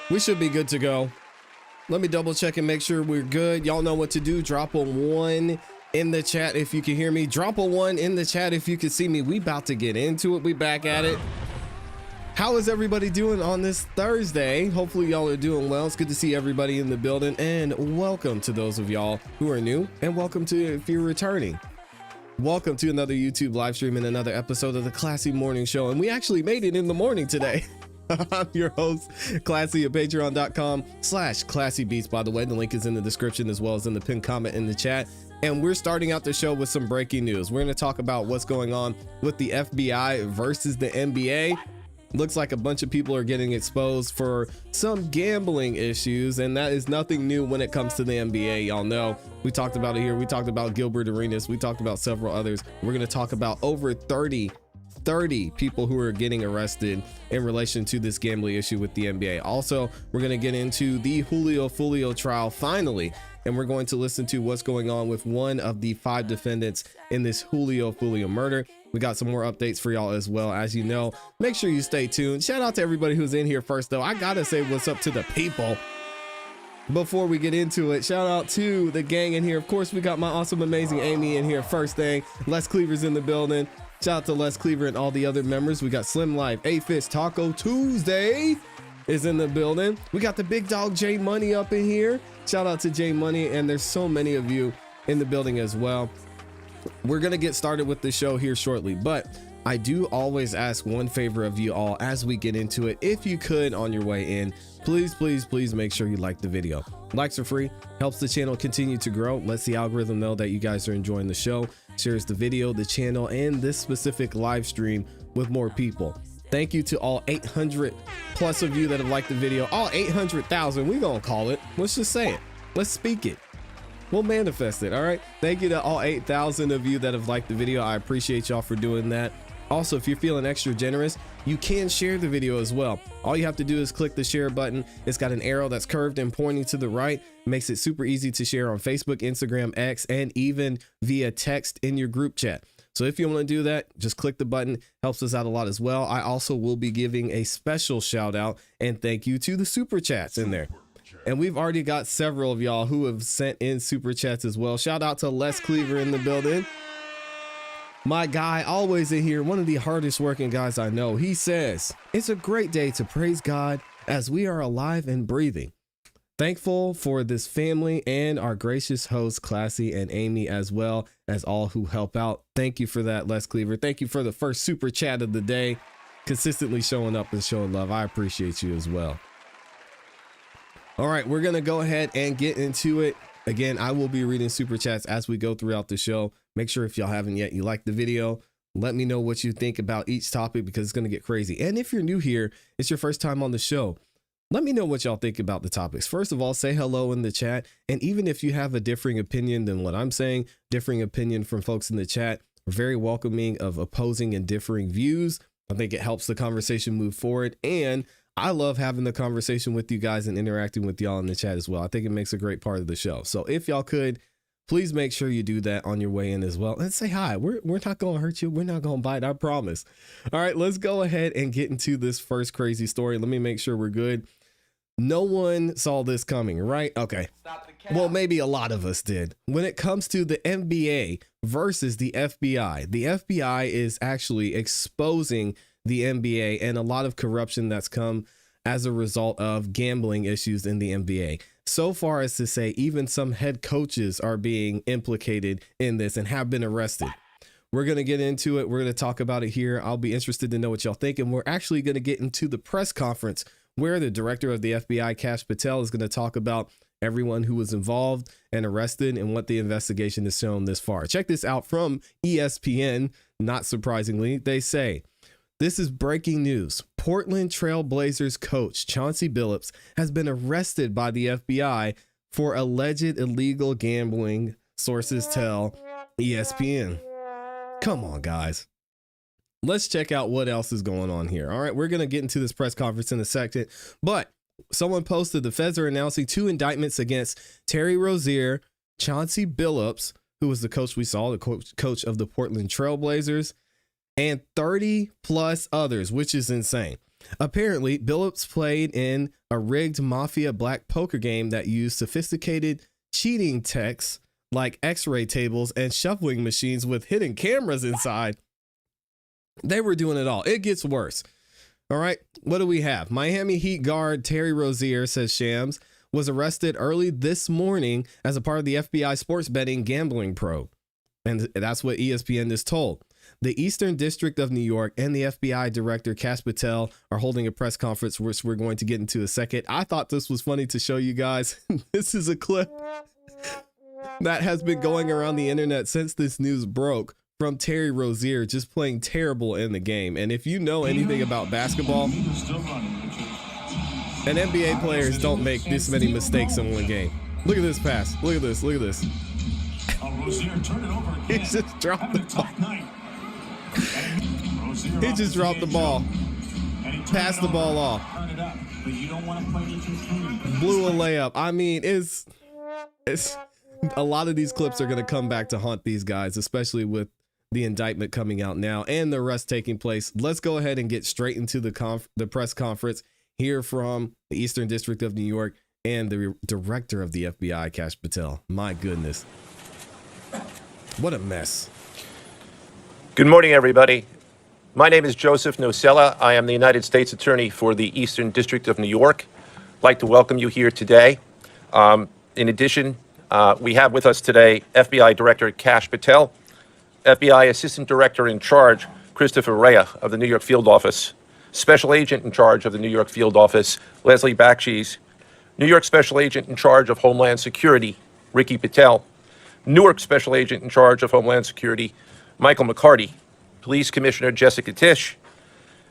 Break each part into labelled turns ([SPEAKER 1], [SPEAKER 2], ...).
[SPEAKER 1] We should be good to go. Let me double check and make sure we're good. Y'all know what to do. Drop a 1 in the chat if you can hear me. Drop a 1 in the chat if you can see me. We about to get into it. We back at it. How is everybody doing on this Thursday? Hopefully y'all are doing well. It's good to see everybody in the building, and welcome to those of y'all who are new, and welcome to if you're returning. Welcome to another YouTube live stream and another episode of the ClassE Morning Show. And we actually made it in the morning today. I'm your host, ClassE at patreon.com/ClassEbeats. By the way, the link is in the description as well as in the pinned comment in the chat. And we're starting out the show with some breaking news. We're going to talk about what's going on with the FBI versus the NBA. Looks like a bunch of people are getting exposed for some gambling issues, and that is nothing new when it comes to the NBA. Y'all know we talked about it here. We talked about Gilbert Arenas. We talked about several others. We're going to talk about over 30 people who are getting arrested in relation to this gambling issue with the NBA. Also, we're going to get into the Julio Foolio trial finally, and we're going to listen to what's going on with one of the 5 defendants in this Julio Foolio murder. We got some more updates for y'all as well. As you know, make sure you stay tuned. Shout out to everybody who's in here first, though. I gotta say what's up to the people before we get into it. Shout out to the gang in here. Of course, we got my awesome, amazing Amy in here first thing. Les Cleaver's in the building. Shout out to Les Cleaver and all the other members. We got Slim Life, A-Fist, Taco Tuesday is in the building. We got the big dog J Money up in here. Shout out to J Money, and there's so many of you in the building as well. We're gonna get started with the show here shortly, but I do always ask one favor of you all as we get into it. If you could, on your way in, please make sure you like the video. Likes are free, helps the channel continue to grow, lets the algorithm know that you guys are enjoying the show, shares the video, the channel, and this specific live stream with more people. Thank you to all 800 plus of you that have liked the video. All 800,000, we gonna call it. Let's just say it. Let's speak it. We'll manifest it. All right. Thank you to all 8,000 of you that have liked the video. I appreciate y'all for doing that. Also, if you're feeling extra generous, you can share the video as well. All you have to do is click the share button. It's got an arrow that's curved and pointing to the right. Makes it super easy to share on Facebook, Instagram, X, and even via text in your group chat. So if you want to do that, just click the button. Helps us out a lot as well. I also will be giving a special shout out and thank you to the super chats in there. And we've already got several of y'all who have sent in super chats as well. Shout out to Les Cleaver in the building. My guy, always in here, one of the hardest working guys I know. He says, it's a great day to praise God as we are alive and breathing. Thankful for this family and our gracious hosts, ClassE and Amy, as well as all who help out. Thank you for that, Les Cleaver. Thank you for the first super chat of the day. Consistently showing up and showing love. I appreciate you as well. All right, we're going to go ahead and get into it. Again, I will be reading super chats as we go throughout the show. Make sure if y'all haven't yet, you like the video. Let me know what you think about each topic because it's going to get crazy. And if you're new here, it's your first time on the show. Let me know what y'all think about the topics. First of all, say hello in the chat. And even if you have a differing opinion than what I'm saying, differing opinion from folks in the chat, we're very welcoming of opposing and differing views. I think it helps the conversation move forward. And I love having the conversation with you guys and interacting with y'all in the chat as well. I think it makes a great part of the show. So if y'all could, please make sure you do that on your way in as well. And say hi. We're not going to hurt you. We're not going to bite. I promise. All right, let's go ahead and get into this first crazy story. Let me make sure we're good. No one saw this coming, right? Okay. Well, maybe a lot of us did. When it comes to the NBA versus the FBI is actually exposing the NBA and a lot of corruption that's come as a result of gambling issues in the NBA. So far as to say, even some head coaches are being implicated in this and have been arrested. We're going to get into it. We're going to talk about it here. I'll be interested to know what y'all think. And we're actually going to get into the press conference where the director of the FBI, Kash Patel, is going to talk about everyone who was involved and arrested and what the investigation has shown this far. Check this out from ESPN. Not surprisingly, they say, this is breaking news. Portland Trail Blazers coach Chauncey Billups has been arrested by the FBI for alleged illegal gambling, sources tell ESPN. Come on, guys. Let's check out what else is going on here. All right, we're going to get into this press conference in a second, but someone posted the feds are announcing 2 indictments against Terry Rozier, Chauncey Billups, who was the coach we saw, the coach of the Portland Trail Blazers, and 30 plus others, which is insane. Apparently, Billups played in a rigged Mafia black poker game that used sophisticated cheating techs like x-ray tables and shuffling machines with hidden cameras inside. They were doing it all. It gets worse. All right, what do we have? Miami Heat guard Terry Rozier, says Shams, was arrested early this morning as a part of the FBI sports betting gambling probe. And that's what ESPN is told. The Eastern District of New York and the FBI Director Kash Patel are holding a press conference, which we're going to get into a second. I thought this was funny to show you guys. This is a clip that has been going around the internet since this news broke from Terry Rozier just playing terrible in the game. And if you know anything about basketball, and NBA players don't make this many mistakes in one game. Look at this pass. Look at this. Look at this. He just dropped the ball. He just dropped the ball. Passed the ball off. Blew a layup. I mean, it's a lot of these clips are going to come back to haunt these guys, especially with the indictment coming out now and the arrest taking place. Let's go ahead and get straight into the press conference. Hear from the Eastern District of New York and the director of the FBI, Kash Patel. My goodness. What a mess.
[SPEAKER 2] Good morning, everybody. My name is Joseph Nocella. I am the United States Attorney for the Eastern District of New York. I'd like to welcome you here today. In addition, we have with us today FBI Director Kash Patel, FBI Assistant Director in Charge Christopher Rea of the New York Field Office, Special Agent in Charge of the New York Field Office Leslie Bakshi's, New York Special Agent in Charge of Homeland Security Ricky Patel, Newark Special Agent in Charge of Homeland Security Michael McCarty, Police Commissioner Jessica Tisch,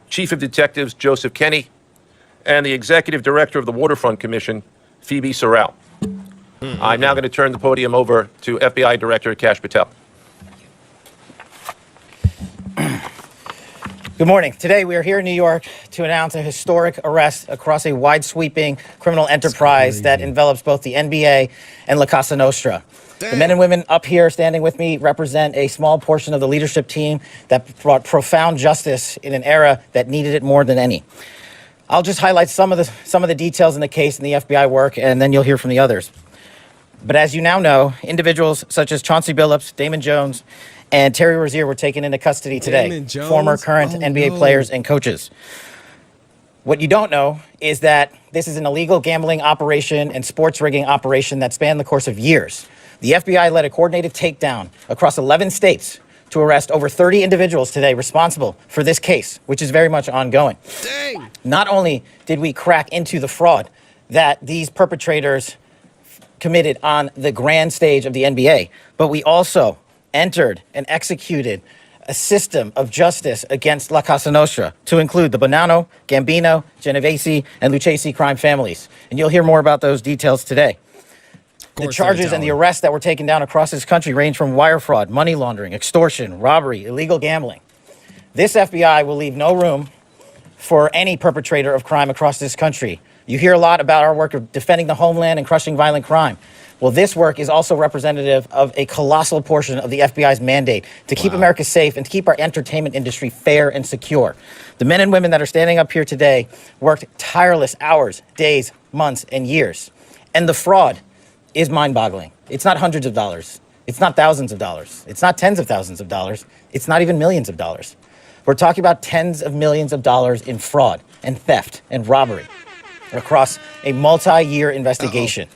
[SPEAKER 2] Chief of Detectives Joseph Kenny, and the Executive Director of the Waterfront Commission, Phoebe Sorrell. I'm now going to turn the podium over to FBI Director Kash Patel.
[SPEAKER 3] Good morning. Today we are here in New York to announce a historic arrest across a wide-sweeping criminal enterprise that envelops both the NBA and La Casa Nostra. Dang. The men and women up here standing with me represent a small portion of the leadership team that brought profound justice in an era that needed it more than any. I'll just highlight some of the details in the case and the FBI work, and then you'll hear from the others. But as you now know, individuals such as Chauncey Billups, Damon Jones, and Terry Rozier were taken into custody today, former current NBA players and coaches. What you don't know is that this is an illegal gambling operation and sports rigging operation that spanned the course of years. The FBI led a coordinated takedown across 11 states to arrest over 30 individuals today responsible for this case, which is very much ongoing. Dang. Not only did we crack into the fraud that these perpetrators committed on the grand stage of the NBA, but we also entered and executed a system of justice against La Casa Nostra to include the Bonanno, Gambino, Genovese, and Lucchesi crime families. And you'll hear more about those details today. The charges and the arrests that were taken down across this country range from wire fraud, money laundering, extortion, robbery, illegal gambling. This FBI will leave no room for any perpetrator of crime across this country. You hear a lot about our work of defending the homeland and crushing violent crime. Well, this work is also representative of a colossal portion of the FBI's mandate to keep America safe and to keep our entertainment industry fair and secure. The men and women that are standing up here today worked tireless hours, days, months, and years. And the fraud is mind-boggling. It's not hundreds of dollars. It's not thousands of dollars. It's not tens of thousands of dollars. It's not even millions of dollars. We're talking about tens of millions of dollars in fraud and theft and robbery across a multi-year investigation.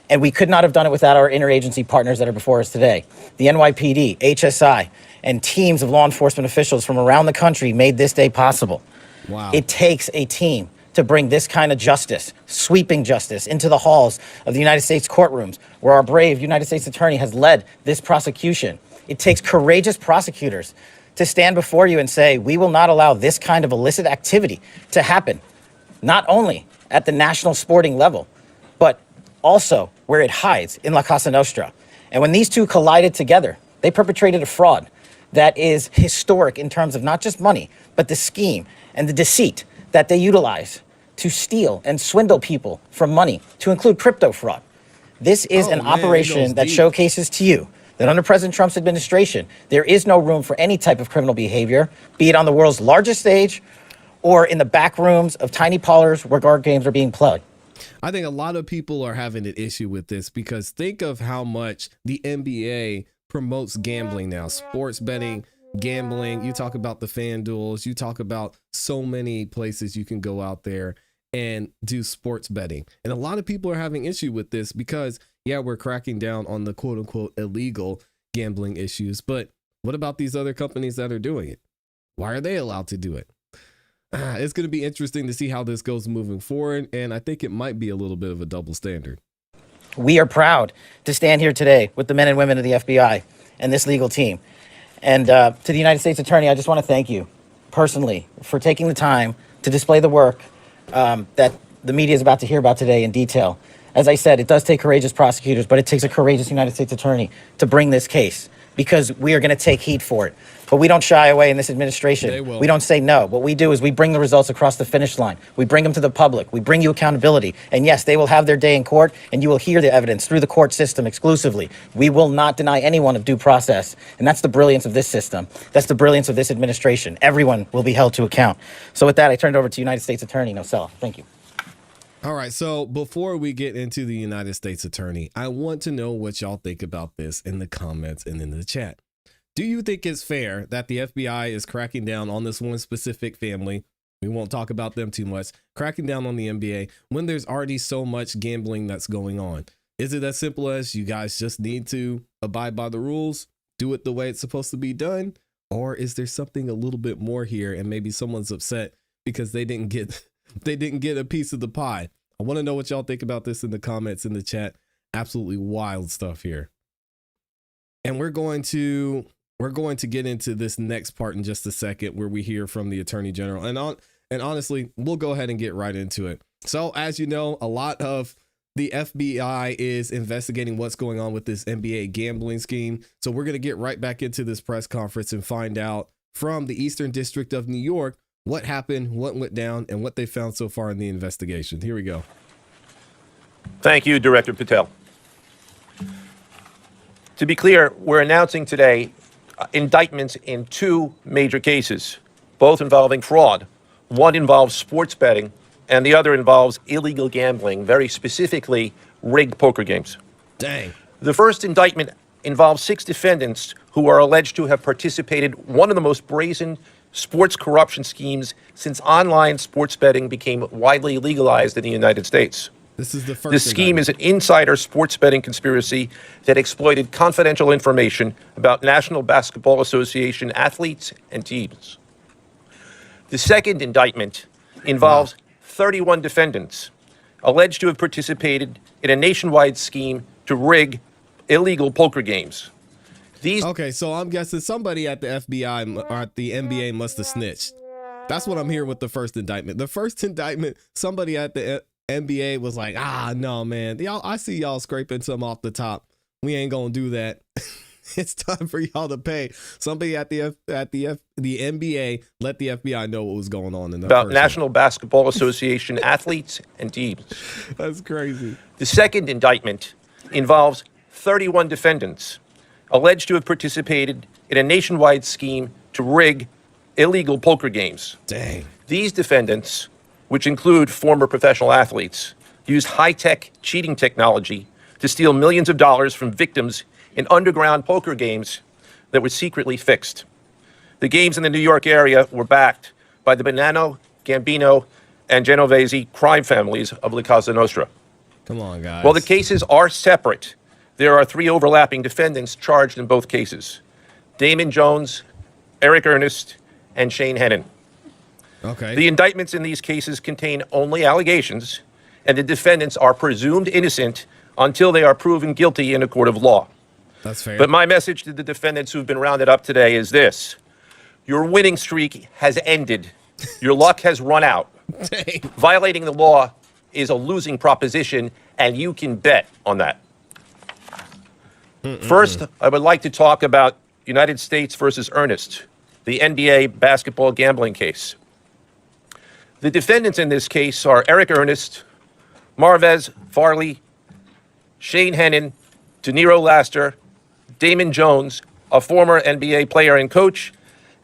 [SPEAKER 3] And we could not have done it without our interagency partners that are before us today. The NYPD, HSI, and teams of law enforcement officials from around the country made this day possible. Wow. It takes a team to bring this kind of justice, sweeping justice, into the halls of the United States courtrooms, where our brave United States attorney has led this prosecution. It takes courageous prosecutors to stand before you and say, we will not allow this kind of illicit activity to happen, not only at the national sporting level, but also where it hides in La Casa Nostra. And when these two collided together, they perpetrated a fraud that is historic in terms of not just money, but the scheme and the deceit that they utilize to steal and swindle people from money, to include crypto fraud. This is an operation that showcases to you that under President Trump's administration, there is no room for any type of criminal behavior, be it on the world's largest stage or in the back rooms of tiny parlors where card games are being played.
[SPEAKER 1] I think a lot of people are having an issue with this because think of how much the NBA promotes gambling now, sports betting, gambling. You talk about the FanDuels, you talk about so many places you can go out there and do sports betting. And a lot of people are having issue with this because, yeah, we're cracking down on the quote unquote illegal gambling issues. But what about these other companies that are doing it? Why are they allowed to do it? It's going to be interesting to see how this goes moving forward. And I think it might be a little bit of a double standard.
[SPEAKER 3] We are proud to stand here today with the men and women of the FBI and this legal team. And to the United States Attorney, I just want to thank you personally for taking the time to display the work that the media is about to hear about today in detail. As I said, it does take courageous prosecutors, but it takes a courageous United States Attorney to bring this case, because we are going to take heat for it. But we don't shy away in this administration. We don't say no. What we do is we bring the results across the finish line. We bring them to the public. We bring you accountability. And yes, they will have their day in court, and you will hear the evidence through the court system exclusively. We will not deny anyone of due process. And that's the brilliance of this system. That's the brilliance of this administration. Everyone will be held to account. So with that, I turn it over to United States Attorney Nocella. Thank you.
[SPEAKER 1] All right. So before we get into the United States Attorney, I want to know what y'all think about this in the comments and in the chat. Do you think it's fair that the FBI is cracking down on this one specific family? We won't talk about them too much. Cracking down on the NBA when there's already so much gambling that's going on. Is it as simple as you guys just need to abide by the rules, do it the way it's supposed to be done? Or is there something a little bit more here and maybe someone's upset because they didn't get a piece of the pie? I want to know what y'all think about this in the comments, in the chat. Absolutely wild stuff here. And we're going to get into this next part in just a second, where we hear from the Attorney General. And honestly, we'll go ahead and get right into it. So as you know, a lot of the FBI is investigating what's going on with this NBA gambling scheme. So we're going to get right back into this press conference and find out from the Eastern District of New York what happened, what went down, and what they found so far in the investigation. Here we go.
[SPEAKER 2] Thank you, Director Patel. To be clear, we're announcing today indictments in two major cases, both involving fraud. One involves sports betting, and the other involves illegal gambling, very specifically rigged poker games.
[SPEAKER 1] Dang.
[SPEAKER 2] The first indictment involves 6 defendants who are alleged to have participated in one of the most brazen sports corruption schemes since online sports betting became widely legalized in the United States.
[SPEAKER 1] This is the first.
[SPEAKER 2] This scheme is an insider sports betting conspiracy that exploited confidential information about National Basketball Association athletes and teams. The second indictment involves 31 defendants alleged to have participated in a nationwide scheme to rig illegal poker games.
[SPEAKER 1] Okay, so I'm guessing somebody at the FBI or at the NBA must have snitched. That's what I'm hearing with the first indictment. The first indictment, somebody at the NBA was like, no, man, I see y'all scraping some off the top. We ain't gonna do that. It's time for y'all to pay. Somebody at the NBA let the FBI know what was going on in the
[SPEAKER 2] about National Basketball Association athletes and teams.
[SPEAKER 1] That's crazy.
[SPEAKER 2] The second indictment involves 31 defendants alleged to have participated in a nationwide scheme to rig illegal poker games.
[SPEAKER 1] Dang.
[SPEAKER 2] These defendants, which include former professional athletes, used high-tech cheating technology to steal millions of dollars from victims in underground poker games that were secretly fixed. The games in the New York area were backed by the Bonanno, Gambino, and Genovese crime families of La Cosa Nostra.
[SPEAKER 1] Come on, guys.
[SPEAKER 2] While the cases are separate, there are 3 overlapping defendants charged in both cases: Damon Jones, Eric Ernest, and Shane Hennon.
[SPEAKER 1] Okay.
[SPEAKER 2] The indictments in these cases contain only allegations, and the defendants are presumed innocent until they are proven guilty in a court of law.
[SPEAKER 1] That's fair.
[SPEAKER 2] But my message to the defendants who've been rounded up today is this: your winning streak has ended. Your luck has run out.
[SPEAKER 1] Dang.
[SPEAKER 2] Violating the law is a losing proposition, and you can bet on that. First, I would like to talk about United States versus Ernest, the NBA basketball gambling case. The defendants in this case are Eric Ernest, Marvez Farley, Shane Hennon, DeNiro Laster, Damon Jones, a former NBA player and coach,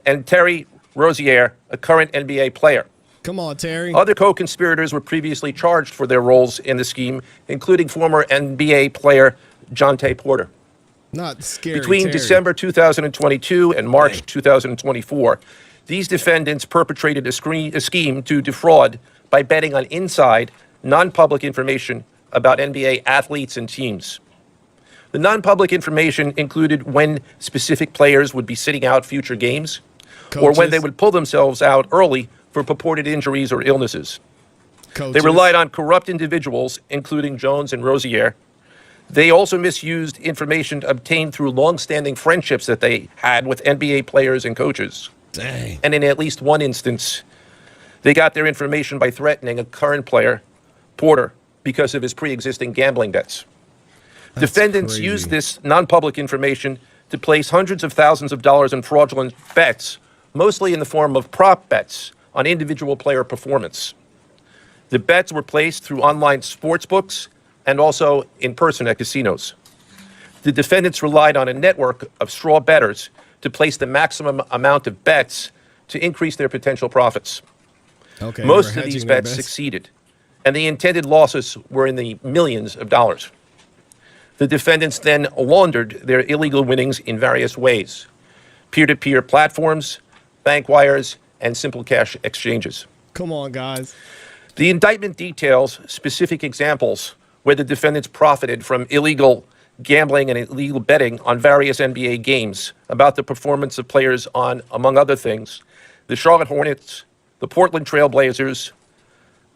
[SPEAKER 2] and Terry Rozier, a current NBA player.
[SPEAKER 1] Come on, Terry.
[SPEAKER 2] Other co-conspirators were previously charged for their roles in the scheme, including former NBA player Jonte Porter.
[SPEAKER 1] Not scary,
[SPEAKER 2] Between
[SPEAKER 1] Terry.
[SPEAKER 2] December 2022 and March 2024, these defendants perpetrated a scheme to defraud by betting on inside, non-public information about NBA athletes and teams. The non-public information included when specific players would be sitting out future games, or when they would pull themselves out early for purported injuries or illnesses. They relied on corrupt individuals, including Jones and Rozier. They also misused information obtained through long-standing friendships that they had with NBA players and coaches.
[SPEAKER 1] Dang.
[SPEAKER 2] And in at least one instance, they got their information by threatening a current player, Porter, because of his pre-existing gambling debts. Defendants
[SPEAKER 1] crazy.
[SPEAKER 2] used this non-public information to place hundreds of thousands of dollars in fraudulent bets, mostly in the form of prop bets on individual player performance. The bets were placed through online sports books and also in person at casinos. The defendants relied on a network of straw bettors to place the maximum amount of bets to increase their potential profits.
[SPEAKER 1] Okay,
[SPEAKER 2] Most
[SPEAKER 1] we're
[SPEAKER 2] of these
[SPEAKER 1] hedging their
[SPEAKER 2] bets succeeded, and the intended losses were in the millions of dollars. The defendants then laundered their illegal winnings in various ways: peer-to-peer platforms, bank wires, and simple cash exchanges.
[SPEAKER 1] Come on, guys.
[SPEAKER 2] The indictment details specific examples where the defendants profited from illegal gambling and illegal betting on various NBA games about the performance of players on, among other things, the Charlotte Hornets, the Portland Trail Blazers,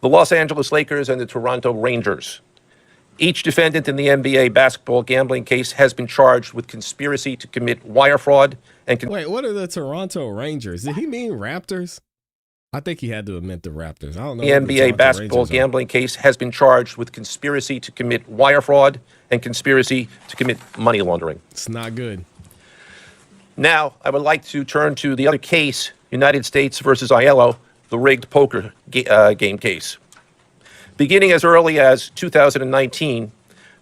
[SPEAKER 2] the Los Angeles Lakers, and the Toronto Rangers. Each defendant in the NBA basketball gambling case has been charged with conspiracy to commit wire fraud and
[SPEAKER 1] Wait, what are the Toronto Rangers? Did he mean Raptors? I think he had to have meant the Raptors. I don't know.
[SPEAKER 2] The NBA basketball gambling case has been charged with conspiracy to commit wire fraud and conspiracy to commit money laundering.
[SPEAKER 1] It's not good.
[SPEAKER 2] Now, I would like to turn to the other case, United States versus Aiello, the rigged poker game case. Beginning as early as 2019,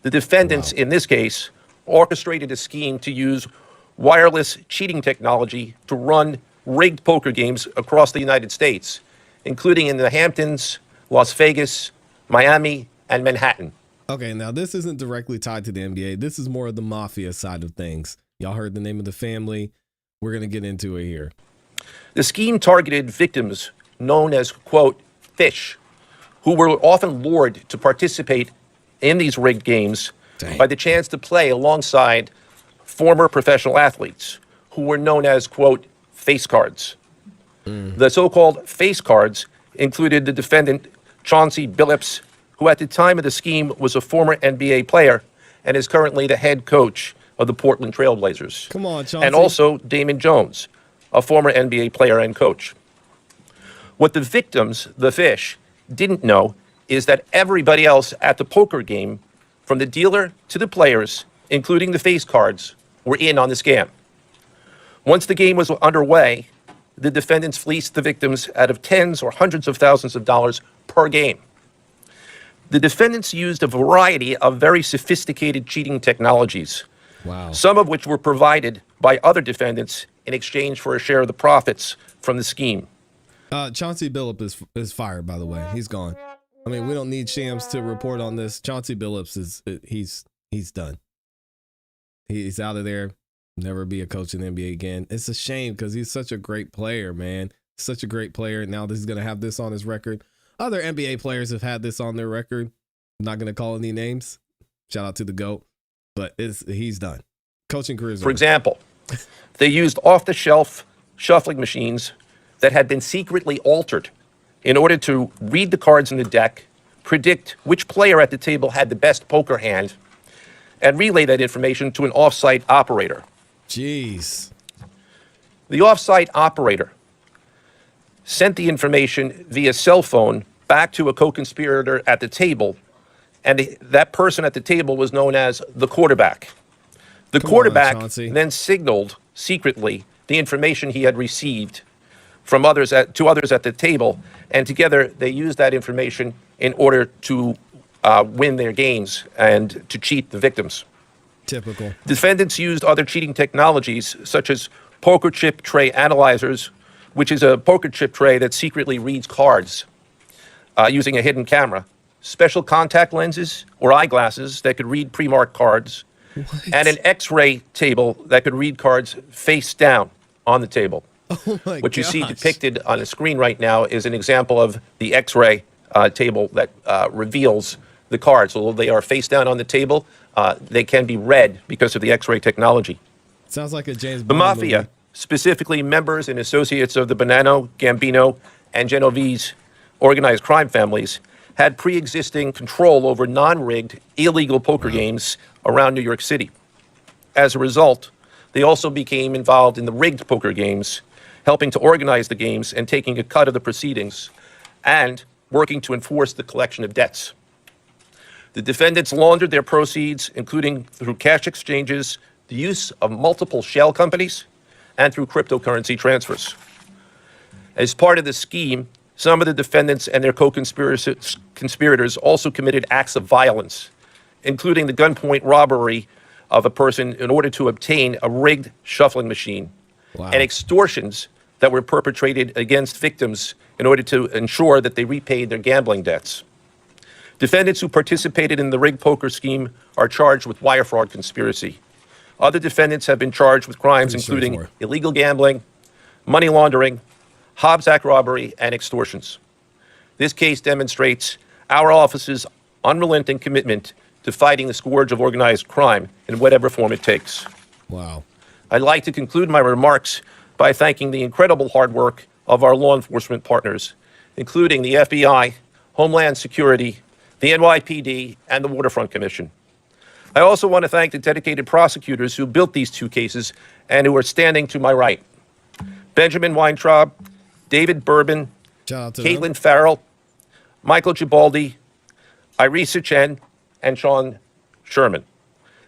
[SPEAKER 2] the defendants in this case orchestrated a scheme to use wireless cheating technology to run rigged poker games across the United States, including in the Hamptons, Las Vegas, Miami, and Manhattan.
[SPEAKER 1] Okay, now this isn't directly tied to the NBA. This is more of the mafia side of things. Y'all heard the name of the family. We're going to get into it here.
[SPEAKER 2] The scheme targeted victims known as, quote, fish, who were often lured to participate in these rigged games by the chance to play alongside former professional athletes who were known as, quote, face cards. The so-called face cards included the defendant, Chauncey Billups, who at the time of the scheme was a former NBA player and is currently the head coach of the Portland Trail Blazers.
[SPEAKER 1] Come on, Chauncey.
[SPEAKER 2] And also Damon Jones, a former NBA player and coach. What the victims, the fish, didn't know is that everybody else at the poker game, from the dealer to the players, including the face cards, were in on the scam. Once the game was underway, the defendants fleeced the victims out of tens or hundreds of thousands of dollars per game. The defendants used a variety of very sophisticated cheating technologies, some of which were provided by other defendants in exchange for a share of the profits from the scheme.
[SPEAKER 1] Chauncey Billups is fired, by the way. He's gone. I mean, we don't need Shams to report on this. Chauncey Billups he's done. He's out of there. Never be a coach in the NBA again. It's a shame because he's such a great player, man. Such a great player. Now this is going to have this on his record. Other NBA players have had this on their record. I'm not going to call any names. Shout out to the GOAT. But he's done. Coaching career is over.
[SPEAKER 2] For example, they used off-the-shelf shuffling machines that had been secretly altered in order to read the cards in the deck, predict which player at the table had the best poker hand, and relay that information to an off-site operator.
[SPEAKER 1] Jeez.
[SPEAKER 2] The off-site operator sent the information via cell phone back to a co-conspirator at the table, and that person at the table was known as the quarterback. The quarterback then signaled secretly the information he had received from others to others at the table, and together they used that information in order to win their games and to cheat the victims.
[SPEAKER 1] Typical.
[SPEAKER 2] Defendants used other cheating technologies such as poker chip tray analyzers, which is a poker chip tray that secretly reads cards using a hidden camera, special contact lenses or eyeglasses that could read pre-marked cards, and an X-ray table that could read cards face down on the table.
[SPEAKER 1] Oh my
[SPEAKER 2] What you see
[SPEAKER 1] gosh.
[SPEAKER 2] depicted on the screen right now is an example of the X-ray table that reveals the cards. Although they are face down on the table, they can be read because of the X-ray technology.
[SPEAKER 1] Sounds like a James
[SPEAKER 2] The
[SPEAKER 1] Bond
[SPEAKER 2] Mafia,
[SPEAKER 1] movie.
[SPEAKER 2] specifically members and associates of the Bonanno, Gambino, and Genovese organized crime families, had pre-existing control over non-rigged, illegal poker games around New York City. As a result, they also became involved in the rigged poker games, helping to organize the games and taking a cut of the proceedings, and working to enforce the collection of debts. The defendants laundered their proceeds, including through cash exchanges, the use of multiple shell companies, and through cryptocurrency transfers. As part of the scheme, some of the defendants and their co-conspirators also committed acts of violence, including the gunpoint robbery of a person in order to obtain a rigged shuffling machine, and extortions that were perpetrated against victims in order to ensure that they repaid their gambling debts. Defendants who participated in the rigged poker scheme are charged with wire fraud conspiracy. Other defendants have been charged with crimes including illegal gambling, money laundering, Hobbs Act robbery, and extortions. This case demonstrates our office's unrelenting commitment to fighting the scourge of organized crime in whatever form it takes.
[SPEAKER 1] Wow.
[SPEAKER 2] I'd like to conclude my remarks by thanking the incredible hard work of our law enforcement partners, including the FBI, Homeland Security, the NYPD, and the Waterfront Commission. I also want to thank the dedicated prosecutors who built these two cases and who are standing to my right. Benjamin Weintraub, David Bourbon,
[SPEAKER 1] Shout out to
[SPEAKER 2] Caitlin
[SPEAKER 1] them.
[SPEAKER 2] Farrell, Michael Gibaldi, Irisa Chen, and Sean Sherman.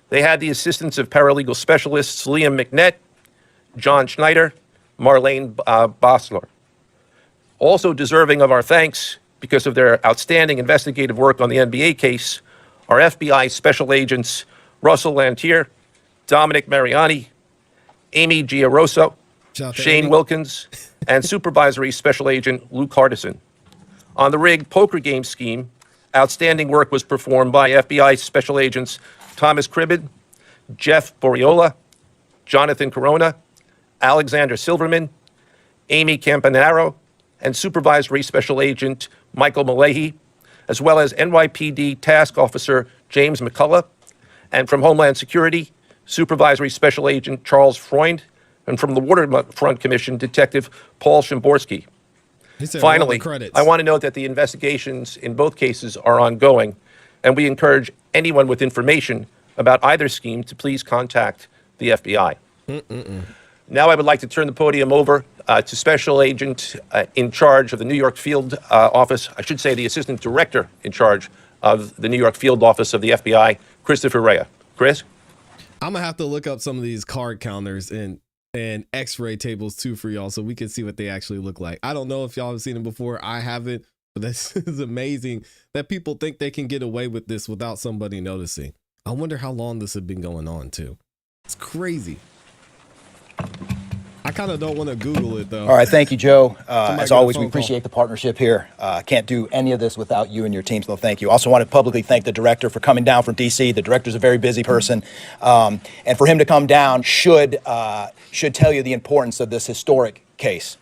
[SPEAKER 2] They had the assistance of paralegal specialists Liam McNett, John Schneider, Marlene Bossler. Also deserving of our thanks because of their outstanding investigative work on the NBA case are FBI special agents Russell Lantier, Dominic Mariani, Amy Giaroso,
[SPEAKER 1] Shout out to
[SPEAKER 2] Shane
[SPEAKER 1] Amy.
[SPEAKER 2] Wilkins, and Supervisory Special Agent Luke Hardison. On the rigged poker game scheme, outstanding work was performed by FBI Special Agents Thomas Cribbin, Jeff Boriola, Jonathan Corona, Alexander Silverman, Amy Campanaro, and Supervisory Special Agent Michael Malahy, as well as NYPD Task Officer James McCullough, and from Homeland Security, Supervisory Special Agent Charles Freund, and from the Waterfront Commission, Detective Paul Shimborski.
[SPEAKER 1] He said, roll the
[SPEAKER 2] Finally,
[SPEAKER 1] credits.
[SPEAKER 2] I want to note that the investigations in both cases are ongoing, and we encourage anyone with information about either scheme to please contact the FBI. Now I would like to turn the podium over to Special Agent in charge of the New York Field Office, I should say the Assistant Director in charge of the New York Field Office of the FBI, Christopher Rea. Chris?
[SPEAKER 1] I'm gonna have to look up some of these card counters and X-ray tables too for y'all so we can see what they actually look like. I don't know if y'all have seen them before. I haven't, but this is amazing that people think they can get away with this without somebody noticing. I wonder how long this has been going on too. It's crazy. I kind of don't want to Google it though.
[SPEAKER 4] All right, thank you, Joe.
[SPEAKER 1] Somebody
[SPEAKER 4] As
[SPEAKER 1] get a
[SPEAKER 4] always, we
[SPEAKER 1] phone call.
[SPEAKER 4] appreciate the partnership here. Can't do any of this without you and your team, so thank you. Also want to publicly thank the director for coming down from D.C. The director's a very busy person, and for him to come down should tell you the importance of this historic case.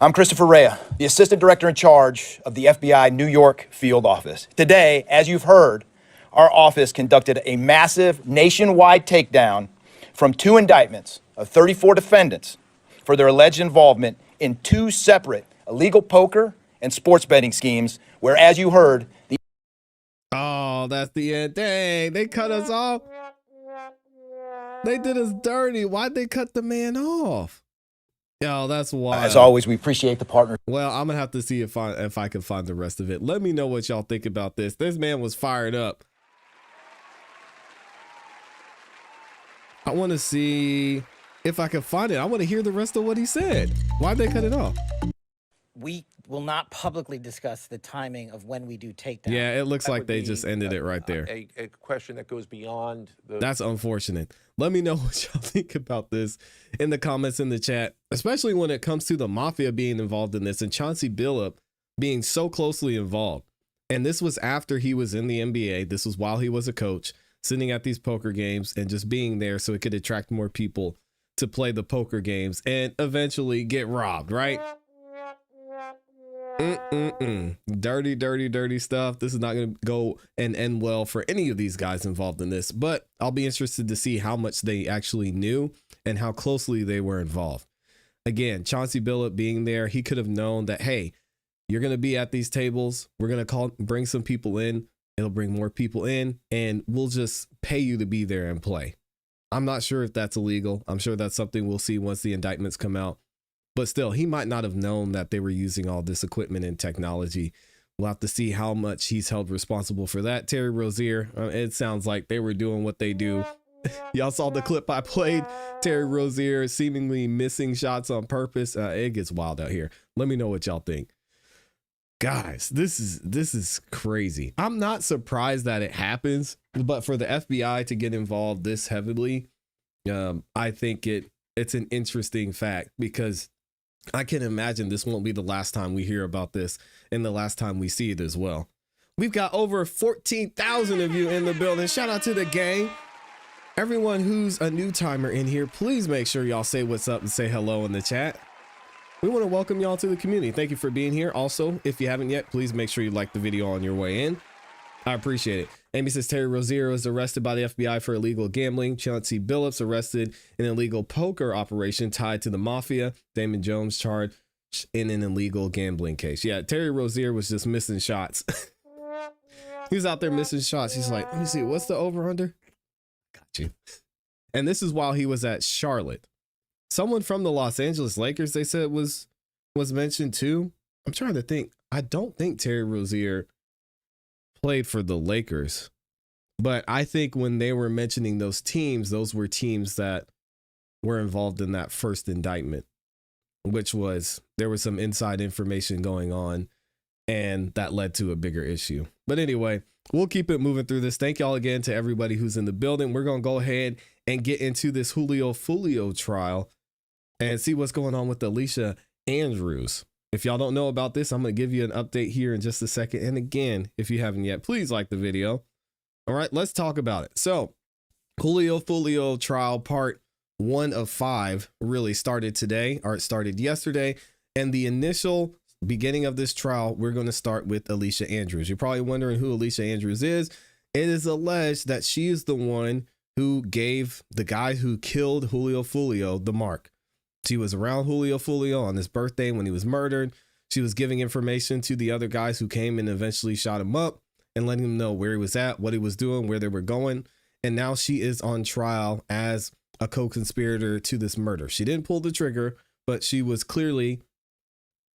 [SPEAKER 4] I'm Christopher Rea, the Assistant Director in charge of the FBI New York Field Office. Today, as you've heard, our office conducted a massive nationwide takedown from 2 indictments of 34 defendants for their alleged involvement in 2 separate illegal poker and sports betting schemes where, as you heard, the
[SPEAKER 1] Oh, that's the end. Dang, they cut us off. They did us dirty. Why'd they cut the man off? Yo, that's wild.
[SPEAKER 4] as always, we appreciate the partnership.
[SPEAKER 1] Well, I'm gonna have to see if I can find the rest of it. Let me know what y'all think about this. This man was fired up. I want to see if I can find it. I want to hear the rest of what he said. Why'd they cut it off?
[SPEAKER 4] We
[SPEAKER 3] will not publicly discuss the timing of when we do takedown.
[SPEAKER 1] Yeah, it looks
[SPEAKER 2] That
[SPEAKER 1] like
[SPEAKER 2] would
[SPEAKER 1] they
[SPEAKER 2] be
[SPEAKER 1] just ended it right there.
[SPEAKER 2] A question that goes beyond the.
[SPEAKER 1] That's unfortunate. Let me know what y'all think about this in the comments in the chat, especially when it comes to the mafia being involved in this and Chauncey Billup being so closely involved. And this was after he was in the NBA. This was while he was a coach, sitting at these poker games and just being there so it could attract more people to play the poker games and eventually get robbed, right? Dirty, dirty, dirty stuff. This is not going to go and end well for any of these guys involved in this, but I'll be interested to see how much they actually knew and how closely they were involved. Again, Chauncey Billup being there, he could have known that, hey, you're going to be at these tables. We're going to bring some people in. It'll bring more people in and we'll just pay you to be there and play. I'm not sure if that's illegal. I'm sure that's something we'll see once the indictments come out. But still, he might not have known that they were using all this equipment and technology. We'll have to see how much he's held responsible for that. Terry Rozier, it sounds like they were doing what they do. Y'all saw the clip I played. Terry Rozier seemingly missing shots on purpose. It gets wild out here. Let me know what y'all think. Guys, this is crazy. I'm not surprised that it happens, but for the FBI to get involved this heavily, I think it's an interesting fact because I can imagine this won't be the last time we hear about this and the last time we see it as well. We've got over 14,000 of you in the building. Shout out to the gang. Everyone who's a new timer in here, please make sure y'all say what's up and say hello in the chat. We want to welcome y'all to the community. Thank you for being here. Also, if you haven't yet, please make sure you like the video on your way in. I appreciate it. Amy says Terry Rozier was arrested by the FBI for illegal gambling. Chauncey Billups arrested in an illegal poker operation tied to the mafia. Damon Jones charged in an illegal gambling case. Yeah, Terry Rozier was just missing shots. He was out there missing shots. He's like, let me see, what's the over under? Got you. And this is while he was at Charlotte. Someone from the Los Angeles Lakers, they said was mentioned too. I'm trying to think. I don't think Terry Rozier played for the Lakers, but I think when they were mentioning those teams, those were teams that were involved in that first indictment, which was there was some inside information going on and that led to a bigger issue. But anyway, we'll keep it moving through this. Thank y'all again to everybody who's in the building. We're going to go ahead and get into this Julio Foolio trial and see what's going on with Alicia Andrews. If y'all don't know about this, I'm going to give you an update here in just a second. And again, if you haven't yet, please like the video. All right, let's talk about it. So Julio Foolio trial part 1 of 5 really started today, or it started yesterday. And the initial beginning of this trial, we're going to start with Alicia Andrews. You're probably wondering who Alicia Andrews is. It is alleged that she is the one who gave the guy who killed Julio Foolio the mark. She was around Julio Foolio on his birthday when he was murdered. She was giving information to the other guys who came and eventually shot him up and letting him know where he was at, what he was doing, where they were going. And now she is on trial as a co-conspirator to this murder. She didn't pull the trigger, but she was clearly,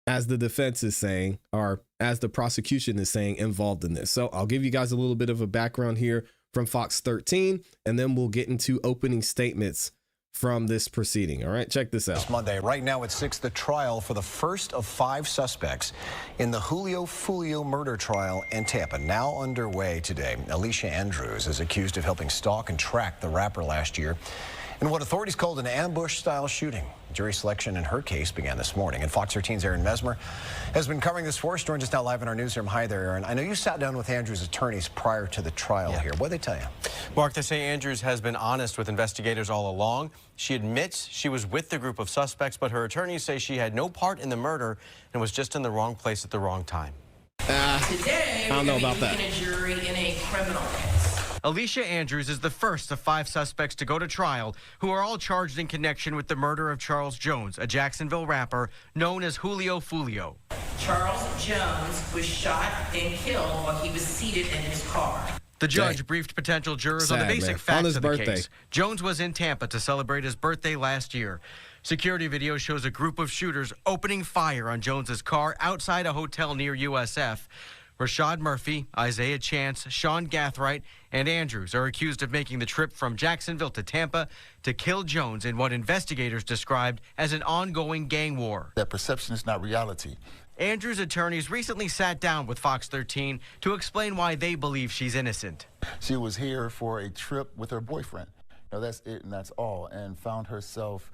[SPEAKER 1] as the defense is saying, or as the prosecution is saying, involved in this. So I'll give you guys a little bit of a background here from Fox 13, and then we'll get into opening statements from this proceeding. All right, check this out.
[SPEAKER 5] This Monday, right now at 6, the trial for the first of 5 suspects in the Julio Foolio murder trial in Tampa, now underway today. Alicia Andrews is accused of helping stalk and track the rapper last year in what authorities called an ambush-style shooting. Jury selection in her case began this morning, and Fox 13's Aaron Mesmer has been covering this for us. Joins us now live in our newsroom. Hi there, Aaron. I know you sat down with Andrews' attorneys prior to the trial here. What did they tell you?
[SPEAKER 6] Mark, they say Andrews has been honest with investigators all along. She admits she was with the group of suspects, but her attorneys say she had no part in the murder and was just in the wrong place at the wrong time.
[SPEAKER 7] Today,
[SPEAKER 1] I don't know about that.
[SPEAKER 7] A jury in a criminal case.
[SPEAKER 6] Alicia Andrews is the first of 5 suspects to go to trial who are all charged in connection with the murder of Charles Jones, a Jacksonville rapper known as Julio Foolio.
[SPEAKER 7] Charles Jones was shot and killed while he was seated in his car.
[SPEAKER 6] The judge briefed potential jurors on the basic facts of the case. Jones was in Tampa to celebrate his birthday last year. Security video shows a group of shooters opening fire on Jones's car outside a hotel near USF. Rashad Murphy, Isaiah Chance, Sean Gathright, and Andrews are accused of making the trip from Jacksonville to Tampa to kill Jones in what investigators described as an ongoing gang war.
[SPEAKER 8] That perception is not reality.
[SPEAKER 6] Andrews' attorneys recently sat down with Fox 13 to explain why they believe she's innocent.
[SPEAKER 8] She was here for a trip with her boyfriend. That's it and that's all, and found herself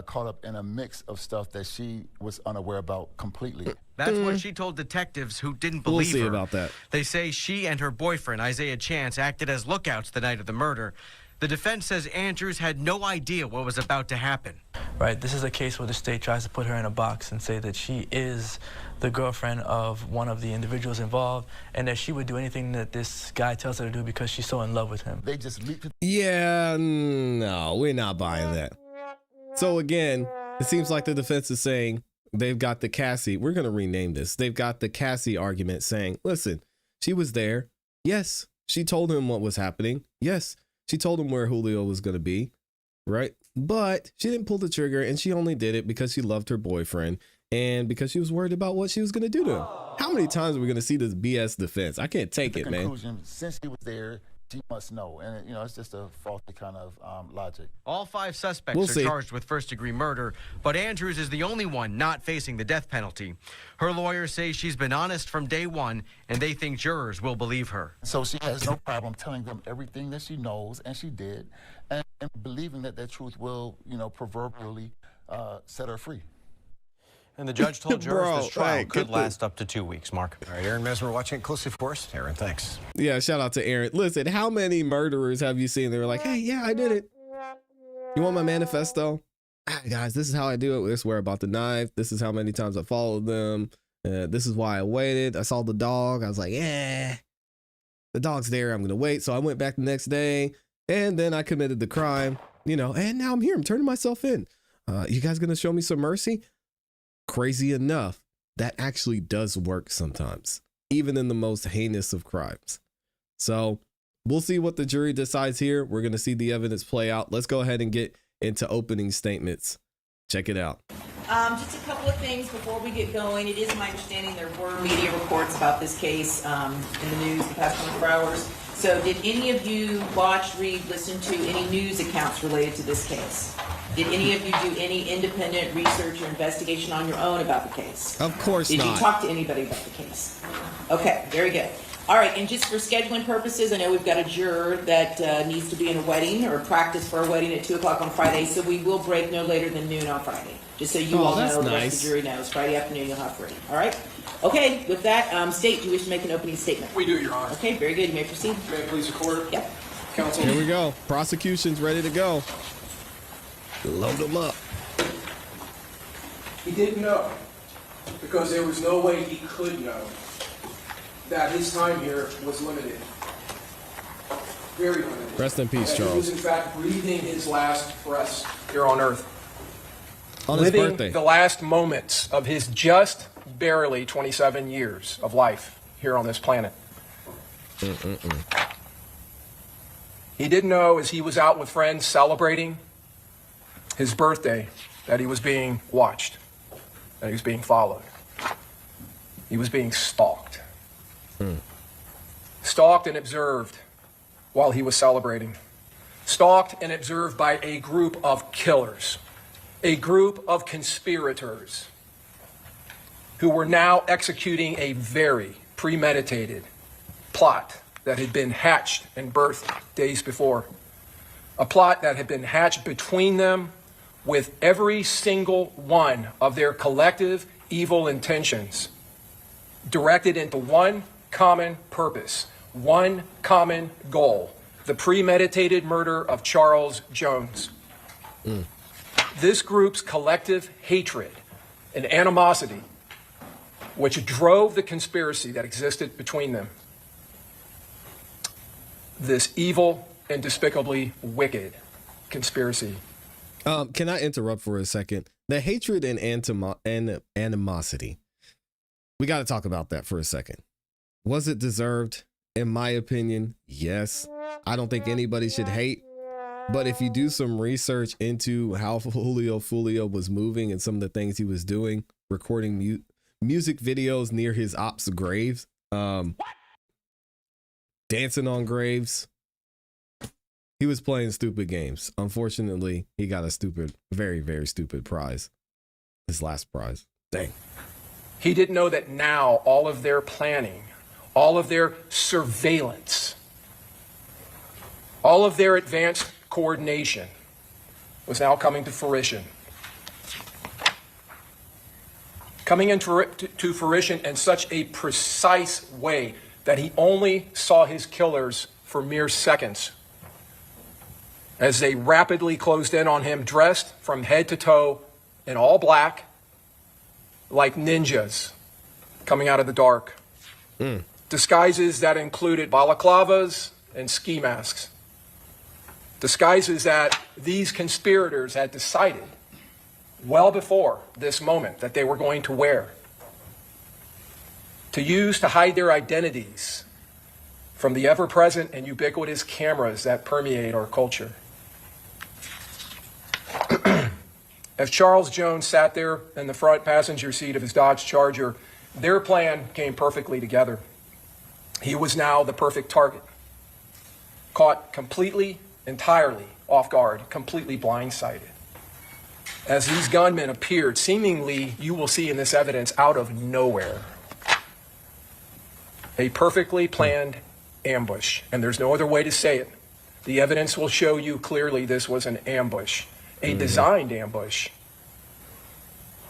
[SPEAKER 8] caught up in a mix of stuff that she was unaware about completely.
[SPEAKER 6] That's what she told detectives who didn't believe her.
[SPEAKER 1] About that.
[SPEAKER 6] They say she and her boyfriend, Isaiah Chance, acted as lookouts the night of the murder. The defense says Andrews had no idea what was about to happen.
[SPEAKER 9] Right, this is a case where the state tries to put her in a box and say that she is the girlfriend of one of the individuals involved and that she would do anything that this guy tells her to do because she's so in love with him.
[SPEAKER 8] They just leaped.
[SPEAKER 1] Yeah, no, we're not buying that. So again, it seems like the defense is saying they've got the ClassE. We're going to rename this. They've got the ClassE argument saying, listen, she was there. Yes, she told him what was happening. Yes, she told him where Julio was going to be. Right. But she didn't pull the trigger, and she only did it because she loved her boyfriend and because she was worried about what she was going to do to him. How many times are we going to see this BS defense? I can't take it, man.
[SPEAKER 8] Since he was there, she must know. And, it's just a faulty kind of logic.
[SPEAKER 6] All 5 suspects are charged with first-degree murder, but Andrews is the only one not facing the death penalty. Her lawyers say she's been honest from day one, and they think jurors will believe her.
[SPEAKER 8] So she has no problem telling them everything that she knows, and she did, and believing that truth will, proverbially set her free.
[SPEAKER 5] And the judge told jurors this trial could
[SPEAKER 6] last
[SPEAKER 5] last up to 2 weeks, Mark. All right, Aaron Mesmer watching it closely for us. Aaron, thanks.
[SPEAKER 1] Yeah, shout out to Aaron. Listen, how many murderers have you seen? They were like, hey, yeah, I did it. You want my manifesto? Guys, this is how I do it. We swear about the knife. This is how many times I followed them. This is why I waited. I saw the dog. I was like, yeah, the dog's there. I'm going to wait. So I went back the next day, and then I committed the crime, and now I'm here. I'm turning myself in. You guys going to show me some mercy? Crazy enough, that actually does work sometimes, even in the most heinous of crimes. So we'll see what the jury decides here. We're going to see the evidence play out. Let's go ahead and get into opening statements. Check it out.
[SPEAKER 7] Just a couple of things before we get going. It is my understanding there were media reports about this case in the news the past 24 hours. So did any of you watch, read, listen to any news accounts related to this case? Did any of you do any independent research or investigation on your own about the case?
[SPEAKER 1] Of course not.
[SPEAKER 7] Did you talk to anybody about the case? Okay, very good. All right, and just for scheduling purposes, I know we've got a juror that needs to be in a wedding or practice for a wedding at 2 o'clock on Friday, so we will break no later than noon on Friday. Just so you all know, the rest of the jury knows. Friday afternoon you'll have free. All right? Okay, with that, State, do you wish to make an opening statement?
[SPEAKER 10] We do, Your Honor.
[SPEAKER 7] Okay, very good. You may proceed.
[SPEAKER 10] May it please the court?
[SPEAKER 7] Yep.
[SPEAKER 10] Counsel.
[SPEAKER 1] Here we go. Prosecution's ready to go. Load them up.
[SPEAKER 10] He didn't know, because there was no way he could know, that his time here was limited. Very limited.
[SPEAKER 1] Rest in peace,
[SPEAKER 10] that
[SPEAKER 1] Charles.
[SPEAKER 10] He was, in fact, breathing his last breaths here on Earth.
[SPEAKER 1] On his
[SPEAKER 10] living
[SPEAKER 1] birthday.
[SPEAKER 10] the last moments of his just barely 27 years of life here on this planet. He didn't know, as he was out with friends celebrating his birthday, that he was being watched, that he was being followed. He was being stalked. Stalked and observed while he was celebrating. Stalked and observed by a group of killers, a group of conspirators who were now executing a very premeditated plot that had been hatched and birthed days before. A plot that had been hatched between them with every single one of their collective evil intentions directed into one common purpose, one common goal: the premeditated murder of Charles Jones. This group's collective hatred and animosity, which drove the conspiracy that existed between them, this evil and despicably wicked conspiracy.
[SPEAKER 1] Can I interrupt for a second? The hatred and animosity. We got to talk about that for a second. Was it deserved? In my opinion, yes. I don't think anybody should hate. But if you do some research into how Julio Foolio was moving and some of the things he was doing, recording music videos near his ops' graves, dancing on graves, he was playing stupid games. Unfortunately, he got a stupid, very, very stupid prize. His last prize. Dang.
[SPEAKER 10] He didn't know that now all of their planning, all of their surveillance, all of their advanced coordination was now coming to fruition. Coming into to fruition in such a precise way that he only saw his killers for mere seconds as they rapidly closed in on him, dressed from head to toe in all black, like ninjas coming out of the dark. Disguises that included balaclavas and ski masks. Disguises that these conspirators had decided well before this moment that they were going to wear, to use to hide their identities from the ever-present and ubiquitous cameras that permeate our culture. As Charles Jones sat there in the front passenger seat of his Dodge Charger, their plan came perfectly together. He was now the perfect target, caught completely, entirely off guard, completely blindsided. As these gunmen appeared, seemingly, you will see in this evidence, out of nowhere. A perfectly planned ambush, and there's no other way to say it. The evidence will show you clearly this was an ambush, a designed ambush,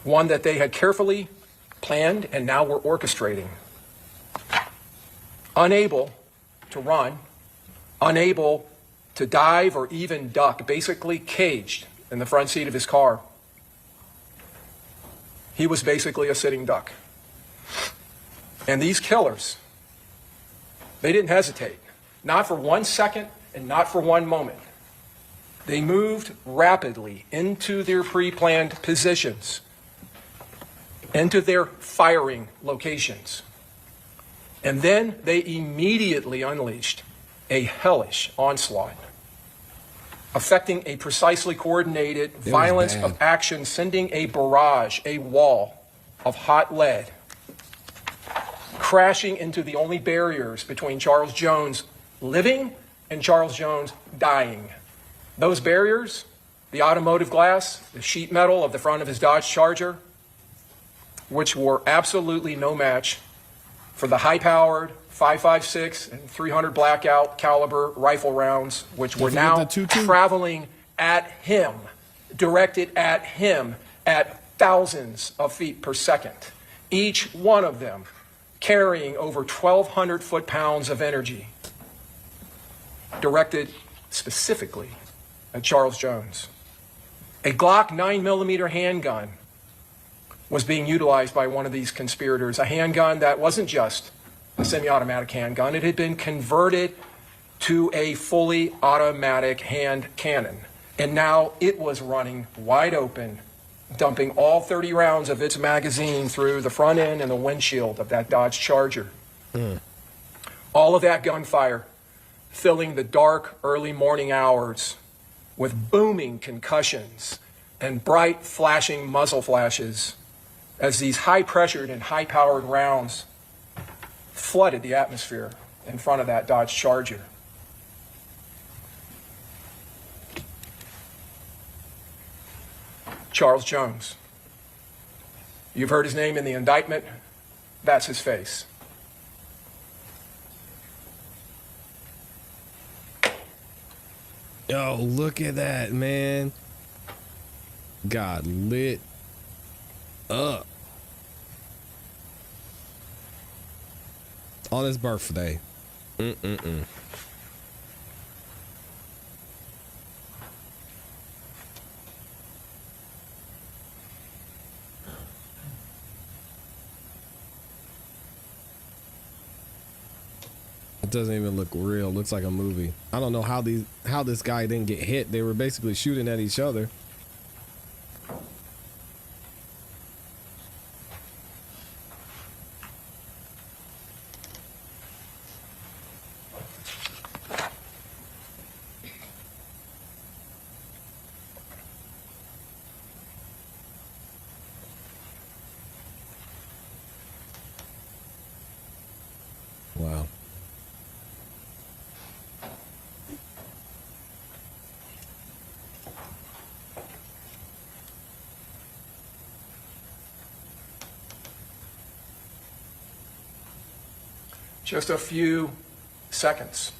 [SPEAKER 10] one that they had carefully planned and now were orchestrating. Unable to run, unable to dive or even duck, basically caged in the front seat of his car. He was basically a sitting duck. And these killers, they didn't hesitate, not for 1 second and not for one moment. They moved rapidly into their pre-planned positions, into their firing locations. And then they immediately unleashed a hellish onslaught, affecting a precisely coordinated violence of action, sending a barrage, a wall of hot lead, crashing into the only barriers between Charles Jones living and Charles Jones dying. Those barriers, the automotive glass, the sheet metal of the front of his Dodge Charger, which were absolutely no match for the high-powered 5.56 and 300 blackout caliber rifle rounds, which were now traveling at him, directed at him at thousands of feet per second, each one of them carrying over 1,200 foot-pounds of energy, directed specifically at Charles Jones. A Glock 9mm handgun was being utilized by one of these conspirators, a handgun that wasn't just a semi-automatic handgun. It had been converted to a fully automatic hand cannon, and now it was running wide open, dumping all 30 rounds of its magazine through the front end and the windshield of that Dodge Charger. All of that gunfire filling the dark early morning hours with booming concussions and bright flashing muzzle flashes as these high-pressured and high-powered rounds flooded the atmosphere in front of that Dodge Charger. Charles Jones. You've heard his name in the indictment. That's his face.
[SPEAKER 1] Yo, look at that, man. Got lit up. On his birthday. It doesn't even look real. It looks like a movie. I don't know how this guy didn't get hit. They were basically shooting at each other. Wow.
[SPEAKER 10] just a few seconds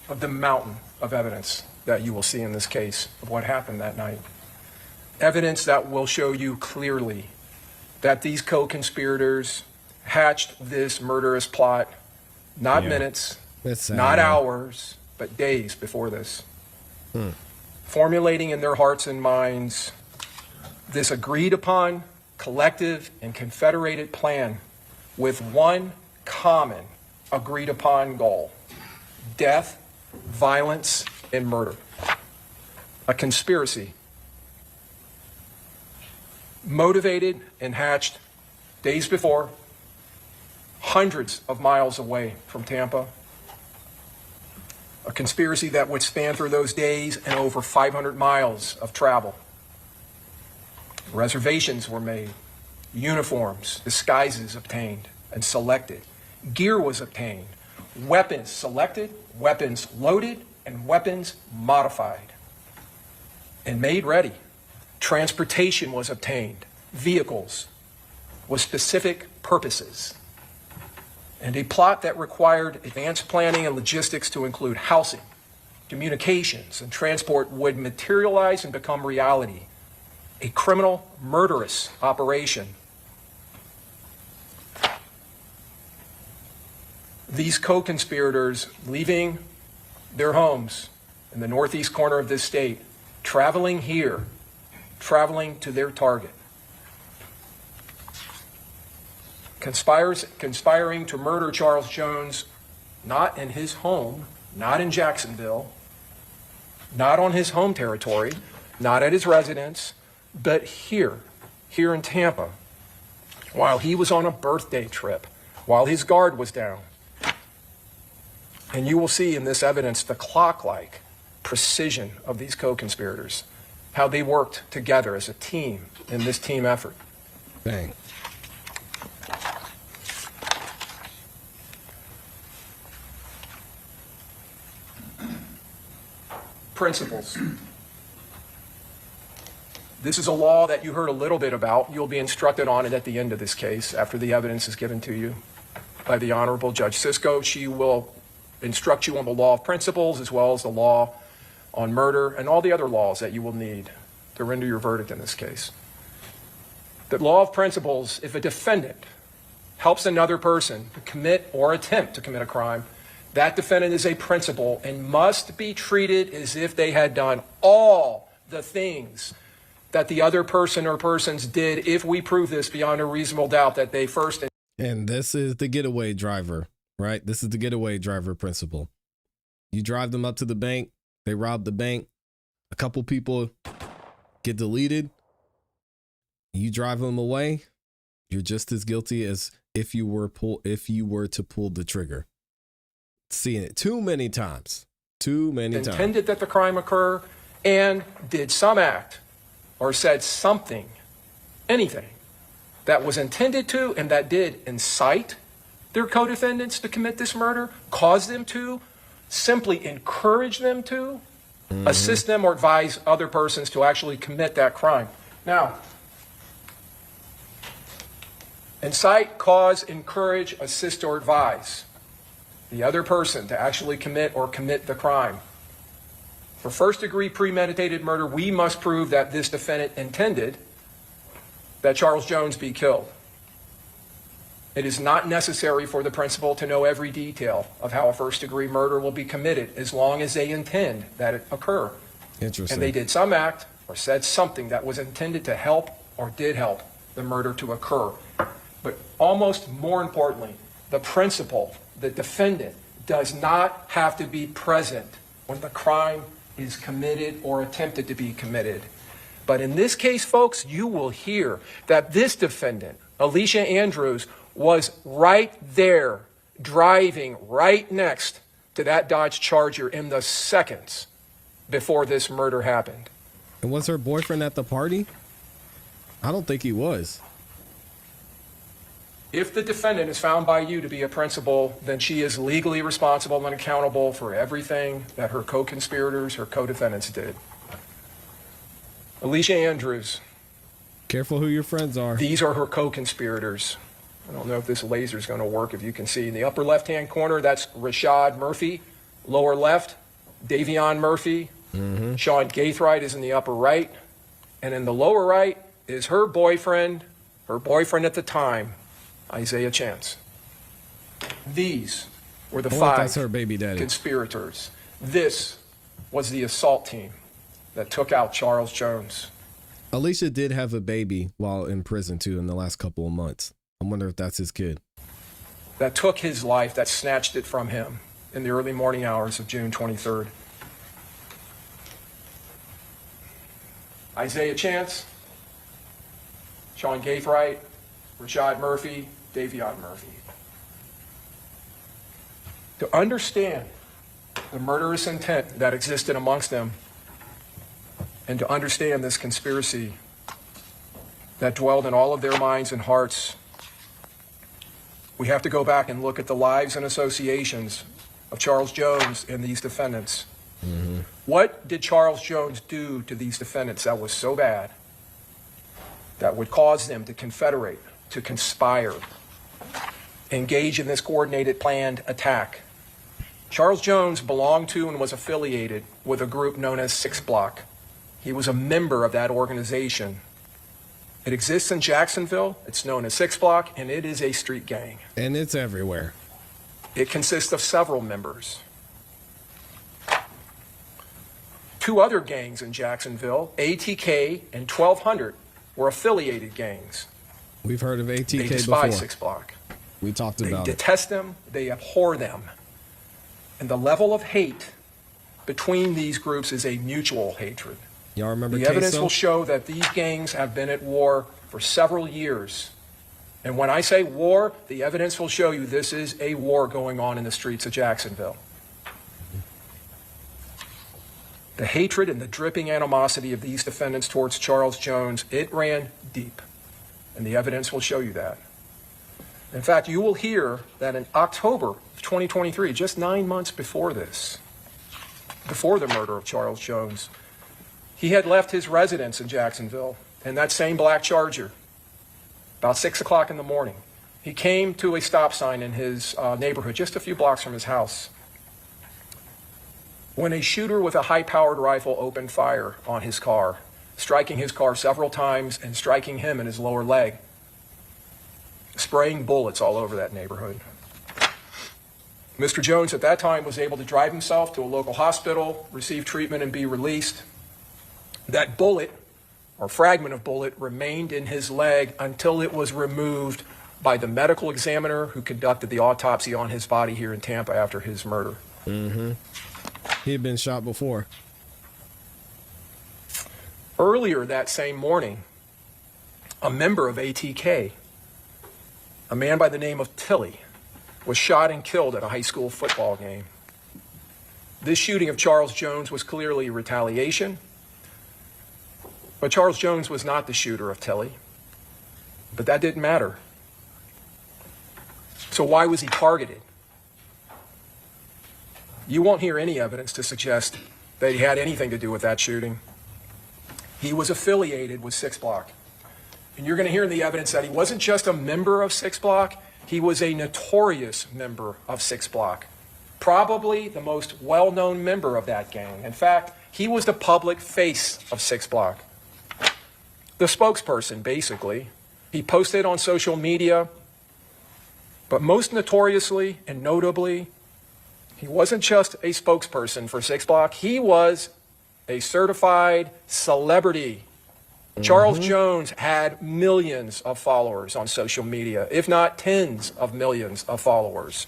[SPEAKER 10] of the mountain of evidence that you will see in this case of what happened that night. Evidence that will show you clearly that these co-conspirators hatched this murderous plot, not minutes, not hours, but days before this. Formulating in their hearts and minds this agreed upon, collective, and confederated plan with one common agreed upon goal: death, violence, and murder. A conspiracy motivated and hatched days before, hundreds of miles away from Tampa. A conspiracy that would span through those days and over 500 miles of travel. Reservations were made, uniforms, disguises obtained and selected, gear was obtained, weapons selected, weapons loaded, and weapons modified and made ready. Transportation was obtained, vehicles with specific purposes, and a plot that required advanced planning and logistics to include housing, communications, and transport would materialize and become reality. A criminal, murderous operation. These co-conspirators leaving their homes in the northeast corner of this state, traveling here, traveling to their target. Conspiring to murder Charles Jones, not in his home, not in Jacksonville, not on his home territory, not at his residence, but here in Tampa, while he was on a birthday trip, while his guard was down. And you will see in this evidence the clock-like precision of these co-conspirators, how they worked together as a team in this team effort.
[SPEAKER 1] Dang.
[SPEAKER 10] Principles. This is a law that you heard a little bit about. You'll be instructed on it at the end of this case after the evidence is given to you by the Honorable Judge Sisko. She will instruct you on the law of principles as well as the law on murder and all the other laws that you will need to render your verdict in this case. The law of principles: if a defendant helps another person to commit or attempt to commit a crime, that defendant is a principal and must be treated as if they had done all the things that the other person or persons did, if we prove this beyond a reasonable doubt that they first.
[SPEAKER 1] And this is the getaway driver, right? This is the getaway driver principle. You drive them up to the bank, they rob the bank, a couple people get deleted, you drive them away, you're just as guilty as if you were to pull the trigger. Seeing it too many times.
[SPEAKER 10] Intended that the crime occur and did some act or said something, anything, that was intended to and that did incite their co-defendants to commit this murder, cause them to, simply encourage them to, assist them or advise other persons to actually commit that crime. Now, incite, cause, encourage, assist, or advise the other person to actually commit the crime. For first-degree premeditated murder, we must prove that this defendant intended that Charles Jones be killed. It is not necessary for the principal to know every detail of how a first-degree murder will be committed as long as they intend that it occur.
[SPEAKER 1] Interesting.
[SPEAKER 10] And they did some act or said something that was intended to help or did help the murder to occur. But almost more importantly, the principal, the defendant, does not have to be present when the crime is committed or attempted to be committed. But in this case, folks, you will hear that this defendant, Alicia Andrews, was right there, driving right next to that Dodge Charger in the seconds before this murder happened.
[SPEAKER 1] And was her boyfriend at the party? I don't think he was.
[SPEAKER 10] If the defendant is found by you to be a principal, then she is legally responsible and accountable for everything that her co-conspirators, her co-defendants did. Alicia Andrews.
[SPEAKER 1] Careful who your friends are.
[SPEAKER 10] These are her co-conspirators. I don't know if this laser is going to work, if you can see. In the upper left-hand corner, that's Rashad Murphy. Lower left, Davion Murphy. Sean Gaithright is in the upper right. And in the lower right is her boyfriend at the time, Isaiah Chance. These were the five
[SPEAKER 1] that's her baby daddy.
[SPEAKER 10] conspirators. This was the assault team that took out Charles Jones.
[SPEAKER 1] Alicia did have a baby while in prison too in the last couple of months. I wonder if that's his kid.
[SPEAKER 10] That took his life, that snatched it from him in the early morning hours of June 23rd. Isaiah Chance, Sean Gaithright, Rashad Murphy, Davion Murphy. To understand the murderous intent that existed amongst them, and to understand this conspiracy that dwelled in all of their minds and hearts, we have to go back and look at the lives and associations of Charles Jones and these defendants. What did Charles Jones do to these defendants that was so bad that would cause them to confederate, to conspire, engage in this coordinated planned attack? Charles Jones belonged to and was affiliated with a group known as 6 Block. He was a member of that organization. It exists in Jacksonville. It's known as 6 Block, and it is a street gang.
[SPEAKER 1] And it's everywhere.
[SPEAKER 10] It consists of several members. 2 other gangs in Jacksonville, ATK and 1200, were affiliated gangs.
[SPEAKER 1] We've heard of ATK
[SPEAKER 10] They despise
[SPEAKER 1] before.
[SPEAKER 10] 6 Block.
[SPEAKER 1] We talked
[SPEAKER 10] They
[SPEAKER 1] about it.
[SPEAKER 10] detest them. They abhor them. And the level of hate between these groups is a mutual hatred.
[SPEAKER 1] Y'all remember
[SPEAKER 10] The evidence
[SPEAKER 1] Queso?
[SPEAKER 10] will show that these gangs have been at war for several years. And when I say war, the evidence will show you this is a war going on in the streets of Jacksonville. The hatred and the dripping animosity of these defendants towards Charles Jones, it ran deep. And the evidence will show you that. In fact, you will hear that in October of 2023, just 9 months before this, before the murder of Charles Jones, he had left his residence in Jacksonville in that same black Charger about 6 o'clock in the morning. He came to a stop sign in his neighborhood, just a few blocks from his house, when a shooter with a high-powered rifle opened fire on his car, striking his car several times and striking him in his lower leg, spraying bullets all over that neighborhood. Mr. Jones at that time was able to drive himself to a local hospital, receive treatment, and be released. That bullet, or fragment of bullet, remained in his leg until it was removed by the medical examiner who conducted the autopsy on his body here in Tampa after his murder.
[SPEAKER 1] He had been shot before.
[SPEAKER 10] Earlier that same morning, a member of ATK, a man by the name of Tilly, was shot and killed at a high school football game. This shooting of Charles Jones was clearly retaliation, but Charles Jones was not the shooter of Tilly. But that didn't matter. So why was he targeted? You won't hear any evidence to suggest that he had anything to do with that shooting. He was affiliated with 6 Block. And you're going to hear in the evidence that he wasn't just a member of 6 Block, he was a notorious member of 6 Block. Probably the most well-known member of that gang. In fact, he was the public face of 6 Block. The spokesperson, basically. He posted on social media, but most notoriously and notably, he wasn't just a spokesperson for 6 Block, he was a certified celebrity. Charles Jones had millions of followers on social media, if not tens of millions of followers,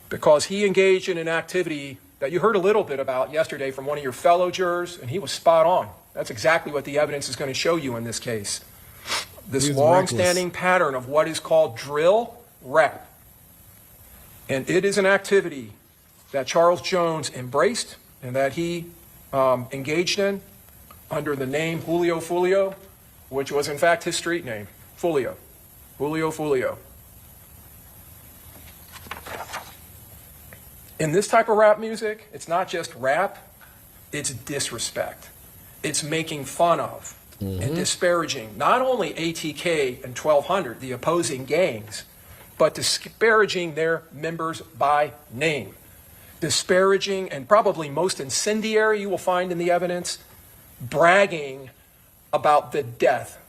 [SPEAKER 10] because he engaged in an activity that you heard a little bit about yesterday from one of your fellow jurors, and he was spot on. That's exactly what the evidence is going to show you in this case. This long-standing pattern of what is called drill rep. And it is an activity that Charles Jones embraced and that he engaged in under the name Julio Foolio, which was in fact his street name, Foolio. Julio Foolio. In this type of rap music, it's not just rap, it's disrespect. It's making fun of and disparaging not only ATK and 1200, the opposing gangs, but disparaging their members by name. Disparaging, and probably most incendiary you will find in the evidence, bragging about the death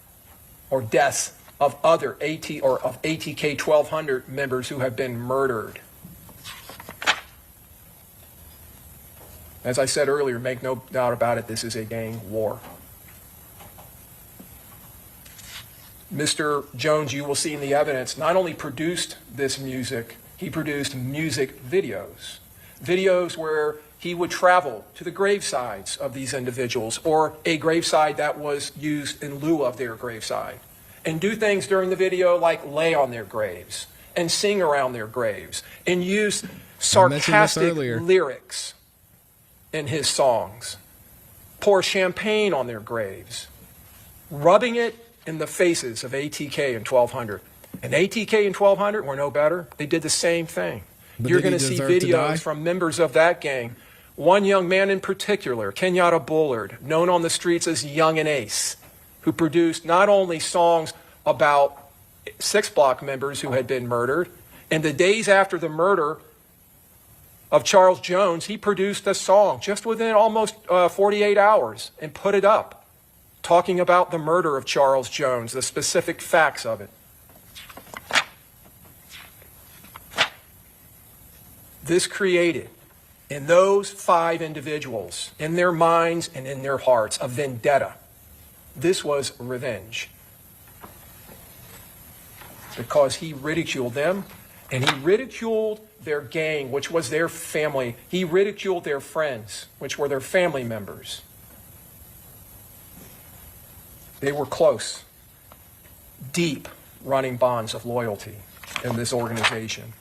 [SPEAKER 10] or deaths of other ATK 1200 members who have been murdered. As I said earlier, make no doubt about it, this is a gang war. Mr. Jones, you will see in the evidence, not only produced this music, he produced music videos. Videos where he would travel to the gravesides of these individuals, or a graveside that was used in lieu of their graveside, and do things during the video like lay on their graves and sing around their graves and use sarcastic lyrics in his songs, pour champagne on their graves, rubbing it in the faces of ATK and 1200. And ATK and 1200 were no better. They did the same thing.
[SPEAKER 1] But
[SPEAKER 10] you're going to see videos from members of that gang. One young man in particular, Kenyatta Bullard, known on the streets as Young and Ace, who produced not only songs about 6 Block members who had been murdered, and the days after the murder of Charles Jones, he produced a song just within almost 48 hours and put it up, talking about the murder of Charles Jones, the specific facts of it. This created in those 5 individuals, in their minds and in their hearts, a vendetta. This was revenge. Because he ridiculed them, and he ridiculed their gang, which was their family. He ridiculed their friends, which were their family members. They were close, deep running bonds of loyalty in this organization.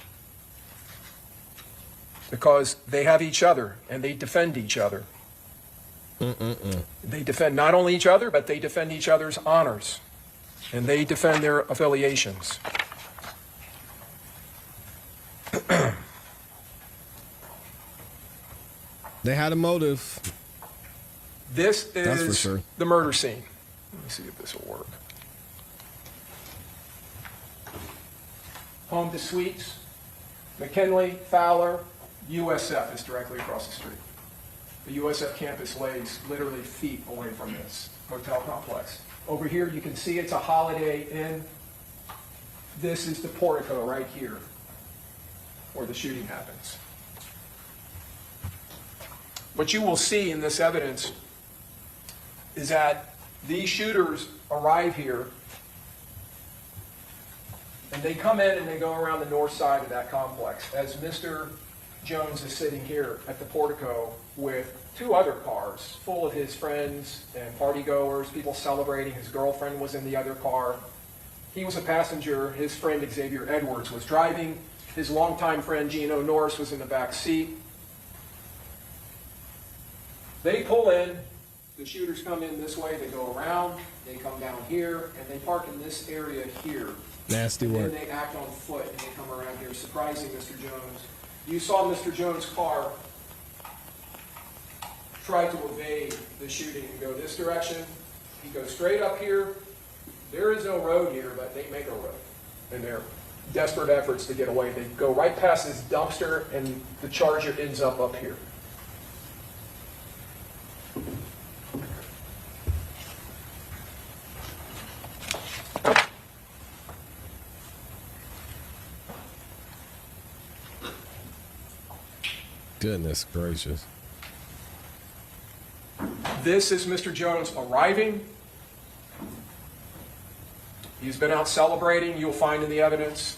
[SPEAKER 10] Because they have each other and they defend each other. They defend not only each other, but they defend each other's honors. And they defend their affiliations.
[SPEAKER 1] They had a motive.
[SPEAKER 10] This
[SPEAKER 1] That's for
[SPEAKER 10] is
[SPEAKER 1] sure.
[SPEAKER 10] the murder scene. Let me see if this will work. Home to Suites, McKinley, Fowler, USF is directly across the street. The USF campus lays literally feet away from this hotel complex. Over here, you can see it's a Holiday Inn. This is the portico right here, where the shooting happens. What you will see in this evidence is that these shooters arrive here, and they come in and they go around the north side of that complex, as Mr. Jones is sitting here at the portico with 2 other cars full of his friends and partygoers, people celebrating. His girlfriend was in the other car. He was a passenger. His friend Xavier Edwards was driving. His longtime friend Gino Norris was in the back seat. They pull in. The shooters come in this way. They go around. They come down here, and they park in this area here.
[SPEAKER 1] Nasty work.
[SPEAKER 10] And then they act on foot, and they come around here, surprising Mr. Jones. You saw Mr. Jones' car try to evade the shooting and go this direction. He goes straight up here. There is no road here, but they make a road in their desperate efforts to get away. They go right past this dumpster, and the Charger ends up here.
[SPEAKER 1] Goodness gracious.
[SPEAKER 10] This is Mr. Jones arriving. He's been out celebrating, you'll find in the evidence.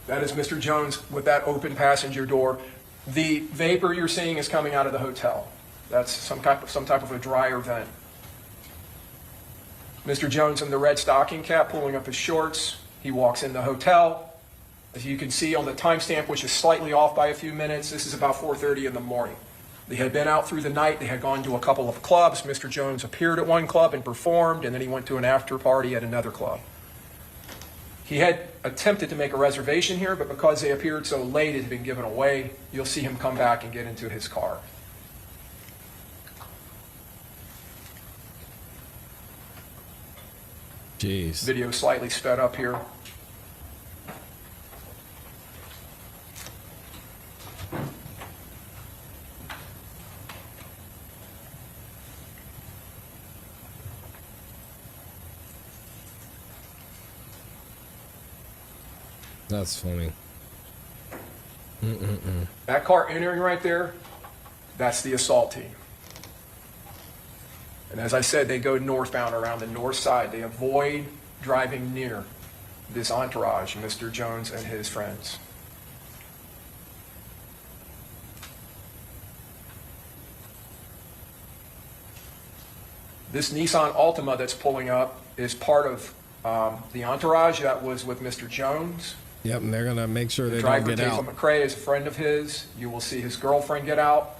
[SPEAKER 10] That is Mr. Jones with that open passenger door. The vapor you're seeing is coming out of the hotel. That's some type of a dryer vent. Mr. Jones in the red stocking cap pulling up his shorts. He walks in the hotel. As you can see on the timestamp, which is slightly off by a few minutes, this is about 4:30 in the morning. They had been out through the night. They had gone to a couple of clubs. Mr. Jones appeared at one club and performed, and then he went to an after party at another club. He had attempted to make a reservation here, but because they appeared so late, it had been given away. You'll see him come back and get into his car.
[SPEAKER 1] Jeez.
[SPEAKER 10] Video slightly sped up here.
[SPEAKER 1] That's funny.
[SPEAKER 10] That car entering right there, that's the assault team. And as I said, they go northbound around the north side. They avoid driving near this entourage, Mr. Jones and his friends. This Nissan Altima that's pulling up is part of the entourage that was with Mr. Jones.
[SPEAKER 1] Yep, and they're going to make sure they don't
[SPEAKER 10] Driver
[SPEAKER 1] get out.
[SPEAKER 10] Tayfah McCrae is a friend of his. You will see his girlfriend get out.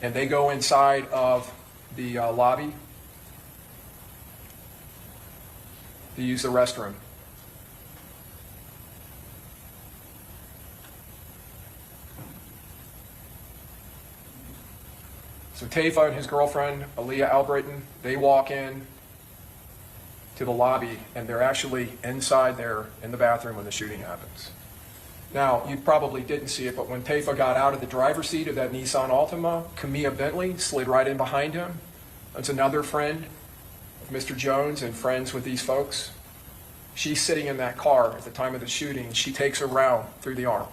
[SPEAKER 10] And they go inside of the lobby to use the restroom. So Tayfah and his girlfriend, Aaliyah Albritton, they walk in to the lobby, and they're actually inside there in the bathroom when the shooting happens. Now, you probably didn't see it, but when Tayfah got out of the driver's seat of that Nissan Altima, Camilla Bentley slid right in behind him. That's another friend of Mr. Jones and friends with these folks. She's sitting in that car at the time of the shooting. She takes a round through the arm.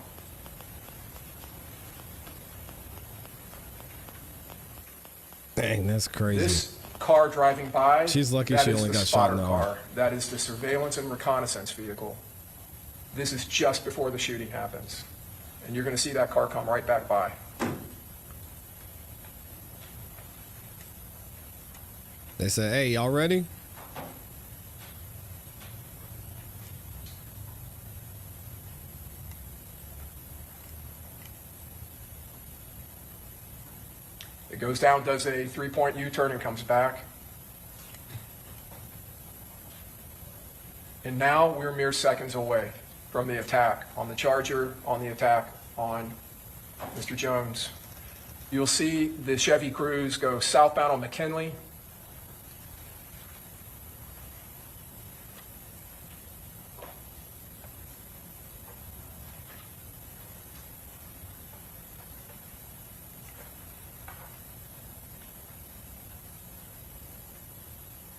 [SPEAKER 1] Dang, that's crazy.
[SPEAKER 10] This car driving by,
[SPEAKER 1] she's lucky
[SPEAKER 10] that
[SPEAKER 1] she
[SPEAKER 10] is
[SPEAKER 1] only
[SPEAKER 10] the
[SPEAKER 1] got shot in the
[SPEAKER 10] spotter
[SPEAKER 1] arm.
[SPEAKER 10] car. That is the surveillance and reconnaissance vehicle. This is just before the shooting happens. And you're going to see that car come right back by.
[SPEAKER 1] They said, hey, y'all ready?
[SPEAKER 10] It goes down, does a three-point U-turn, and comes back. And now we're mere seconds away from the attack on the Charger, on the attack on Mr. Jones. You'll see the Chevy Cruze go southbound on McKinley.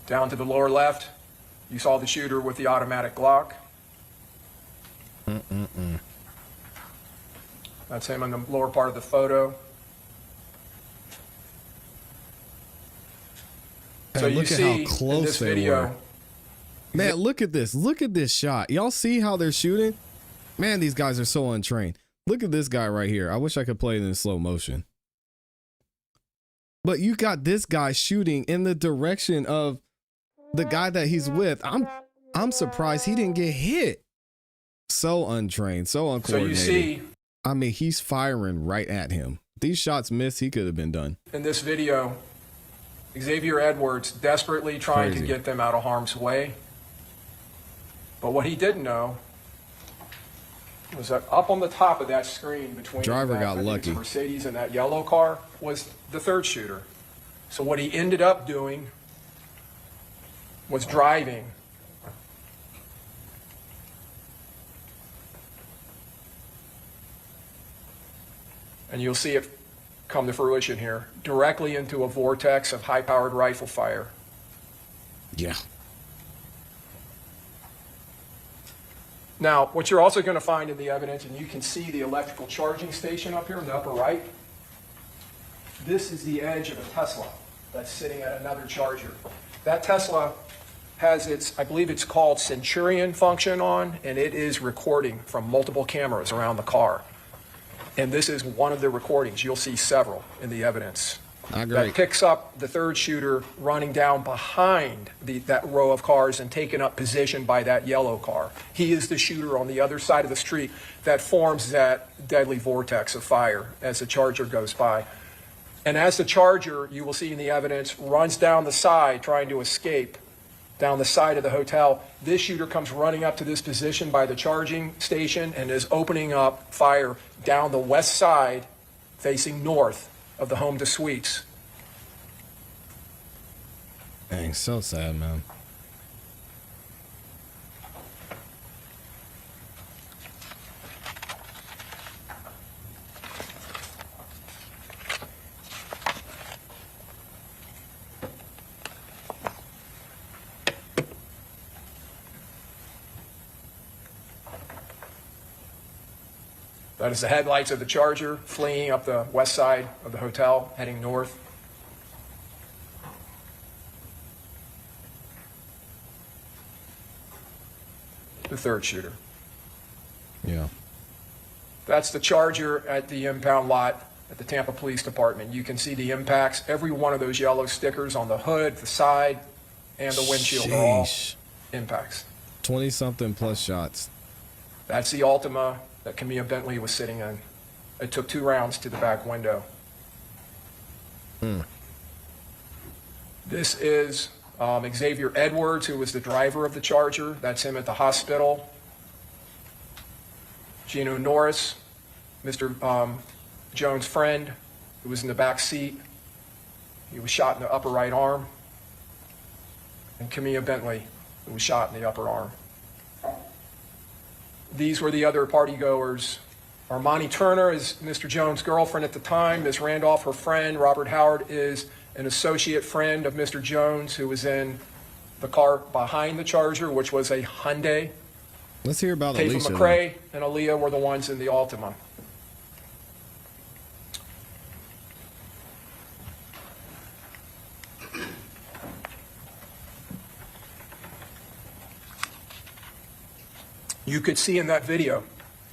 [SPEAKER 10] Down to the lower left, you saw the shooter with the automatic Glock. That's him in the lower part of the photo. So you see in this video,
[SPEAKER 1] man, look at this. Look at this shot. Y'all see how they're shooting? Man, these guys are so untrained. Look at this guy right here. I wish I could play it in slow motion. But you got this guy shooting in the direction of the guy that he's with. I'm surprised he didn't get hit. So untrained, so uncoordinated.
[SPEAKER 10] So you see,
[SPEAKER 1] I mean, he's firing right at him. These shots missed, he could have been done.
[SPEAKER 10] In this video, Xavier Edwards desperately trying to get them out of harm's way. But what he didn't know was that up on the top of that screen between
[SPEAKER 1] driver got lucky.
[SPEAKER 10] Mercedes and that yellow car was the third shooter. So what he ended up doing was driving and you'll see it come to fruition here, directly into a vortex of high-powered rifle fire.
[SPEAKER 1] Yeah.
[SPEAKER 10] Now, what you're also going to find in the evidence, and you can see the electrical charging station up here in the upper right, this is the edge of a Tesla that's sitting at another charger. That Tesla has its, I believe it's called Centurion function on, and it is recording from multiple cameras around the car. And this is one of the recordings. You'll see several in the evidence. That picks up the third shooter running down behind that row of cars and taking up position by that yellow car. He is the shooter on the other side of the street that forms that deadly vortex of fire as the Charger goes by. And as the Charger, you will see in the evidence, runs down the side trying to escape, down the side of the hotel. This shooter comes running up to this position by the charging station and is opening up fire down the west side facing north of the Home to Suites.
[SPEAKER 1] Dang, so sad, man.
[SPEAKER 10] That is the headlights of the Charger fleeing up the west side of the hotel, heading north. The third shooter.
[SPEAKER 1] Yeah.
[SPEAKER 10] That's the Charger at the impound lot at the Tampa Police Department. You can see the impacts. Every one of those yellow stickers on the hood, the side, and the windshield are all impacts.
[SPEAKER 1] 20-something plus shots.
[SPEAKER 10] That's the Altima that Camilla Bentley was sitting in. It took 2 rounds to the back window. This is Xavier Edwards, who was the driver of the Charger. That's him at the hospital. Gino Norris, Mr. Jones' friend, who was in the back seat. He was shot in the upper right arm. And Camilla Bentley, who was shot in the upper arm. These were the other partygoers. Armani Turner is Mr. Jones' girlfriend at the time. Ms. Randolph, her friend. Robert Howard is an associate friend of Mr. Jones, who was in the car behind the Charger, which was a Hyundai.
[SPEAKER 1] Let's hear about
[SPEAKER 10] Tafa
[SPEAKER 1] Alicia.
[SPEAKER 10] McRae and Aaliyah were the ones in the Altima. You could see in that video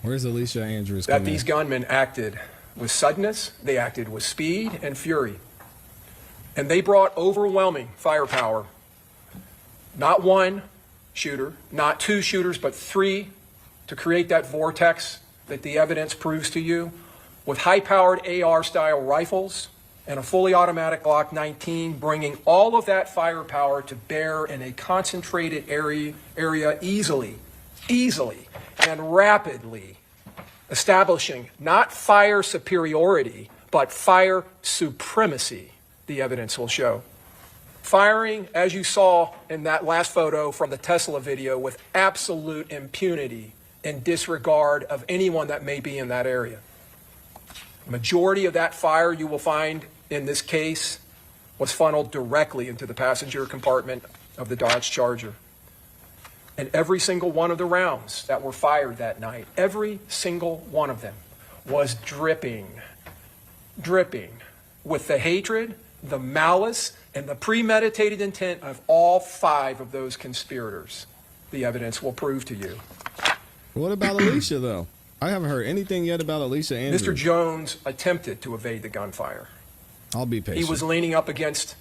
[SPEAKER 1] Where's Alicia Andrews
[SPEAKER 10] that these gunmen acted with suddenness, they acted with speed and fury. And they brought overwhelming firepower. Not one shooter, not 2 shooters, but 3 to create that vortex that the evidence proves to you, with high-powered AR-style rifles and a fully automatic Glock 19, bringing all of that firepower to bear in a concentrated area easily and rapidly, establishing not fire superiority, but fire supremacy, the evidence will show. Firing, as you saw in that last photo from the Tesla video, with absolute impunity and disregard of anyone that may be in that area. The majority of that fire you will find in this case was funneled directly into the passenger compartment of the Dodge Charger. And every single one of the rounds that were fired that night, every single one of them was dripping with the hatred, the malice, and the premeditated intent of all 5 of those conspirators. The evidence will prove to you.
[SPEAKER 1] What about Alicia, though? I haven't heard anything yet about Alicia Andrews.
[SPEAKER 10] Mr. Jones attempted to evade the gunfire.
[SPEAKER 1] I'll be patient.
[SPEAKER 10] He was leaning up against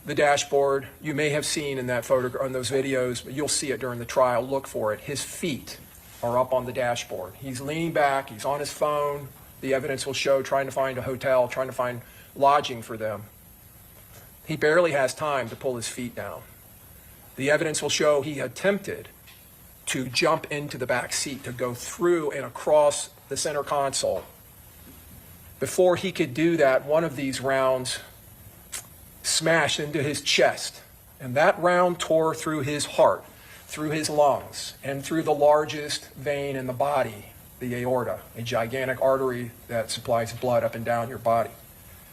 [SPEAKER 10] the dashboard. You may have seen in that photo, on those videos, but you'll see it during the trial. Look for it. His feet are up on the dashboard. He's leaning back. He's on his phone. The evidence will show trying to find a hotel, trying to find lodging for them. He barely has time to pull his feet down. The evidence will show he attempted to jump into the back seat, to go through and across the center console. Before he could do that, one of these rounds smashed into his chest, and that round tore through his heart, through his lungs, and through the largest vein in the body, the aorta, a gigantic artery that supplies blood up and down your body.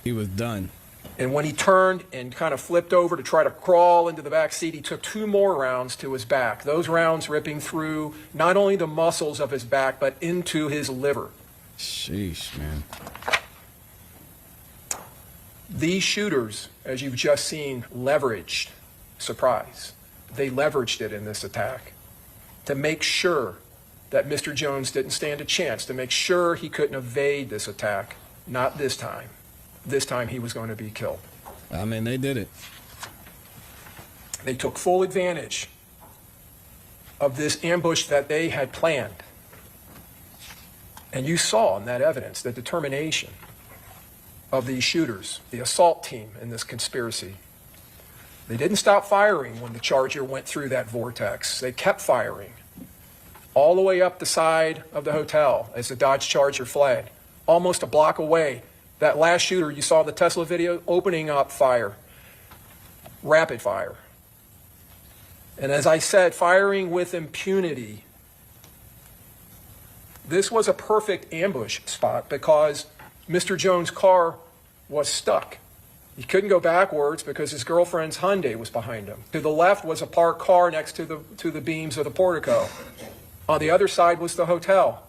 [SPEAKER 1] He was done.
[SPEAKER 10] And when he turned and kind of flipped over to try to crawl into the back seat, he took 2 more rounds to his back. Those rounds ripping through not only the muscles of his back, but into his liver.
[SPEAKER 1] Sheesh, man.
[SPEAKER 10] These shooters, as you've just seen, leveraged surprise. They leveraged it in this attack to make sure that Mr. Jones didn't stand a chance, to make sure he couldn't evade this attack. Not this time. This time he was going to be killed.
[SPEAKER 1] I mean, they did it.
[SPEAKER 10] They took full advantage of this ambush that they had planned. And you saw in that evidence the determination of these shooters, the assault team in this conspiracy. They didn't stop firing when the Charger went through that vortex. They kept firing all the way up the side of the hotel as the Dodge Charger fled, almost a block away. That last shooter you saw in the Tesla video, opening up fire, rapid fire. And as I said, firing with impunity. This was a perfect ambush spot because Mr. Jones' car was stuck. He couldn't go backwards because his girlfriend's Hyundai was behind him. To the left was a parked car next to the beams of the portico. On the other side was the hotel.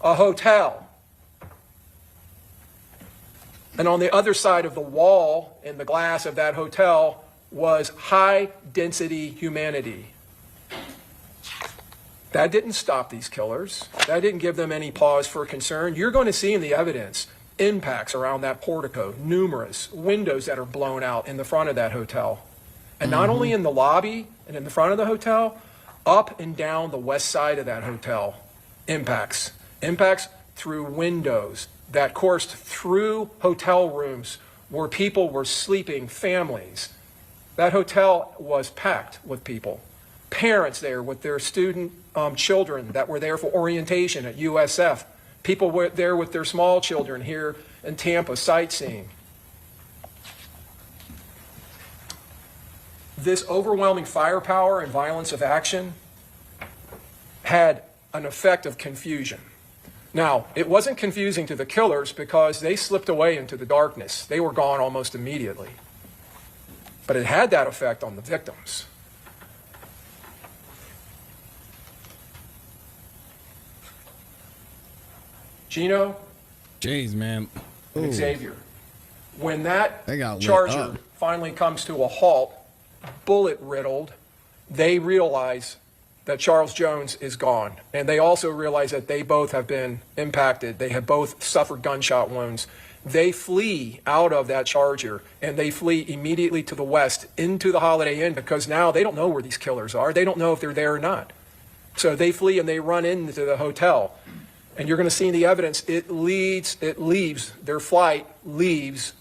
[SPEAKER 10] A hotel. And on the other side of the wall in the glass of that hotel was high-density humanity. That didn't stop these killers. That didn't give them any pause for concern. You're going to see in the evidence impacts around that portico, numerous windows that are blown out in the front of that hotel. And not only in the lobby and in the front of the hotel, up and down the west side of that hotel, impacts. Impacts through windows that coursed through hotel rooms where people were sleeping, families. That hotel was packed with people. Parents there with their student children that were there for orientation at USF. People were there with their small children here in Tampa sightseeing. This overwhelming firepower and violence of action had an effect of confusion. Now, it wasn't confusing to the killers because they slipped away into the darkness. They were gone almost immediately. But it had that effect on the victims. Gino,
[SPEAKER 1] Jeez, man.
[SPEAKER 10] and Xavier, when that
[SPEAKER 1] They got lit
[SPEAKER 10] Charger
[SPEAKER 1] up.
[SPEAKER 10] finally comes to a halt, bullet riddled, they realize that Charles Jones is gone. And they also realize that they both have been impacted. They have both suffered gunshot wounds. They flee out of that Charger, and they flee immediately to the west into the Holiday Inn because now they don't know where these killers are. They don't know if they're there or not. So they flee and they run into the hotel. And you're going to see in the evidence, their flight leaves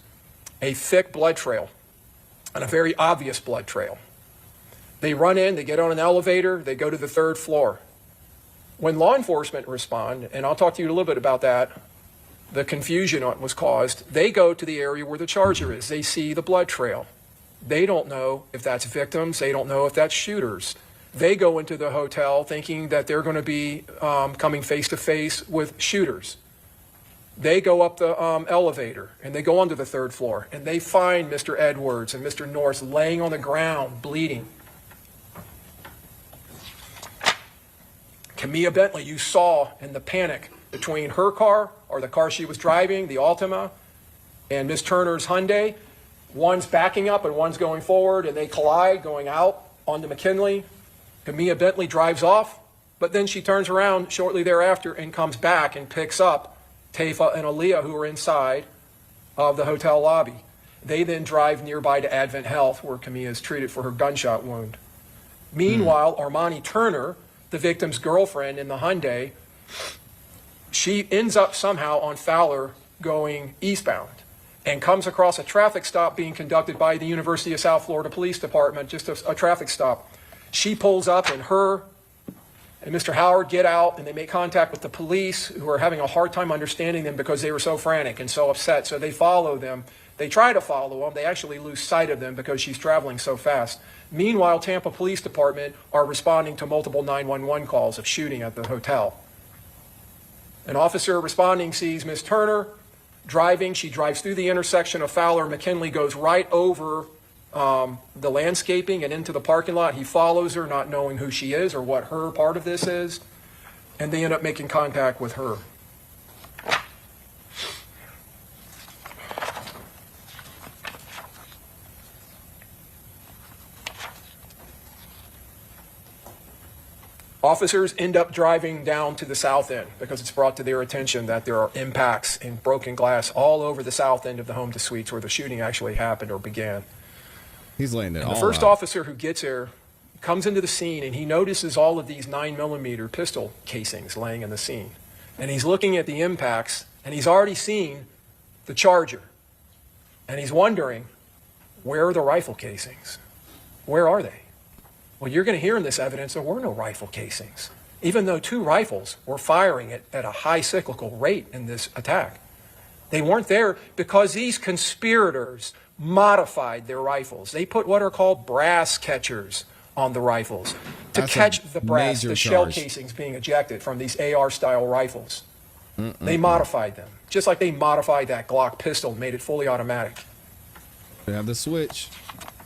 [SPEAKER 10] a thick blood trail and a very obvious blood trail. They run in, they get on an elevator, they go to the 3rd floor. When law enforcement respond, and I'll talk to you a little bit about that, the confusion was caused, they go to the area where the Charger is. They see the blood trail. They don't know if that's victims, they don't know if that's shooters. They go into the hotel thinking that they're going to be coming face to face with shooters. They go up the elevator and they go onto the 3rd floor and they find Mr. Edwards and Mr. Norris laying on the ground, bleeding. Camilla Bentley, you saw in the panic between her car, or the car she was driving, the Altima, and Miss Turner's Hyundai. One's backing up and one's going forward, and they collide going out onto McKinley. Camilla Bentley drives off, but then she turns around shortly thereafter and comes back and picks up Taifa and Aaliyah, who are inside of the hotel lobby. They then drive nearby to Advent Health, where Camilla is treated for her gunshot wound. Meanwhile, Armani Turner, the victim's girlfriend in the Hyundai, she ends up somehow on Fowler going eastbound and comes across a traffic stop being conducted by the University of South Florida Police Department, just a traffic stop. She pulls up and her and Mr. Howard get out and they make contact with the police, who are having a hard time understanding them because they were so frantic and so upset. So they follow them. They try to follow them. They actually lose sight of them because she's traveling so fast. Meanwhile, Tampa Police Department are responding to multiple 911 calls of shooting at the hotel. An officer responding sees Miss Turner driving. She drives through the intersection of Fowler and McKinley, goes right over the landscaping and into the parking lot. He follows her, not knowing who she is or what her part of this is, and they end up making contact with her. Officers end up driving down to the south end because it's brought to their attention that there are impacts and broken glass all over the south end of the home to suites where the shooting actually happened or began.
[SPEAKER 1] He's laying it all
[SPEAKER 10] The first
[SPEAKER 1] out.
[SPEAKER 10] officer who gets there comes into the scene and he notices all of these 9mm pistol casings laying in the scene. And he's looking at the impacts and he's already seen the Charger. And he's wondering, where are the rifle casings? Where are they? Well, you're going to hear in this evidence there were no rifle casings, even though 2 rifles were firing at a high cyclical rate in this attack. They weren't there because these conspirators modified their rifles. They put what are called brass catchers on the rifles to catch the brass, the shell casings being ejected from these AR-style rifles. They modified them, just like they modified that Glock pistol and made it fully automatic.
[SPEAKER 1] They have the switch.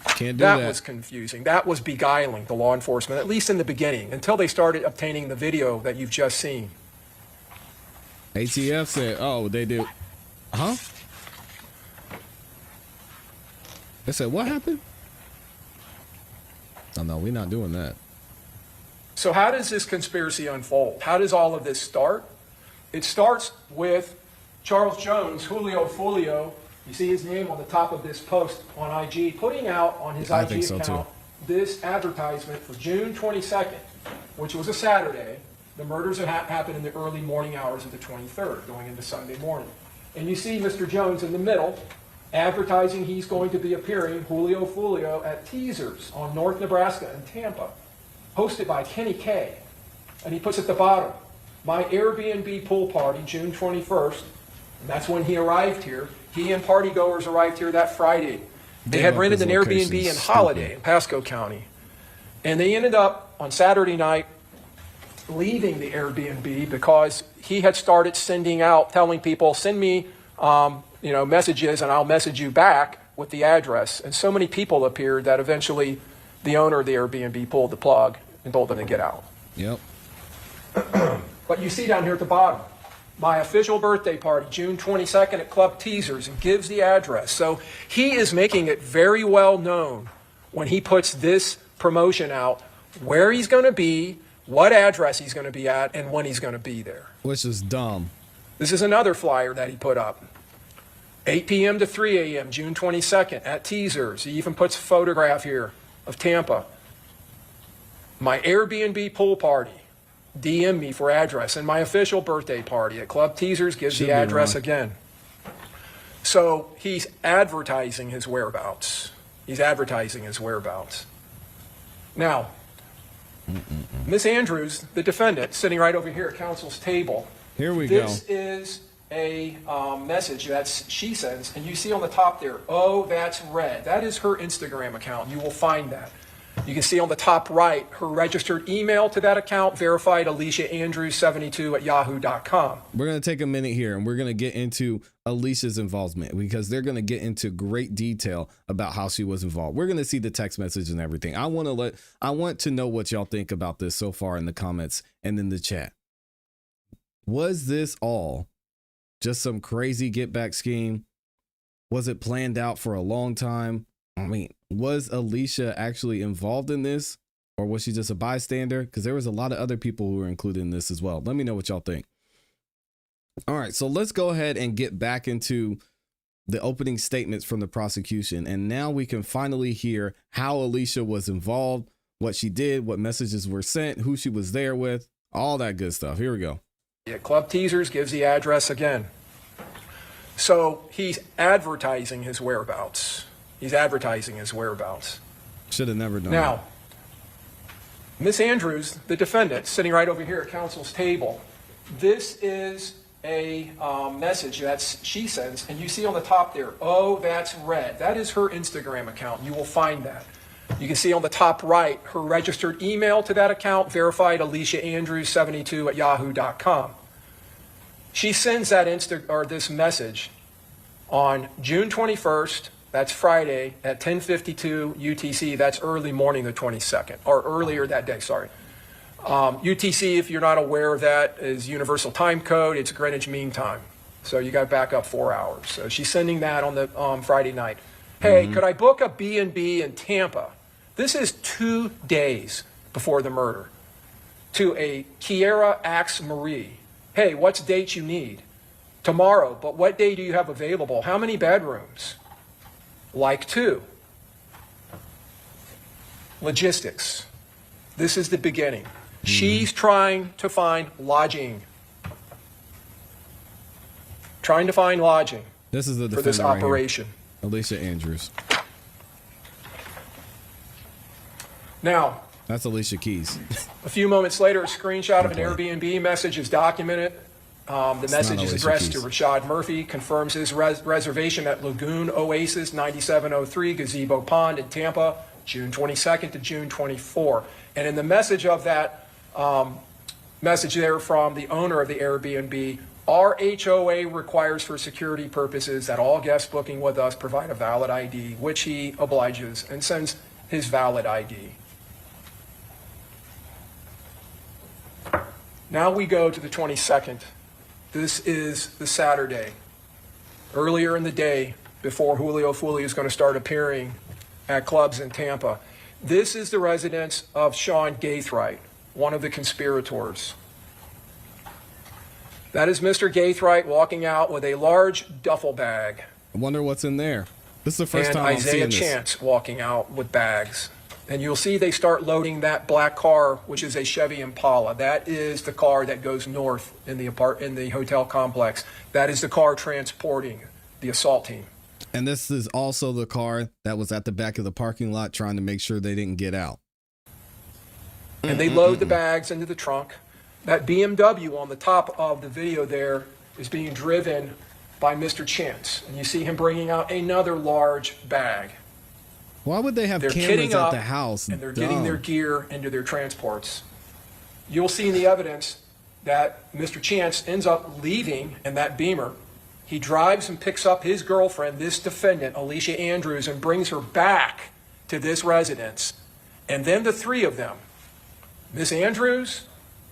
[SPEAKER 1] Can't do that.
[SPEAKER 10] That was confusing. That was beguiling the law enforcement, at least in the beginning, until they started obtaining the video that you've just seen.
[SPEAKER 1] ATF said, oh, they did. Huh? They said, what happened? Oh, no, we're not doing that.
[SPEAKER 10] So how does this conspiracy unfold? How does all of this start? It starts with Charles Jones, Julio Foolio. You see his name on the top of this post on IG, putting out on his IG account this advertisement for June 22nd, which was a Saturday. The murders had happened in the early morning hours of the 23rd, going into Sunday morning. And you see Mr. Jones in the middle, advertising he's going to be appearing, Julio Foolio, at Teasers on North Nebraska in Tampa, hosted by Kenny K. And he puts at the bottom, my Airbnb pool party, June 21st, and that's when he arrived here. He and party goers arrived here that Friday. They had rented an Airbnb in Holiday in Pasco County. And they ended up on Saturday night leaving the Airbnb because he had started sending out, telling people, send me messages and I'll message you back with the address. And so many people appeared that eventually the owner of the Airbnb pulled the plug and told them to get out.
[SPEAKER 1] Yep.
[SPEAKER 10] But you see down here at the bottom, my official birthday party, June 22nd at Club Teasers, and gives the address. So he is making it very well known when he puts this promotion out, where he's going to be, what address he's going to be at, and when he's going to be there.
[SPEAKER 1] Which is dumb.
[SPEAKER 10] This is another flyer that he put up. 8 p.m. to 3 a.m., June 22nd at Teasers. He even puts a photograph here of Tampa. My Airbnb pool party. DM me for address. And my official birthday party at Club Teasers gives the address again. So he's advertising his whereabouts. He's advertising his whereabouts. Now, Miss Andrews, the defendant, sitting right over here at counsel's table.
[SPEAKER 1] Here we go.
[SPEAKER 10] This is a message that she sends, and you see on the top there, oh, that's red. That is her Instagram account. You will find that. You can see on the top right, her registered email to that account, verified AliciaAndrews72@yahoo.com.
[SPEAKER 1] We're going to take a minute here and we're going to get into Alicia's involvement because they're going to get into great detail about how she was involved. We're going to see the text message and everything. I want to know what y'all think about this so far in the comments and in the chat. Was this all just some crazy get back scheme? Was it planned out for a long time? I mean, was Alicia actually involved in this, or was she just a bystander? Because there was a lot of other people who were included in this as well. Let me know what y'all think. All right, so let's go ahead and get back into the opening statements from the prosecution. And now we can finally hear how Alicia was involved, what she did, what messages were sent, who she was there with, all that good stuff. Here we go.
[SPEAKER 10] Yeah, Club Teasers gives the address again. So he's advertising his whereabouts. He's advertising his whereabouts.
[SPEAKER 1] Should have never done
[SPEAKER 10] now,
[SPEAKER 1] that.
[SPEAKER 10] Miss Andrews, the defendant, sitting right over here at counsel's table. This is a message that she sends, and you see on the top there, oh, that's red. That is her Instagram account. You will find that. You can see on the top right, her registered email to that account, verified AliciaAndrews72@yahoo.com. She sends that this message on June 21st. That's Friday at 10:52 UTC. That's early morning the 22nd, or earlier that day, sorry. UTC, if you're not aware of that, is Universal Time Code. It's Greenwich Mean Time. So you got back up 4 hours. So she's sending that on the Friday night. Hey, could I book a B&B in Tampa? This is 2 days before the murder. To a Kiera Axe Marie. Hey, what's date you need? Tomorrow, but what day do you have available? How many bedrooms? Like 2. Logistics. This is the beginning. She's trying to find lodging. Trying to find lodging.
[SPEAKER 1] This is the
[SPEAKER 10] for this operation.
[SPEAKER 1] Right, Alicia Andrews.
[SPEAKER 10] Now,
[SPEAKER 1] that's Alicia Keys.
[SPEAKER 10] a few moments later, a screenshot of an Airbnb message is documented. The message is addressed to Rashad Murphy, confirms his reservation at Lagoon Oasis 9703 Gazebo Pond in Tampa, June 22nd to June 24. And in the message of that message there from the owner of the Airbnb, our HOA requires for security purposes that all guests booking with us provide a valid ID, which he obliges and sends his valid ID. Now we go to the 22nd. This is the Saturday, earlier in the day, before Julio Foolio is going to start appearing at clubs in Tampa. This is the residence of Sean Gaithright, one of the conspirators. That is Mr. Gaithright walking out with a large duffel bag.
[SPEAKER 1] I wonder what's in there. This is the first time I'm seeing this.
[SPEAKER 10] And Isaiah Chance walking out with bags. And you'll see they start loading that black car, which is a Chevy Impala. That is the car that goes north in the hotel complex. That is the car transporting the assault team.
[SPEAKER 1] And this is also the car that was at the back of the parking lot trying to make sure they didn't get out.
[SPEAKER 10] And they load the bags into the trunk. That BMW on the top of the video there is being driven by Mr. Chance. And you see him bringing out another large bag.
[SPEAKER 1] Why would they have
[SPEAKER 10] They're
[SPEAKER 1] cameras
[SPEAKER 10] kitting
[SPEAKER 1] at
[SPEAKER 10] up,
[SPEAKER 1] the house?
[SPEAKER 10] and they're getting their gear into their transports. You'll see in the evidence that Mr. Chance ends up leaving in that Beamer. He drives and picks up his girlfriend, this defendant, Alicia Andrews, and brings her back to this residence. And then the three of them, Miss Andrews,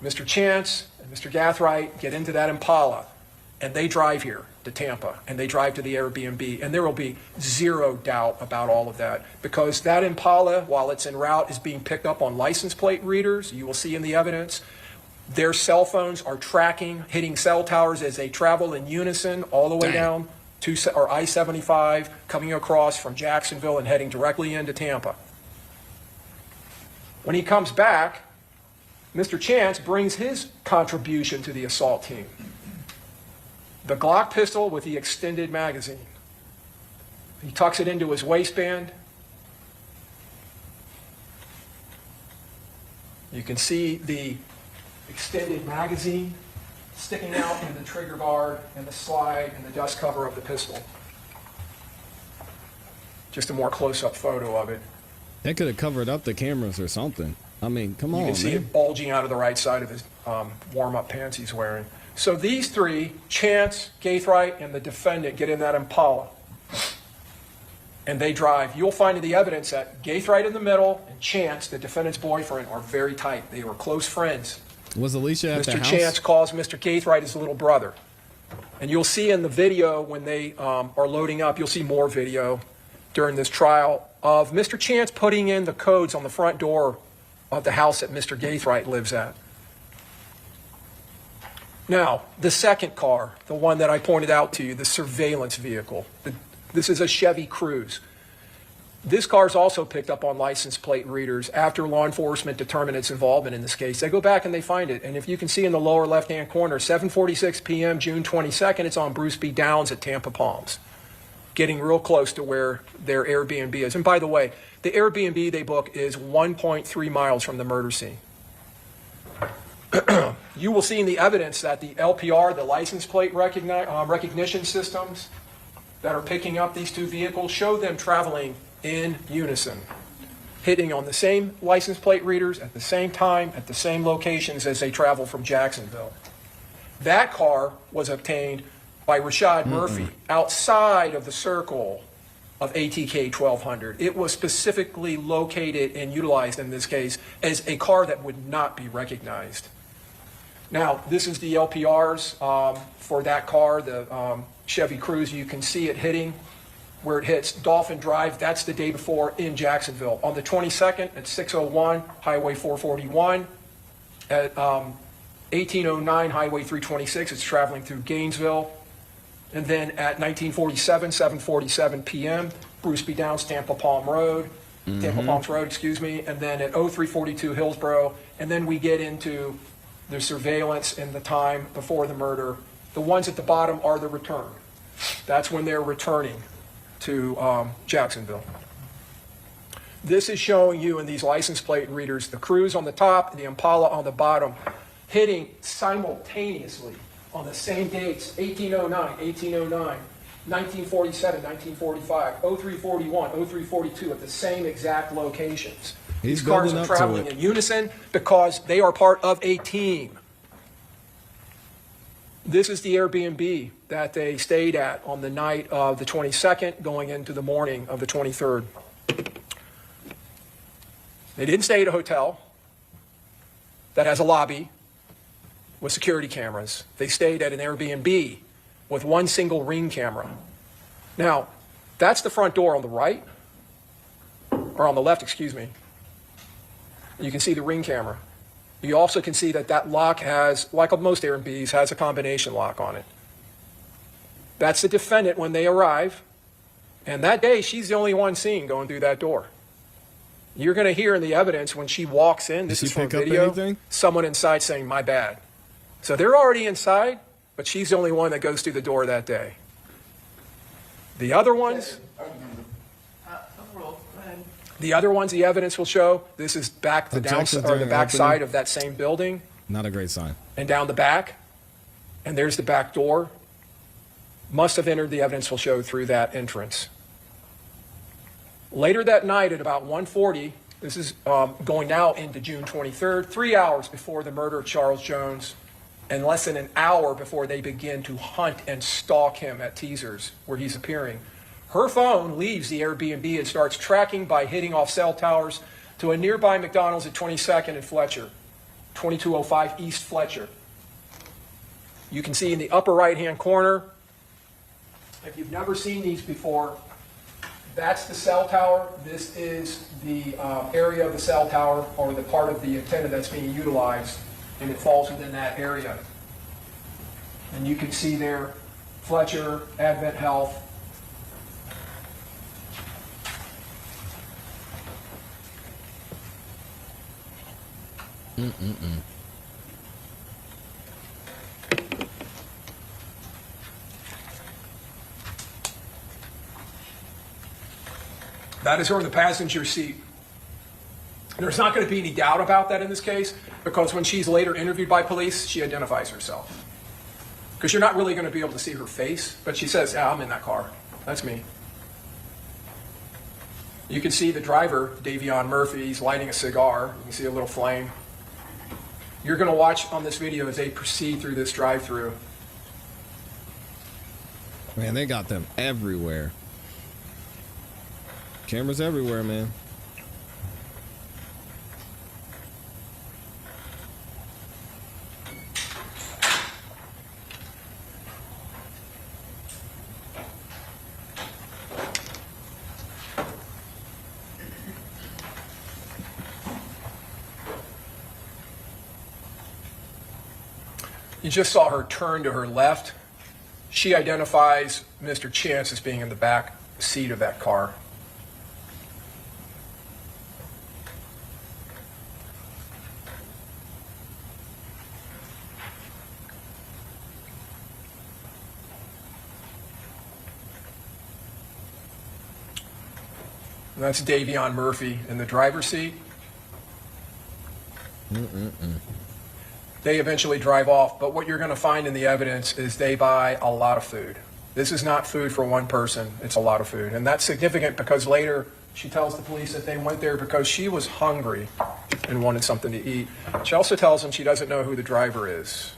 [SPEAKER 10] Mr. Chance, and Mr. Gaithright, get into that Impala, and they drive here to Tampa, and they drive to the Airbnb, and there will be zero doubt about all of that, because that Impala, while it's en route, is being picked up on license plate readers. You will see in the evidence their cell phones are tracking, hitting cell towers as they travel in unison all the way down to I-75, coming across from Jacksonville and heading directly into Tampa. When he comes back, Mr. Chance brings his contribution to the assault team. The Glock pistol with the extended magazine. He tucks it into his waistband. You can see the extended magazine sticking out in the trigger guard and the slide and the dust cover of the pistol. Just a more close-up photo of it.
[SPEAKER 1] They could have covered up the cameras or something. I mean, come on,
[SPEAKER 10] You can see it bulging out of the right side of his warm-up pants he's wearing. So these three, Chance, Gaithright, and the defendant, get in that Impala. And they drive. You'll find in the evidence that Gaithright in the middle and Chance, the defendant's boyfriend, are very tight. They were close friends.
[SPEAKER 1] Was Alicia at the house?
[SPEAKER 10] Mr. Chance calls Mr. Gaithright his little brother. And you'll see in the video when they are loading up, you'll see more video during this trial of Mr. Chance putting in the codes on the front door of the house that Mr. Gaithright lives at. Now, the second car, the one that I pointed out to you, the surveillance vehicle. This is a Chevy Cruze. This car is also picked up on license plate readers after law enforcement determined its involvement in this case. They go back and they find it. And if you can see in the lower left-hand corner, 7:46 p.m., June 22nd, it's on Bruce B. Downs at Tampa Palms, getting real close to where their Airbnb is. And by the way, the Airbnb they book is 1.3 miles from the murder scene. You will see in the evidence that the LPR, the license plate recognition systems that are picking up these two vehicles, show them traveling in unison, hitting on the same license plate readers at the same time, at the same locations as they travel from Jacksonville. That car was obtained by Rashad Murphy outside of the circle of ATK 1200. It was specifically located and utilized in this case as a car that would not be recognized. Now, this is the LPRs for that car, the Chevy Cruze. You can see it hitting where it hits Dolphin Drive. That's the day before in Jacksonville. On the 22nd at 6:01, Highway 441. At 18:09, Highway 326, it's traveling through Gainesville. And then at 1947, 7:47 p.m., Bruce B. Downs, Tampa Palms Road, and then at 0342 Hillsborough. And then we get into the surveillance and the time before the murder. The ones at the bottom are the return. That's when they're returning to Jacksonville. This is showing you in these license plate readers the Cruise on the top and the Impala on the bottom hitting simultaneously on the same dates, 1809, 1809, 1947, 1945, 0341, 0342 at the same exact locations. These cars are traveling in unison because they are part of a team. This is the Airbnb that they stayed at on the night of the 22nd going into the morning of the 23rd. They didn't stay at a hotel that has a lobby with security cameras. They stayed at an Airbnb with one single Ring camera. Now, that's the front door on the right, or on the left, excuse me. You can see the Ring camera. You also can see that that lock has, like most Airbnbs, has a combination lock on it. That's the defendant when they arrive, and that day she's the only one seen going through that door. You're going to hear in the evidence when she walks in, this is from video, someone inside saying, "My bad." So they're already inside, but she's the only one that goes through the door that day. The other ones, the evidence will show, this is back the downside or the back side of that same building.
[SPEAKER 1] Not a great sign.
[SPEAKER 10] And down the back, and there's the back door. Must have entered, the evidence will show, through that entrance. Later that night at about 1:40, this is going now into June 23rd, 3 hours before the murder of Charles Jones, and less than an hour before they begin to hunt and stalk him at Teasers, where he's appearing. Her phone leaves the Airbnb and starts tracking by hitting off cell towers to a nearby McDonald's at 22nd and Fletcher, 2205 East Fletcher. You can see in the upper right-hand corner, if you've never seen these before, that's the cell tower. This is the area of the cell tower, or the part of the antenna that's being utilized, and it falls within that area. And you can see there, Fletcher, Advent Health. That is her in the passenger seat. There's not going to be any doubt about that in this case, because when she's later interviewed by police, she identifies herself. Because you're not really going to be able to see her face, but she says, "Yeah, I'm in that car. That's me." You can see the driver, Davion Murphy, he's lighting a cigar. You can see a little flame. You're going to watch on this video as they proceed through this drive-through.
[SPEAKER 1] Man, they got them everywhere. Cameras everywhere, man.
[SPEAKER 10] You just saw her turn to her left. She identifies Mr. Chance as being in the back seat of that car. And that's Davion Murphy in the driver's seat. They eventually drive off, but what you're going to find in the evidence is they buy a lot of food. This is not food for one person, it's a lot of food. And that's significant because later she tells the police that they went there because she was hungry and wanted something to eat. She also tells them she doesn't know who the driver is.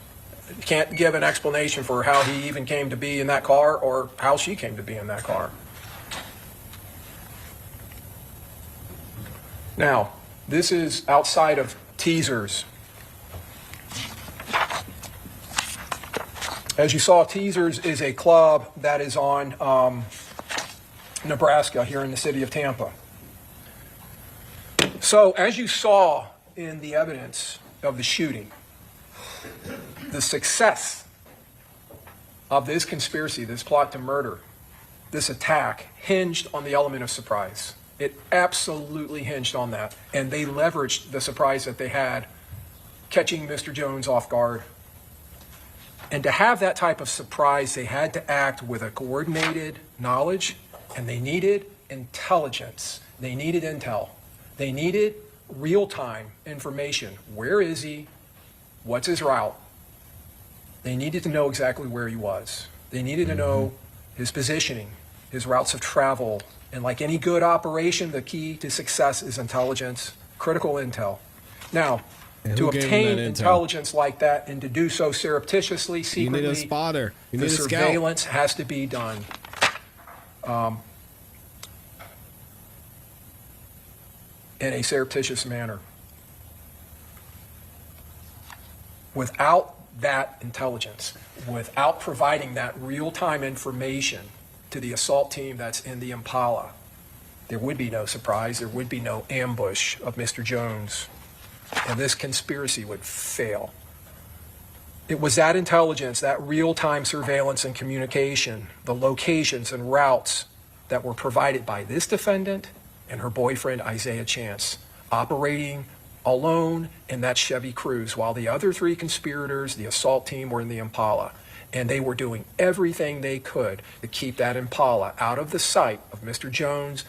[SPEAKER 10] Can't give an explanation for how he even came to be in that car or how she came to be in that car. Now, this is outside of Teasers. As you saw, Teasers is a club that is on Nebraska, here in the city of Tampa. So, as you saw in the evidence of the shooting, the success of this conspiracy, this plot to murder, this attack, hinged on the element of surprise. It absolutely hinged on that. And they leveraged the surprise that they had, catching Mr. Jones off guard. And to have that type of surprise, they had to act with a coordinated knowledge, and they needed intelligence. They needed intel. They needed real-time information. Where is he? What's his route? They needed to know exactly where he was. They needed to know his positioning, his routes of travel. And like any good operation, the key to success is intelligence, critical intel. Now, to obtain intelligence like that and to do so surreptitiously, secretly,
[SPEAKER 1] you need a spotter. You need
[SPEAKER 10] the
[SPEAKER 1] a scout.
[SPEAKER 10] surveillance has to be done. In a surreptitious manner. Without that intelligence, without providing that real-time information to the assault team that's in the Impala, there would be no surprise, there would be no ambush of Mr. Jones, and this conspiracy would fail. It was that intelligence, that real-time surveillance and communication, the locations and routes that were provided by this defendant and her boyfriend, Isaiah Chance, operating alone in that Chevy Cruze, while the other three conspirators, the assault team, were in the Impala. And they were doing everything they could to keep that Impala out of the sight of Mr. Jones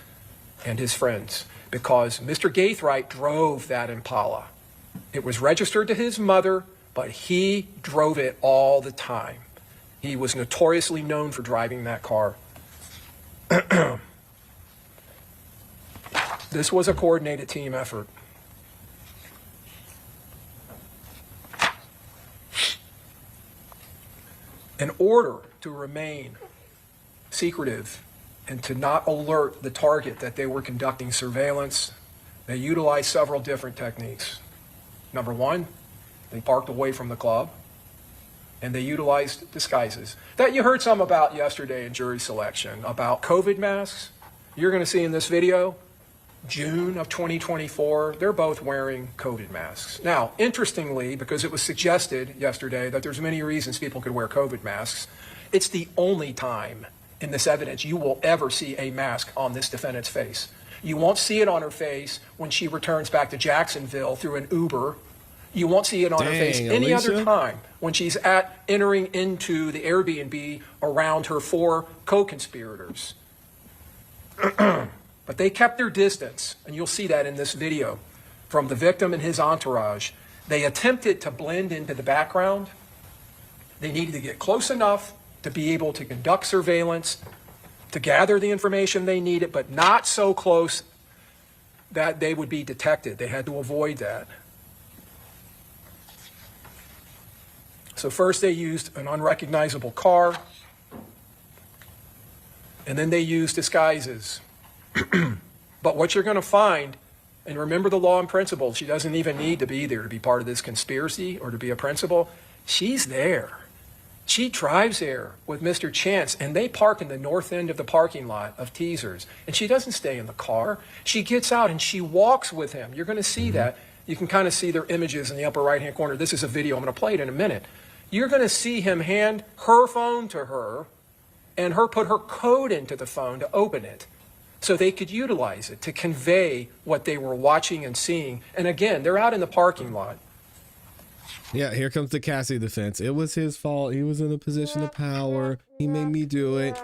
[SPEAKER 10] and his friends, because Mr. Gaithright drove that Impala. It was registered to his mother, but he drove it all the time. He was notoriously known for driving that car. This was a coordinated team effort. In order to remain secretive and to not alert the target that they were conducting surveillance, they utilized several different techniques. Number one, they parked away from the club, and they utilized disguises that you heard some about yesterday in jury selection, about COVID masks. You're going to see in this video, June of 2024, they're both wearing COVID masks. Now, interestingly, because it was suggested yesterday that there's many reasons people could wear COVID masks, it's the only time in this evidence you will ever see a mask on this defendant's face. You won't see it on her face when she returns back to Jacksonville through an Uber. You won't see it on her face any other time when she's entering into the Airbnb around her four co-conspirators. But they kept their distance, and you'll see that in this video, from the victim and his entourage. They attempted to blend into the background. They needed to get close enough to be able to conduct surveillance, to gather the information they needed, but not so close that they would be detected. They had to avoid that. So first they used an unrecognizable car, and then they used disguises. But what you're going to find, and remember the law and principle, she doesn't even need to be there to be part of this conspiracy or to be a principal. She's there. She drives there with Mr. Chance, and they park in the north end of the parking lot of Teasers. And she doesn't stay in the car. She gets out and she walks with him. You're going to see that. You can kind of see their images in the upper right-hand corner. This is a video. I'm going to play it in a minute. You're going to see him hand her phone to her and her put her code into the phone to open it, so they could utilize it to convey what they were watching and seeing. And again, they're out in the parking lot.
[SPEAKER 1] Yeah, here comes the Cassie defense. It was his fault. He was in a position of power. He made me do it.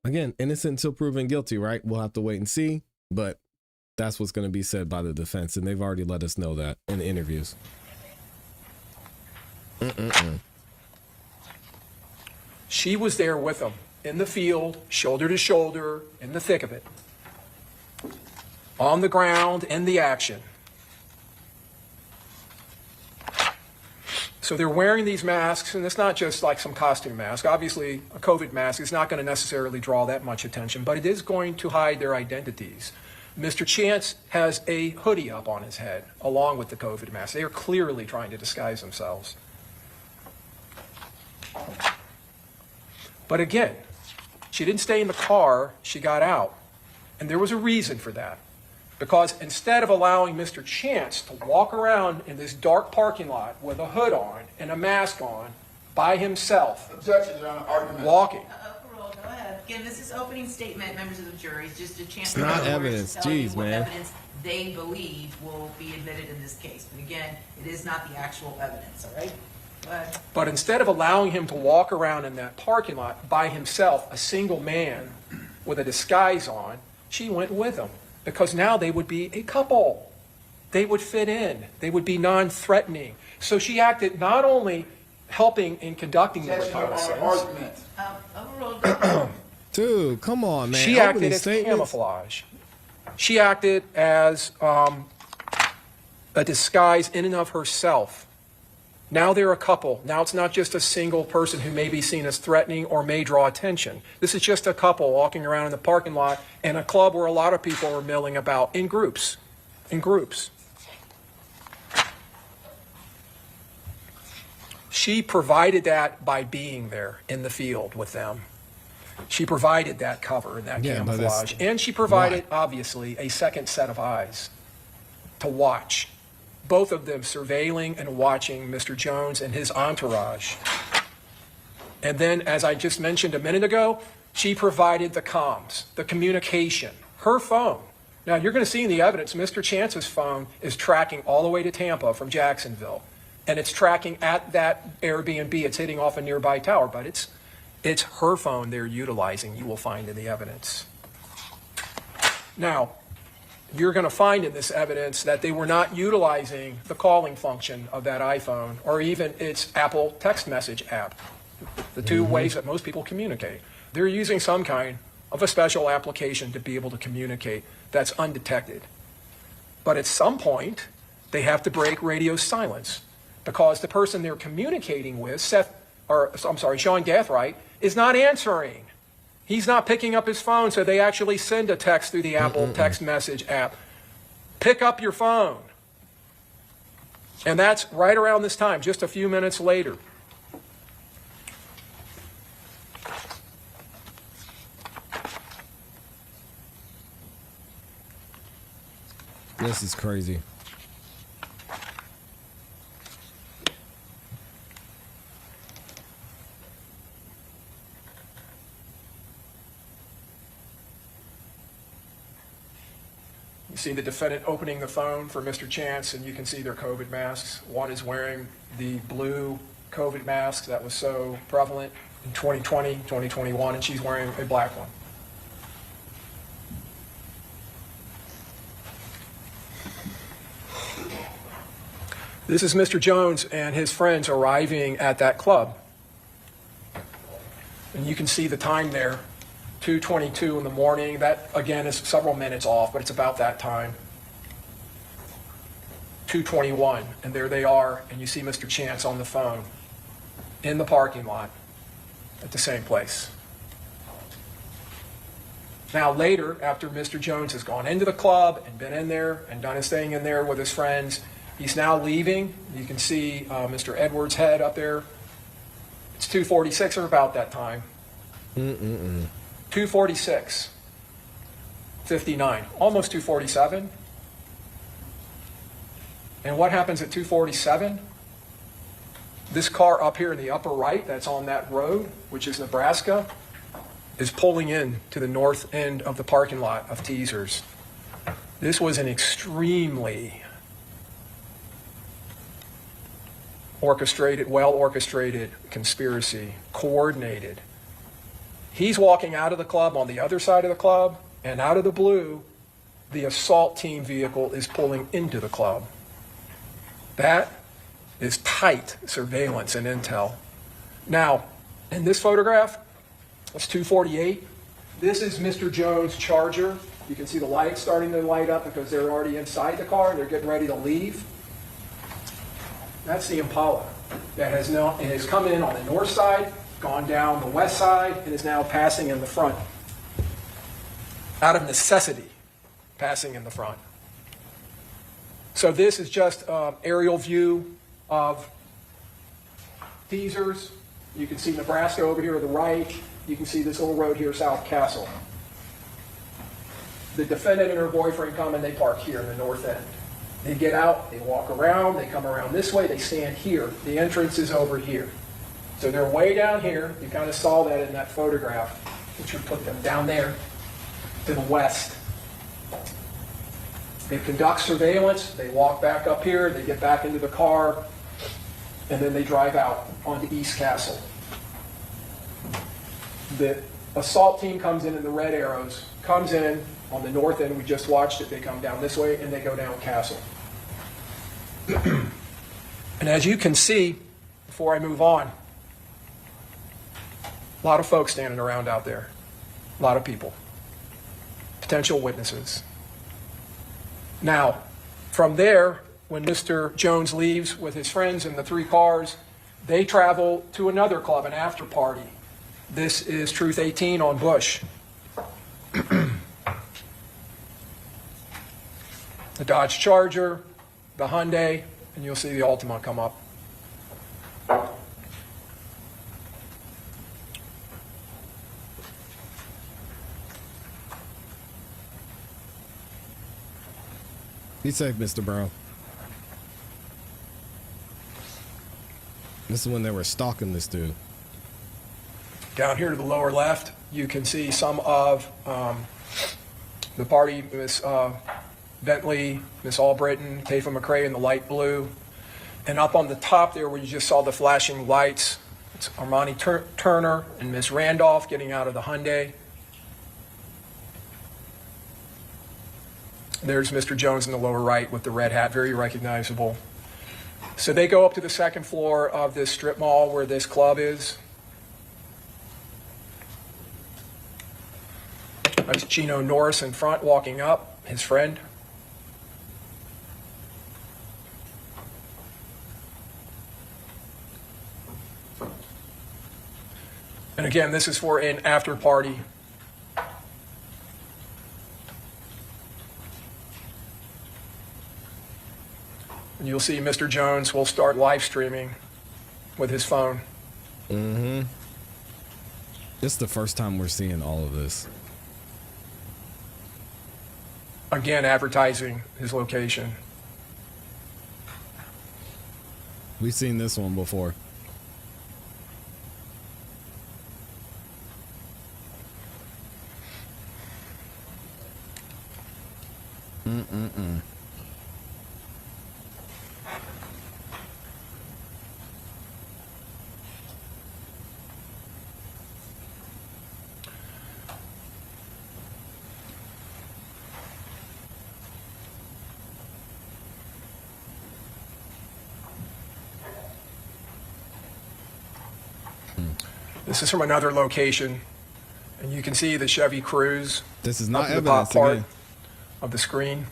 [SPEAKER 1] Again, innocent until proven guilty, right? We'll have to wait and see. But that's what's going to be said by the defense. And they've already let us know that in the interviews.
[SPEAKER 10] She was there with him in the field, shoulder to shoulder, in the thick of it, on the ground, in the action. So they're wearing these masks, and it's not just like some costume mask. Obviously, a COVID mask is not going to necessarily draw that much attention, but it is going to hide their identities. Mr. Chance has a hoodie up on his head, along with the COVID mask. They are clearly trying to disguise themselves. But again, she didn't stay in the car, she got out. And there was a reason for that. Because instead of allowing Mr. Chance to walk around in this dark parking lot with a hood on and a mask on by himself,
[SPEAKER 8] Objection, Your Honor. Argument.
[SPEAKER 10] walking.
[SPEAKER 7] Parole, go ahead. Again, this is opening statement, members of the jury. It's just a chance.
[SPEAKER 1] It's not evidence. Jeez,
[SPEAKER 7] what
[SPEAKER 1] man.
[SPEAKER 7] evidence they believe will be admitted in this case. But again, it is not the actual evidence, all right? Go ahead.
[SPEAKER 10] But instead of allowing him to walk around in that parking lot by himself, a single man with a disguise on, she went with him. because now they would be a couple. They would fit in. They would be non-threatening. So she acted not only helping in conducting the reconnaissance.
[SPEAKER 1] Dude, come on, man.
[SPEAKER 10] She acted as camouflage. She acted as a disguise in and of herself. Now they're a couple. Now it's not just a single person who may be seen as threatening or may draw attention. This is just a couple walking around in the parking lot in a club where a lot of people are milling about in groups. In groups. She provided that by being there in the field with them. She provided that cover and that camouflage. And she provided, obviously, a second set of eyes to watch. Both of them surveilling and watching Mr. Jones and his entourage. And then, as I just mentioned a minute ago, she provided the comms, the communication, her phone. Now, you're going to see in the evidence, Mr. Chance's phone is tracking all the way to Tampa from Jacksonville. And it's tracking at that Airbnb. It's hitting off a nearby tower, but it's her phone they're utilizing, you will find in the evidence. Now, you're going to find in this evidence that they were not utilizing the calling function of that iPhone or even its Apple text message app, the two ways that most people communicate. They're using some kind of a special application to be able to communicate that's undetected. But at some point, they have to break radio silence because the person they're communicating with, Sean Gathright, is not answering. He's not picking up his phone, so they actually send a text through the Apple text message app. Pick up your phone. And that's right around this time, just a few minutes later.
[SPEAKER 1] This is crazy.
[SPEAKER 10] You see the defendant opening the phone for Mr. Chance, and you can see their COVID masks. One is wearing the blue COVID mask that was so prevalent in 2020, 2021, and she's wearing a black one. This is Mr. Jones and his friends arriving at that club. And you can see the time there. 2:22 in the morning. That, again, is several minutes off, but it's about that time. 2:21, and there they are, and you see Mr. Chance on the phone in the parking lot at the same place. Now later, after Mr. Jones has gone into the club and been in there and done his thing in there with his friends, he's now leaving. You can see Mr. Edwards' head up there. It's 2:46 or about that time. 2:46, 59, almost 2:47. And what happens at 2:47? This car up here in the upper right, that's on that road, which is Nebraska, is pulling in to the north end of the parking lot of Teasers. This was an extremely well-orchestrated conspiracy, coordinated. He's walking out of the club on the other side of the club, and out of the blue, the assault team vehicle is pulling into the club. That is tight surveillance and intel. Now, in this photograph, it's 2:48. This is Mr. Jones' Charger. You can see the lights starting to light up because they're already inside the car. They're getting ready to leave. That's the Impala that has come in on the north side, gone down the west side, and is now passing in the front. Out of necessity, passing in the front. So this is just an aerial view of Teasers. You can see Nebraska over here to the right. You can see this little road here, South Castle. The defendant and her boyfriend come and they park here in the north end. They get out, they walk around, they come around this way, they stand here. The entrance is over here. So they're way down here. You kind of saw that in that photograph, which would put them down there to the west. They conduct surveillance, they walk back up here, they get back into the car, and then they drive out onto East Castle. The assault team comes in the red arrows, comes in, On the north end, we just watched it. They come down this way and they go down Castle. And as you can see, before I move on, a lot of folks standing around out there. A lot of people. Potential witnesses. Now, from there, when Mr. Jones leaves with his friends in the 3 cars, they travel to another club, an after party. This is Truth 18 on Bush. The Dodge Charger, the Hyundai, and you'll see the Altima come up.
[SPEAKER 1] Be safe, Mr. Brown. This is when they were stalking this dude.
[SPEAKER 10] Down here to the lower left, you can see some of the party, Miss Bentley, Miss Albritton, Tafa McRae in the light blue. And up on the top there where you just saw the flashing lights, it's Armani Turner and Miss Randolph getting out of the Hyundai. There's Mr. Jones in the lower right with the red hat, very recognizable. So they go up to the 2nd floor of this strip mall where this club is. That's Gino Norris in front walking up, his friend. And again, this is for an after party. And you'll see Mr. Jones will start live streaming with his phone.
[SPEAKER 1] Mm-hmm. This is the first time we're seeing all of this.
[SPEAKER 10] Again, advertising his location.
[SPEAKER 1] We've seen this one before. Mm-mm-mm.
[SPEAKER 10] This is from another location, and you can see the Chevy Cruze.
[SPEAKER 1] This is not
[SPEAKER 10] up in the
[SPEAKER 1] evidence
[SPEAKER 10] top part
[SPEAKER 1] again.
[SPEAKER 10] of the screen.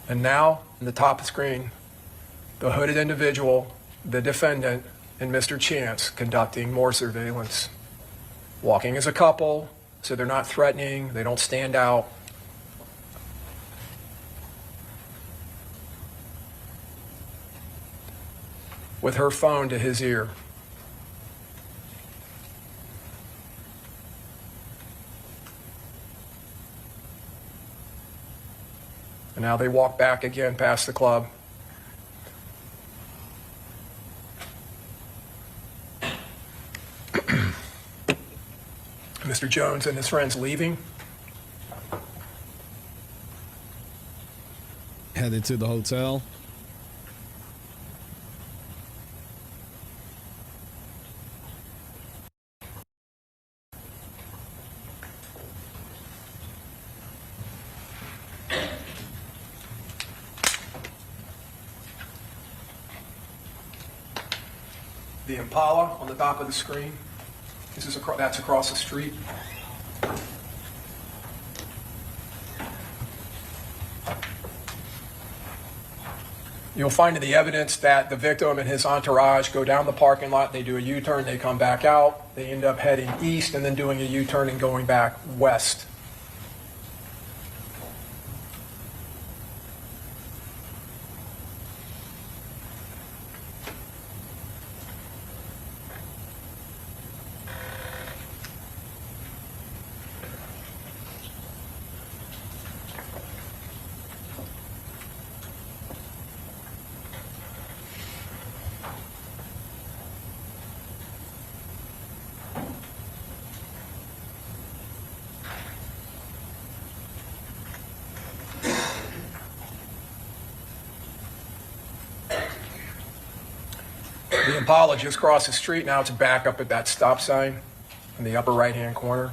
[SPEAKER 10] And now, in the top of the screen, the hooded individual, the defendant, and Mr. Chance conducting more surveillance. Walking as a couple, so they're not threatening, they don't stand out. With her phone to his ear. And now they walk back again past the club. Mr. Jones and his friends leaving.
[SPEAKER 1] Headed to the hotel.
[SPEAKER 10] The Impala on the top of the screen. This is that's across the street. You'll find in the evidence that the victim and his entourage go down the parking lot, they do a U-turn, they come back out, they end up heading east and then doing a U-turn and going back west. Impala just crossed the street. Now it's back up at that stop sign in the upper right-hand corner.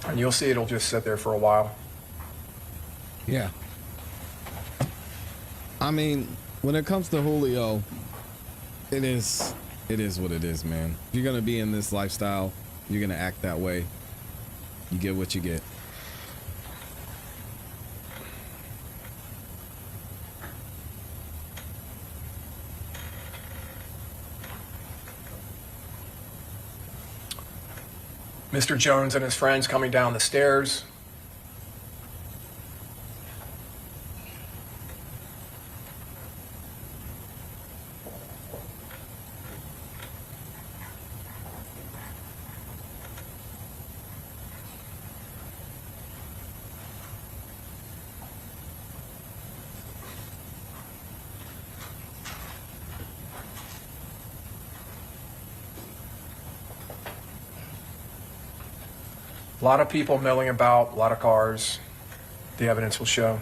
[SPEAKER 10] And you'll see it'll just sit there for a while.
[SPEAKER 1] Yeah. I mean, when it comes to Julio, it is what it is, man. If you're going to be in this lifestyle, you're going to act that way. You get what you get.
[SPEAKER 10] Mr. Jones and his friends coming down the stairs. A lot of people milling about, a lot of cars. The evidence will show.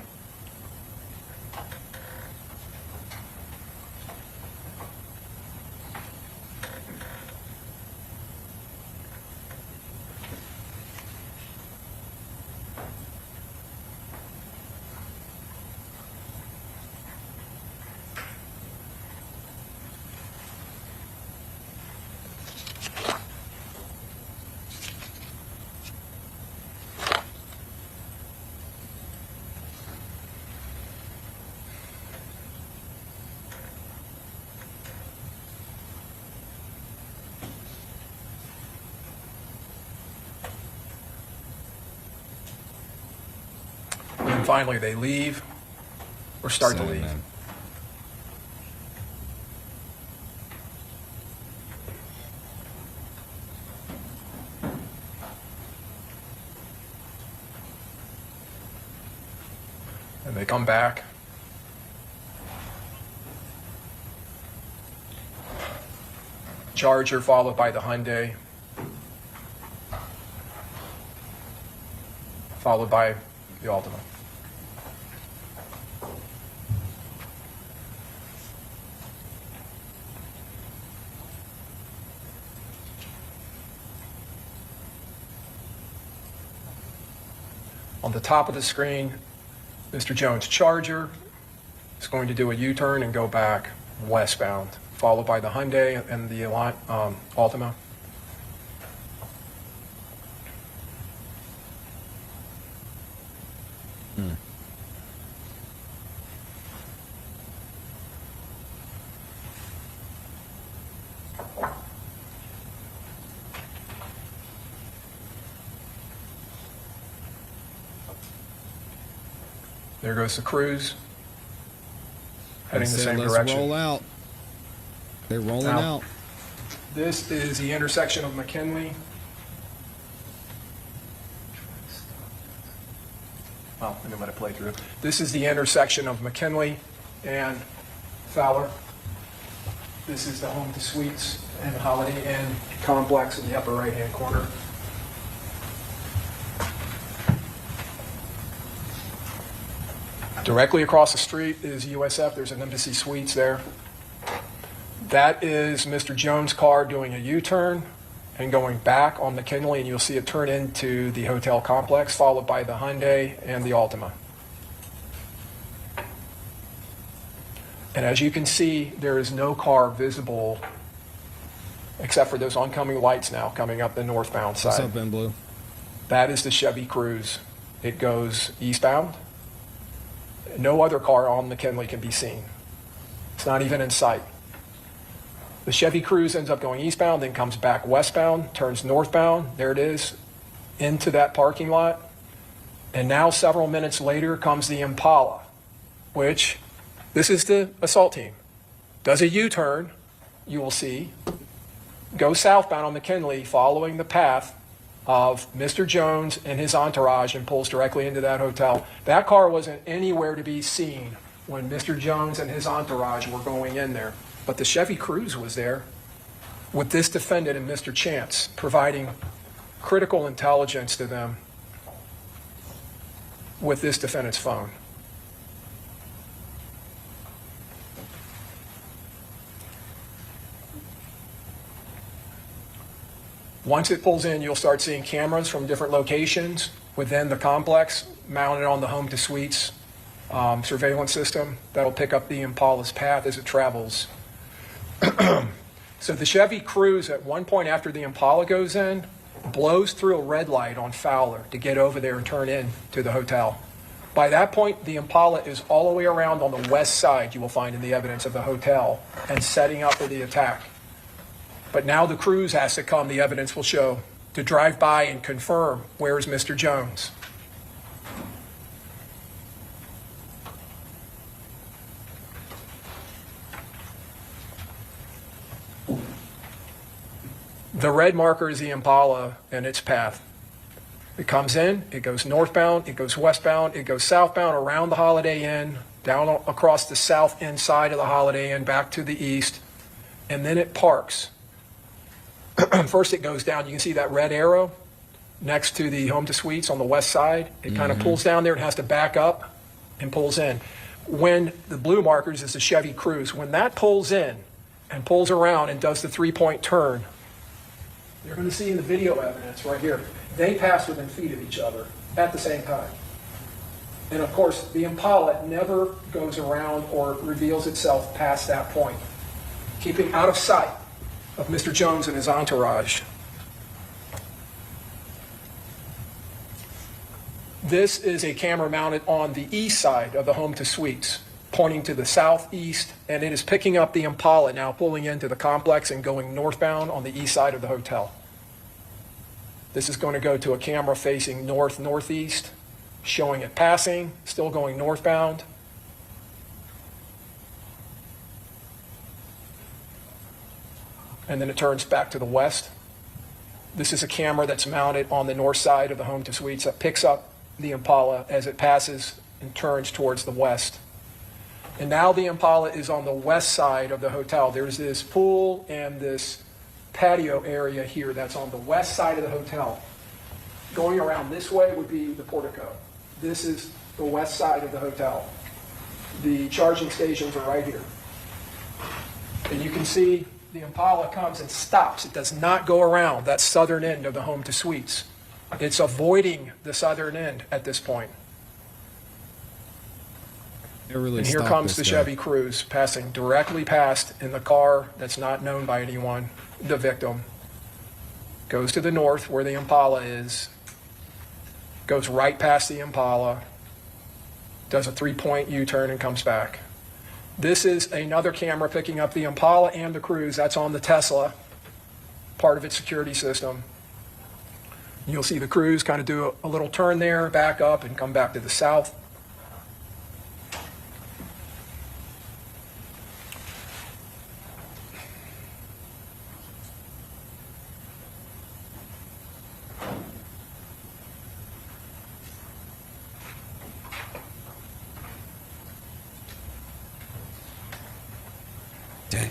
[SPEAKER 10] And finally, they leave or start to leave.
[SPEAKER 1] Man.
[SPEAKER 10] And they come back. Charger followed by the Hyundai. Followed by the Altima. On the top of the screen, Mr. Jones' Charger is going to do a U-turn and go back westbound, followed by the Hyundai and the Altima. There goes the Cruise, heading the same direction.
[SPEAKER 1] Let's roll out. They're rolling out.
[SPEAKER 10] This is the intersection of McKinley. Oh, I didn't let it play through. This is the intersection of McKinley and Fowler. This is the Home to Suites and Holiday Inn complex in the upper right-hand corner. Directly across the street is USF. There's an Embassy Suites there. That is Mr. Jones' car doing a U-turn and going back on McKinley, and you'll see it turn into the hotel complex, followed by the Hyundai and the Altima. And as you can see, there is no car visible except for those oncoming lights now coming up the northbound side.
[SPEAKER 1] What's up, Ben Blue?
[SPEAKER 10] That is the Chevy Cruise. It goes eastbound. No other car on McKinley can be seen. It's not even in sight. The Chevy Cruise ends up going eastbound, then comes back westbound, turns northbound. There it is, into that parking lot. And now, several minutes later, comes the Impala, which, this is the assault team. Does a U-turn, you will see, go southbound on McKinley, following the path of Mr. Jones and his entourage, and pulls directly into that hotel. That car wasn't anywhere to be seen when Mr. Jones and his entourage were going in there. But the Chevy Cruise was there with this defendant and Mr. Chance, providing critical intelligence to them with this defendant's phone. Once it pulls in, you'll start seeing cameras from different locations within the complex mounted on the home to suites surveillance system that'll pick up the Impala's path as it travels. So the Chevy Cruze, at one point after the Impala goes in, blows through a red light on Fowler to get over there and turn in to the hotel. By that point, the Impala is all the way around on the west side, you will find in the evidence, of the hotel and setting up for the attack. But now the Cruze has to come, the evidence will show, to drive by and confirm where is Mr. Jones. The red marker is the Impala and its path. It comes in, it goes northbound, it goes westbound, it goes southbound around the Holiday Inn, down across the south end side of the Holiday Inn, back to the east, and then it parks. First it goes down, you can see that red arrow next to the home to suites on the west side. It kind of pulls down there and has to back up and pulls in. When the blue markers is the Chevy Cruze, when that pulls in and pulls around and does the 3-point turn, you're going to see in the video evidence right here, they pass within feet of each other at the same time. And of course, the Impala never goes around or reveals itself past that point, keeping out of sight of Mr. Jones and his entourage. This is a camera mounted on the east side of the home to suites, pointing to the southeast, and it is picking up the Impala now, pulling into the complex and going northbound on the east side of the hotel. This is going to go to a camera facing north-northeast, showing it passing, still going northbound. And then it turns back to the west. This is a camera that's mounted on the north side of the home to suites that picks up the Impala as it passes and turns towards the west. And now the Impala is on the west side of the hotel. There's this pool and this patio area here that's on the west side of the hotel. Going around this way would be the portico. This is the west side of the hotel. The charging stations are right here. And you can see the Impala comes and stops. It does not go around that southern end of the home to suites. It's avoiding the southern end at this point.
[SPEAKER 1] Really,
[SPEAKER 10] and here comes the Chevy Cruze passing directly past in the car that's not known by anyone, the victim. Goes to the north where the Impala is, goes right past the Impala, does a 3-point U-turn and comes back. This is another camera picking up the Impala and the Cruze. That's on the Tesla, part of its security system. You'll see the Cruze kind of do a little turn there, back up, and come back to the south.
[SPEAKER 1] Dang.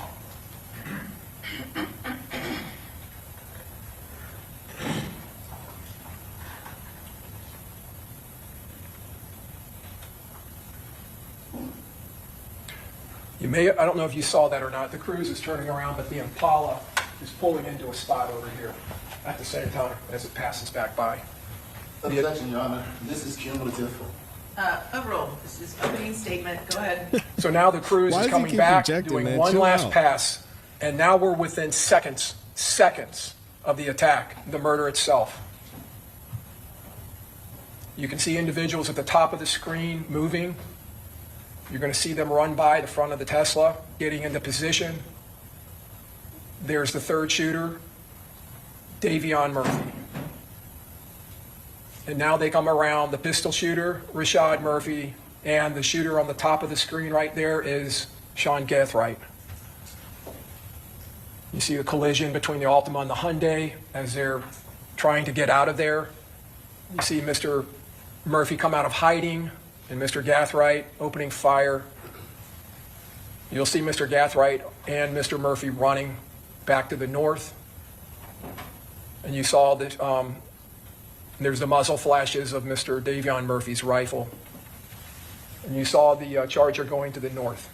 [SPEAKER 10] I don't know if you saw that or not. The Cruze is turning around, but the Impala is pulling into a spot over here at the same time as it passes back by.
[SPEAKER 8] Objection, Your Honor. This is cumulative.
[SPEAKER 7] Overrule, this is opening statement. Go ahead.
[SPEAKER 10] So now the Cruze is coming back, doing one last pass, and now we're within seconds of the attack, the murder itself. You can see individuals at the top of the screen moving. You're going to see them run by the front of the Tesla, getting into position. There's the third shooter, Davion Murphy. And now they come around the pistol shooter, Rashad Murphy, and the shooter on the top of the screen right there is Sean Gathright. You see the collision between the Altima and the Hyundai as they're trying to get out of there. You see Mr. Murphy come out of hiding and Mr. Gathright opening fire. You'll see Mr. Gathright and Mr. Murphy running back to the north. And you saw that there's the muzzle flashes of Mr. Davion Murphy's rifle. And you saw the Charger going to the north.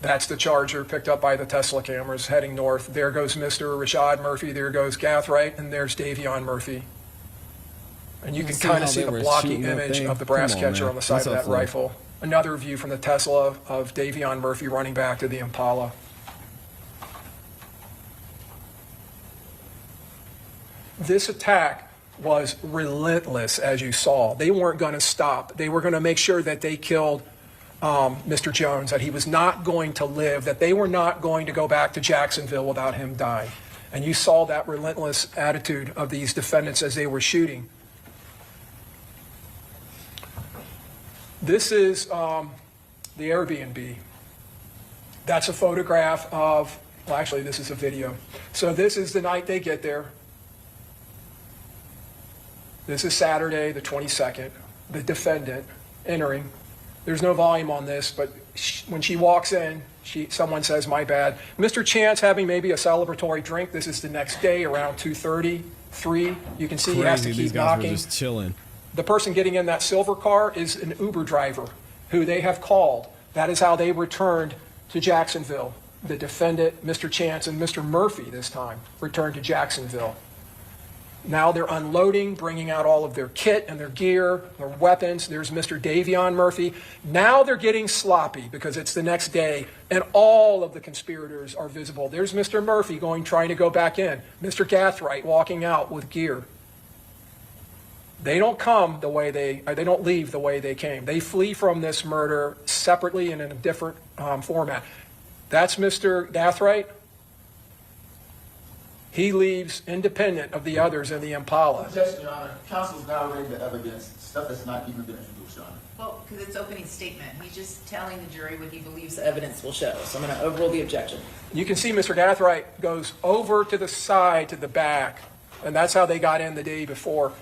[SPEAKER 10] That's the Charger picked up by the Tesla cameras heading north. There goes Mr. Rashad Murphy. There goes Gathright, and there's Davion Murphy. And you can kind of see the blocky image of the brass catcher on the side of that rifle. Another view from the Tesla of Davion Murphy running back to the Impala. This attack was relentless, as you saw. They weren't going to stop. They were going to make sure that they killed Mr. Jones, that he was not going to live, that they were not going to go back to Jacksonville without him dying. And you saw that relentless attitude of these defendants as they were shooting. This is the Airbnb. That's a photograph of, well, actually, this is a video. So this is the night they get there. This is Saturday, the 22nd. The defendant entering. There's no volume on this, but when she walks in, someone says, "My bad." Mr. Chance having maybe a celebratory drink. This is the next day around 2:30, 3. You can see he has to keep knocking.
[SPEAKER 1] Were just chilling.
[SPEAKER 10] The person getting in that silver car is an Uber driver who they have called. That is how they returned to Jacksonville. The defendant, Mr. Chance, and Mr. Murphy this time returned to Jacksonville. Now they're unloading, bringing out all of their kit and their gear, their weapons. There's Mr. Davion Murphy. Now they're getting sloppy because it's the next day and all of the conspirators are visible. There's Mr. Murphy trying to go back in. Mr. Gathright walking out with gear. They don't they don't leave the way they came. They flee from this murder separately and in a different format. That's Mr. Gathright. He leaves independent of the others in the Impala.
[SPEAKER 8] Yes, Your Honor. Counsel's now reading the evidence, stuff that's not even been introduced, Your Honor.
[SPEAKER 7] Well, because it's opening statement. He's just telling the jury what he believes the evidence will show. So I'm going to overrule the objection.
[SPEAKER 10] You can see Mr. Gathright goes over to the side, to the back, and that's how they got in the day before.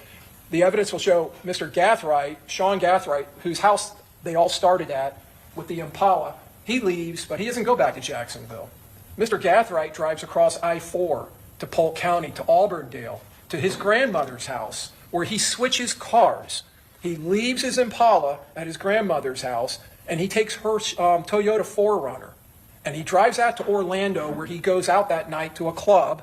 [SPEAKER 10] The evidence will show Mr. Gathright, Sean Gathright, whose house they all started at with the Impala. He leaves, but he doesn't go back to Jacksonville. Mr. Gathright drives across I-4 to Polk County, to Auburndale, to his grandmother's house, where he switches cars. He leaves his Impala at his grandmother's house, and he takes her Toyota 4Runner. And he drives out to Orlando, where he goes out that night to a club,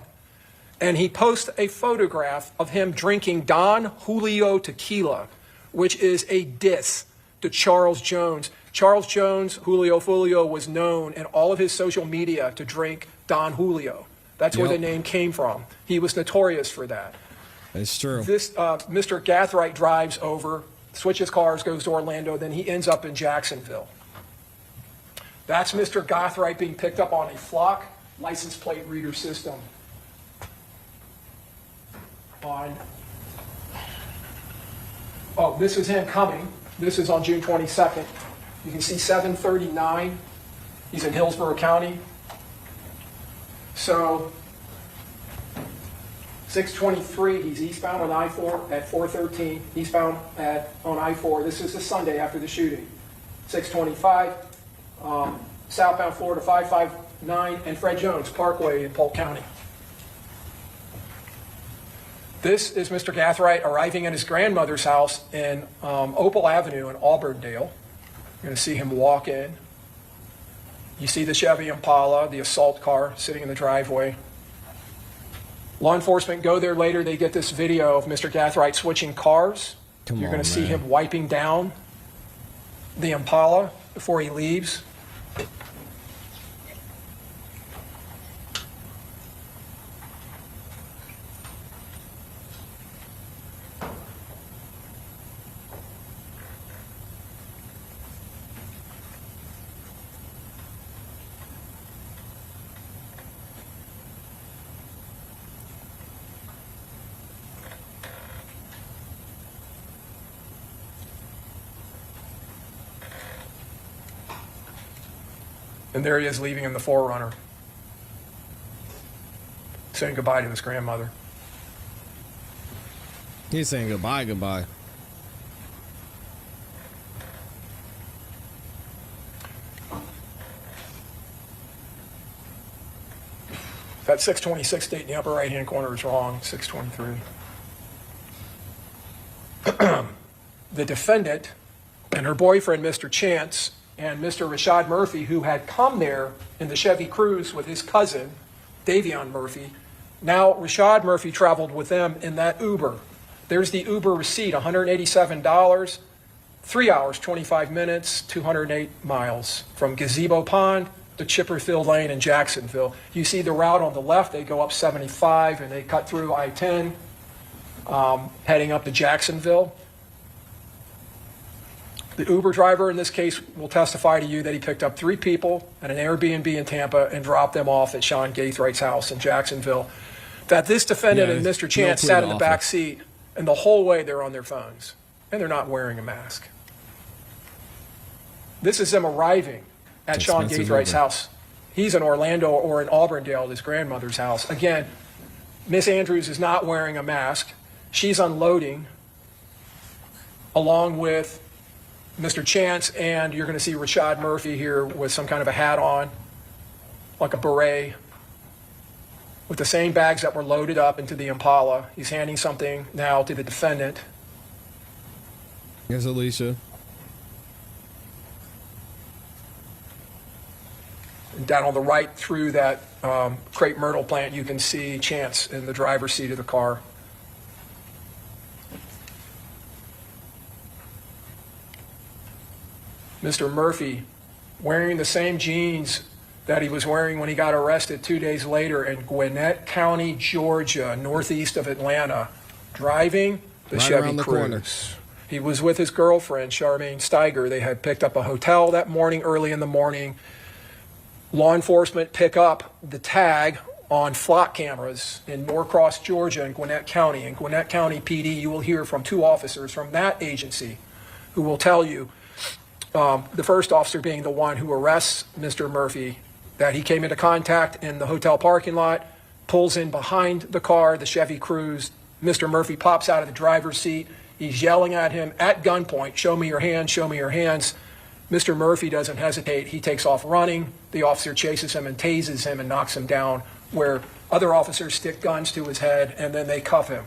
[SPEAKER 10] and he posts a photograph of him drinking Don Julio tequila, which is a diss to Charles Jones. Charles Jones, Julio Foolio, was known in all of his social media to drink Don Julio. That's where the name came from. He was notorious for that.
[SPEAKER 1] That's true.
[SPEAKER 10] This Mr. Gathright drives over, switches cars, goes to Orlando, then he ends up in Jacksonville. That's Mr. Gathright being picked up on a flock license plate reader system. This is him coming. This is on June 22nd. You can see 739. He's in Hillsborough County. So 623, he's eastbound on I-4 at 413, eastbound on I-4. This is the Sunday after the shooting. 625, southbound Florida 559, and Fred Jones Parkway in Polk County. This is Mr. Gathright arriving at his grandmother's house in Opal Avenue in Auburndale. You're going to see him walk in. You see the Chevy Impala, the assault car, sitting in the driveway. Law enforcement go there later. They get this video of Mr. Gathright switching cars. You're going to see him wiping down the Impala before he leaves. And there he is leaving in the 4Runner, saying goodbye to his grandmother.
[SPEAKER 1] He's saying goodbye.
[SPEAKER 10] That 626 date in the upper right-hand corner is wrong, 623. The defendant and her boyfriend, Mr. Chance, and Mr. Rashad Murphy, who had come there in the Chevy Cruze with his cousin, Davion Murphy. Now Rashad Murphy traveled with them in that Uber. There's the Uber receipt, $187, 3 hours, 25 minutes, 208 miles from Gazebo Pond to Chipperfield Lane in Jacksonville. You see the route on the left, they go up 75 and they cut through I-10, heading up to Jacksonville. The Uber driver in this case will testify to you that he picked up 3 people at an Airbnb in Tampa and dropped them off at Sean Gaithwright's house in Jacksonville. That this defendant and Mr. Chance sat in the back seat, and the whole way they're on their phones, and they're not wearing a mask. This is them arriving at Sean Gaithwright's house. He's in Orlando or in Auburndale at his grandmother's house. Again, Miss Andrews is not wearing a mask. She's unloading along with Mr. Chance, and you're going to see Rashad Murphy here with some kind of a hat on, like a beret, with the same bags that were loaded up into the Impala. He's handing something now to the defendant.
[SPEAKER 1] Here's Alicia.
[SPEAKER 10] And down on the right through that crepe myrtle plant, you can see Chance in the driver's seat of the car. Mr. Murphy wearing the same jeans that he was wearing when he got arrested 2 days later in Gwinnett County, Georgia, northeast of Atlanta, driving the Chevy Cruze. He was with his girlfriend, Charmaine Steiger. They had picked up a hotel that morning, early in the morning. Law enforcement pick up the tag on flock cameras in Norcross, Georgia, and Gwinnett County. In Gwinnett County PD, you will hear from 2 officers from that agency who will tell you, the first officer being the one who arrests Mr. Murphy, that he came into contact in the hotel parking lot, pulls in behind the car, the Chevy Cruze. Mr. Murphy pops out of the driver's seat. He's yelling at him at gunpoint, "Show me your hands, show me your hands." Mr. Murphy doesn't hesitate. He takes off running. The officer chases him and tases him and knocks him down, where other officers stick guns to his head, and then they cuff him,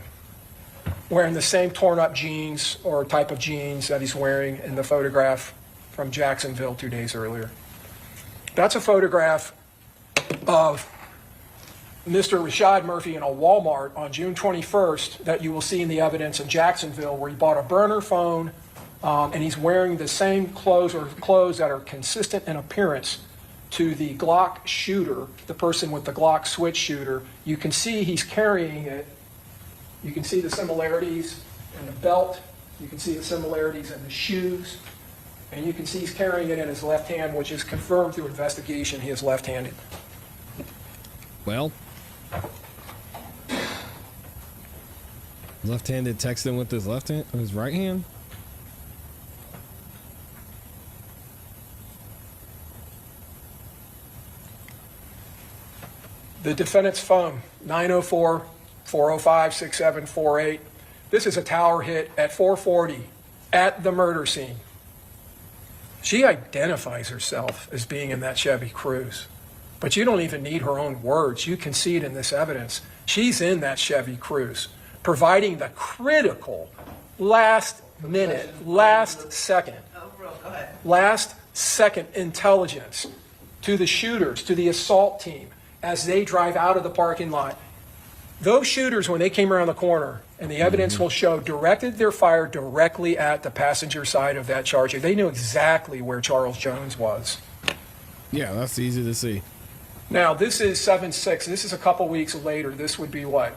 [SPEAKER 10] wearing the same torn up jeans or type of jeans that he's wearing in the photograph from Jacksonville 2 days earlier. That's a photograph of Mr. Rashad Murphy in a Walmart on June 21st that you will see in the evidence in Jacksonville, where he bought a burner phone, and he's wearing the same clothes or clothes that are consistent in appearance to the Glock shooter, the person with the Glock switch shooter. You can see he's carrying it. You can see the similarities in the belt. You can see the similarities in the shoes. And you can see he's carrying it in his left hand, which is confirmed through investigation. He is left-handed.
[SPEAKER 1] Well, left-handed texting with his left hand, his right hand.
[SPEAKER 10] The defendant's phone, 904-405-6748. This is a tower hit at 440 at the murder scene. She identifies herself as being in that Chevy Cruze, but you don't even need her own words. You can see it in this evidence. She's in that Chevy Cruze, providing the critical last second intelligence to the shooters, to the assault team, as they drive out of the parking lot. Those shooters, when they came around the corner, and the evidence will show, directed their fire directly at the passenger side of that Charger. They knew exactly where Charles Jones was.
[SPEAKER 1] Yeah, that's easy to see.
[SPEAKER 10] Now, this is 7/6. This is a couple weeks later. This would be what,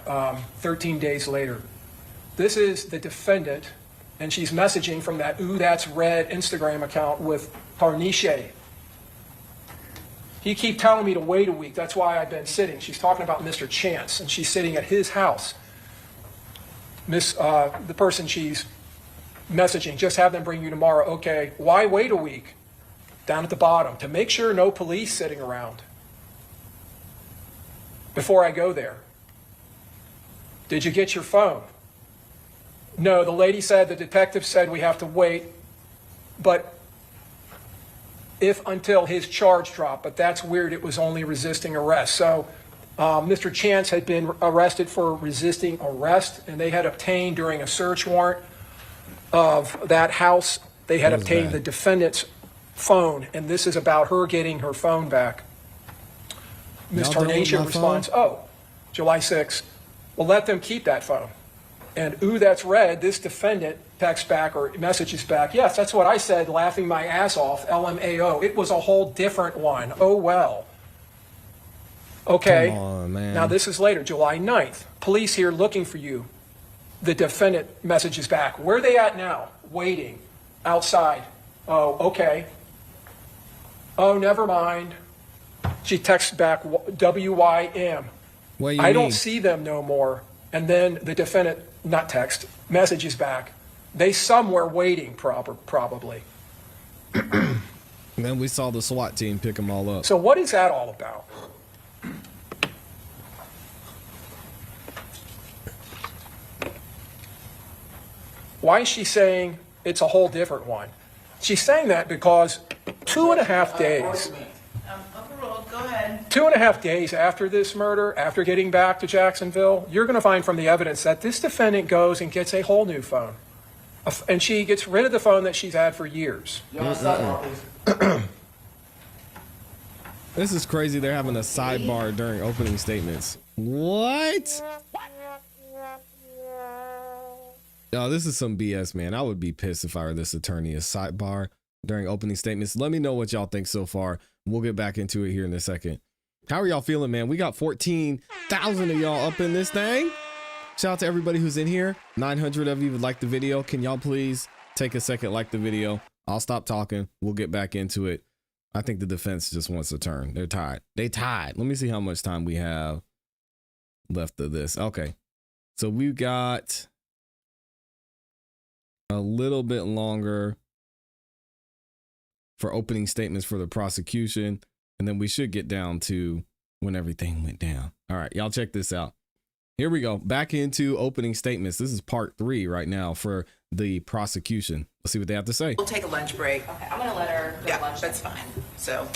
[SPEAKER 10] 13 days later. This is the defendant, and she's messaging from that Ooh That's Red Instagram account with Tarnishe. You keep telling me to wait a week. That's why I've been sitting. She's talking about Mr. Chance, and she's sitting at his house. The person she's messaging, just have them bring you tomorrow. Okay, why wait a week? Down at the bottom, to make sure no police sitting around before I go there. Did you get your phone? No, the lady said, the detective said we have to wait, but if until his charge dropped, but that's weird, it was only resisting arrest. So Mr. Chance had been arrested for resisting arrest, and they had obtained during a search warrant of that house, they had obtained the defendant's phone, and this is about her getting her phone back. Ms.
[SPEAKER 1] Y'all done with
[SPEAKER 10] Tarnasio
[SPEAKER 1] my
[SPEAKER 10] responds, oh, July 6th. Well, let them keep that phone. And ooh, that's red. This defendant texts back or messages back, yes, that's what I said, laughing my ass off, LMAO. It was a whole different one. Oh, well. Okay.
[SPEAKER 1] Come on, man.
[SPEAKER 10] Now, this is later, July 9th. Police here looking for you. The defendant messages back. Where are they at now? Waiting. Outside. Oh, okay. Oh, never mind. She texts back, WYM.
[SPEAKER 1] What you
[SPEAKER 10] I don't
[SPEAKER 1] mean?
[SPEAKER 10] see them no more. And then the defendant, not text, messages back. They somewhere waiting, probably.
[SPEAKER 1] And then we saw the SWAT team pick them all up.
[SPEAKER 10] So what is that all about? Why is she saying it's a whole different one? She's saying that because 2.5 days.
[SPEAKER 7] Overruled, go ahead.
[SPEAKER 10] 2.5 days after this murder, after getting back to Jacksonville, you're going to find from the evidence that this defendant goes and gets a whole new phone. And she gets rid of the phone that she's had for years.
[SPEAKER 1] This is crazy. They're having a sidebar during opening statements. What? Yo, this is some BS, man. I would be pissed if I were this attorney. A sidebar during opening statements. Let me know what y'all think so far. We'll get back into it here in a second. How are y'all feeling, man? We got 14,000 of y'all up in this thing. Shout out to everybody who's in here. 900 of you would like the video. Can y'all please take a second, like the video? I'll stop talking. We'll get back into it. I think the defense just wants to turn. They're tied. They tied. Let me see how much time we have left of this. Okay. So we've got a little bit longer for opening statements for the prosecution. And then we should get down to when everything went down. All right, y'all check this out. Here we go. Back into opening statements. This is part 3 right now for the prosecution. Let's see what they have to say.
[SPEAKER 7] We'll take a lunch break. Okay, I'm going to let her go to lunch. That's fine. So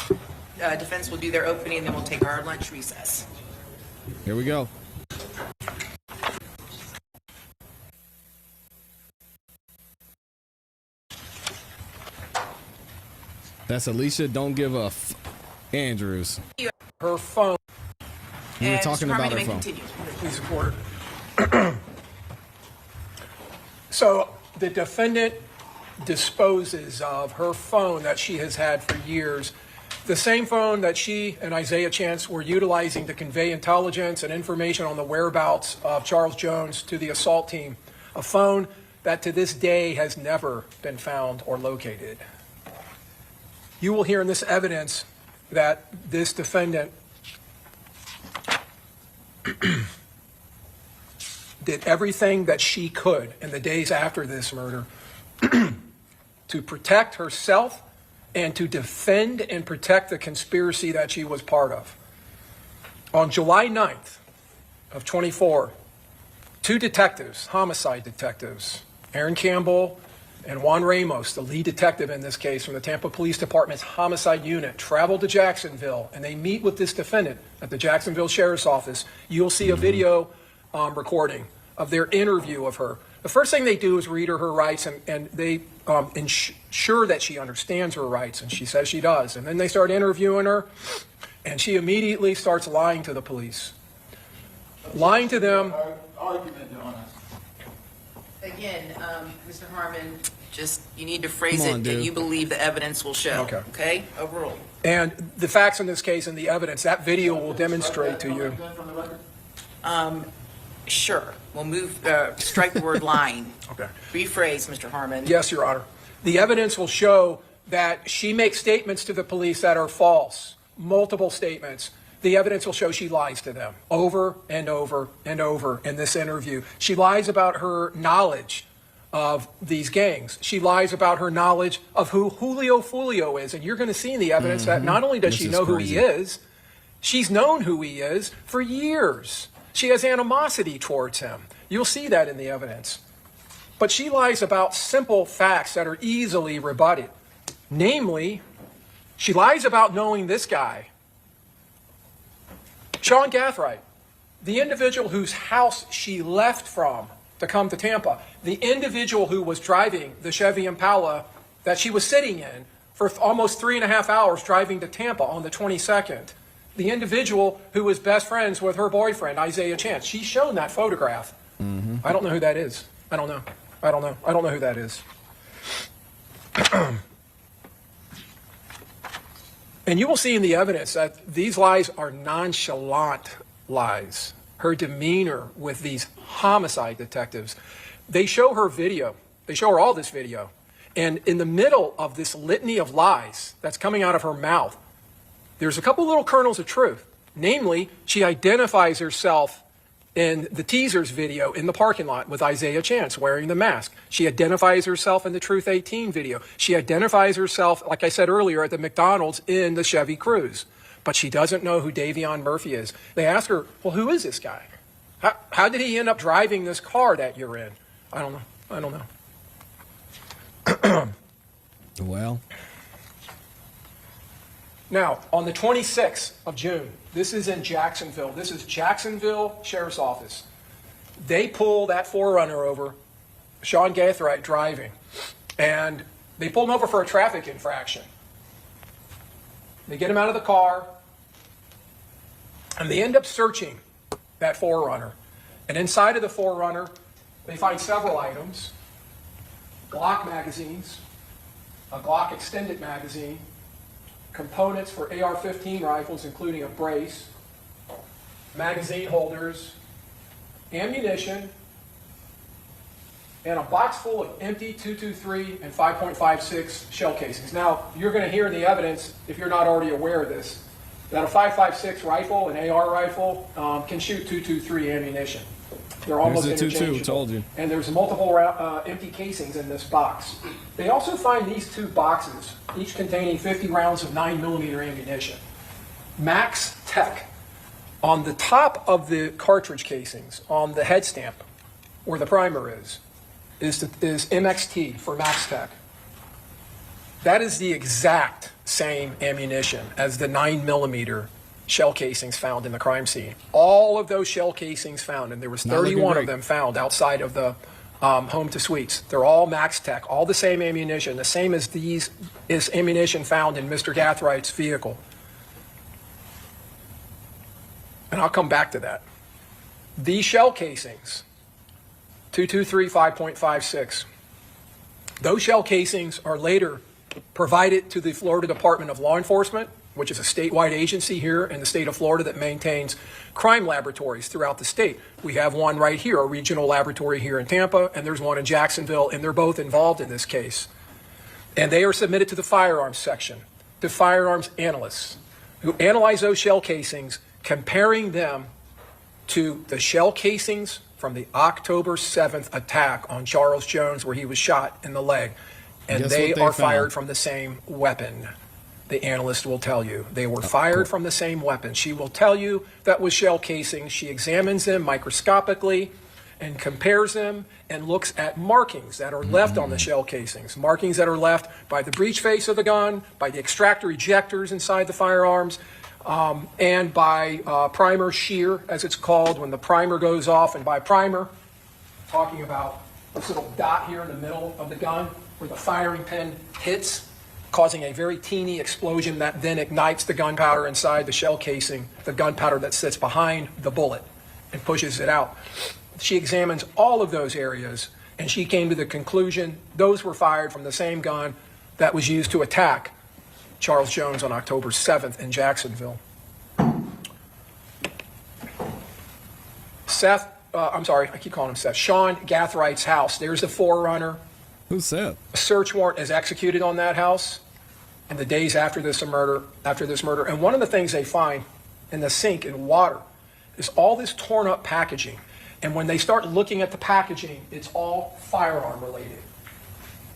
[SPEAKER 7] defense will do their opening, and then we'll take our lunch recess.
[SPEAKER 1] Here we go. That's Alicia. Don't give a Andrews.
[SPEAKER 10] Her phone.
[SPEAKER 1] We were talking about her phone.
[SPEAKER 10] Please support her. So the defendant disposes of her phone that she has had for years, the same phone that she and Isaiah Chance were utilizing to convey intelligence and information on the whereabouts of Charles Jones to the assault team, a phone that to this day has never been found or located. You will hear in this evidence that this defendant did everything that she could in the days after this murder to protect herself and to defend and protect the conspiracy that she was part of. On July 9th of 24, 2 detectives, homicide detectives, Aaron Campbell and Juan Ramos, the lead detective in this case from the Tampa Police Department's homicide unit, traveled to Jacksonville and they meet with this defendant at the Jacksonville Sheriff's Office. You'll see a video recording of their interview of her. The first thing they do is read her rights and they ensure that she understands her rights, and she says she does. And then they start interviewing her and she immediately starts lying to the police. Lying to them.
[SPEAKER 7] Again, Mr. Harmon, just you need to phrase it that you believe the evidence will show. Okay? Overruled.
[SPEAKER 10] And the facts in this case and the evidence, that video will demonstrate to you.
[SPEAKER 7] Sure. We'll move, strike the word lying.
[SPEAKER 10] Okay.
[SPEAKER 7] Rephrase, Mr. Harmon.
[SPEAKER 10] Yes, Your Honor. The evidence will show that she makes statements to the police that are false, multiple statements. The evidence will show she lies to them over and over and over in this interview. She lies about her knowledge of these gangs. She lies about her knowledge of who Julio Foolio is. And you're going to see in the evidence that not only does she know who he is, she's known who he is for years. She has animosity towards him. You'll see that in the evidence. But she lies about simple facts that are easily rebutted. Namely, she lies about knowing this guy, Sean Gathright, the individual whose house she left from to come to Tampa, the individual who was driving the Chevy Impala that she was sitting in for almost 3.5 hours driving to Tampa on the 22nd. The individual who was best friends with her boyfriend, Isaiah Chance, she's shown that photograph. I don't know who that is. I don't know who that is. And you will see in the evidence that these lies are nonchalant lies. Her demeanor with these homicide detectives. They show her video. They show her all this video. And in the middle of this litany of lies that's coming out of her mouth, there's a couple little kernels of truth. Namely, she identifies herself in the teaser's video in the parking lot with Isaiah Chance wearing the mask. She identifies herself in the Truth 18 video. She identifies herself, like I said earlier, at the McDonald's in the Chevy Cruze. But she doesn't know who Davion Murphy is. They ask her, well, who is this guy? How did he end up driving this car that you're in? I don't know.
[SPEAKER 1] Well.
[SPEAKER 10] Now, on the 26th of June, this is in Jacksonville. This is Jacksonville Sheriff's Office. They pull that 4Runner over, Sean Gathright driving, and they pull him over for a traffic infraction. They get him out of the car, and they end up searching that 4Runner. And inside of the 4Runner, they find several items: Glock magazines, a Glock extended magazine, components for AR-15 rifles, including a brace, magazine holders, ammunition, and a box full of empty .223 and 5.56 shell casings. Now, you're going to hear in the evidence, if you're not already aware of this, that a 5.56 rifle, an AR rifle, can shoot .223 ammunition. They're almost interchangeable.
[SPEAKER 1] Told you.
[SPEAKER 10] And there's multiple empty casings in this box. They also find these two boxes, each containing 50 rounds of 9mm ammunition. Max Tech. On the top of the cartridge casings, on the head stamp, where the primer is MXT for Max Tech. That is the exact same ammunition as the 9mm shell casings found in the crime scene. All of those shell casings found, and there was 31 of them found outside of the home to suites. They're all Max Tech, all the same ammunition, the same as these is ammunition found in Mr. Gathright's vehicle. And I'll come back to that. These shell casings, 223 5.56, those shell casings are later provided to the Florida Department of Law Enforcement, which is a statewide agency here in the state of Florida that maintains crime laboratories throughout the state. We have one right here, a regional laboratory here in Tampa, and there's one in Jacksonville, and they're both involved in this case. And they are submitted to the firearms section, to firearms analysts who analyze those shell casings, comparing them to the shell casings from the October 7th attack on Charles Jones, where he was shot in the leg. And they are fired from the same weapon. The analyst will tell you they were fired from the same weapon. She will tell you that was shell casings. She examines them microscopically and compares them and looks at markings that are left on the shell casings, markings that are left by the breech face of the gun, by the extractor ejectors inside the firearms, and by primer shear, as it's called, when the primer goes off. And by primer, talking about this little dot here in the middle of the gun where the firing pin hits, causing a very teeny explosion that then ignites the gunpowder inside the shell casing, the gunpowder that sits behind the bullet, and pushes it out. She examines all of those areas, and she came to the conclusion those were fired from the same gun that was used to attack Charles Jones on October 7th in Jacksonville. Sean Gathright's house. There's the 4Runner.
[SPEAKER 1] Who's Seth?
[SPEAKER 10] A search warrant is executed on that house in the days after this murder. And one of the things they find in the sink in water is all this torn up packaging. And when they start looking at the packaging, it's all firearm related.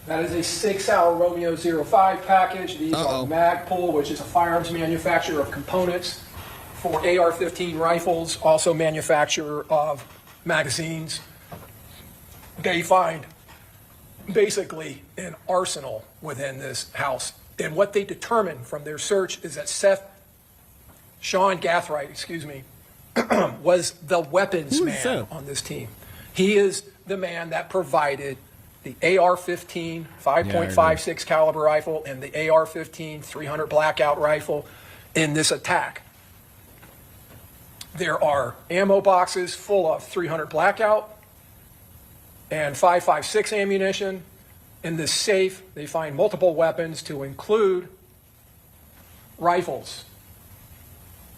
[SPEAKER 10] That is a 6 Alpha Romeo 05 package. These are Magpul, which is a firearms manufacturer of components for AR-15 rifles, also manufacturer of magazines. They find basically an arsenal within this house. And what they determined from their search is that Sean Gathright, was the weapons man on this team. He is the man that provided the AR-15 5.56 caliber rifle and the AR-15 300 blackout rifle in this attack. There are ammo boxes full of 300 blackout and 5.56 ammunition. In this safe, they find multiple weapons to include rifles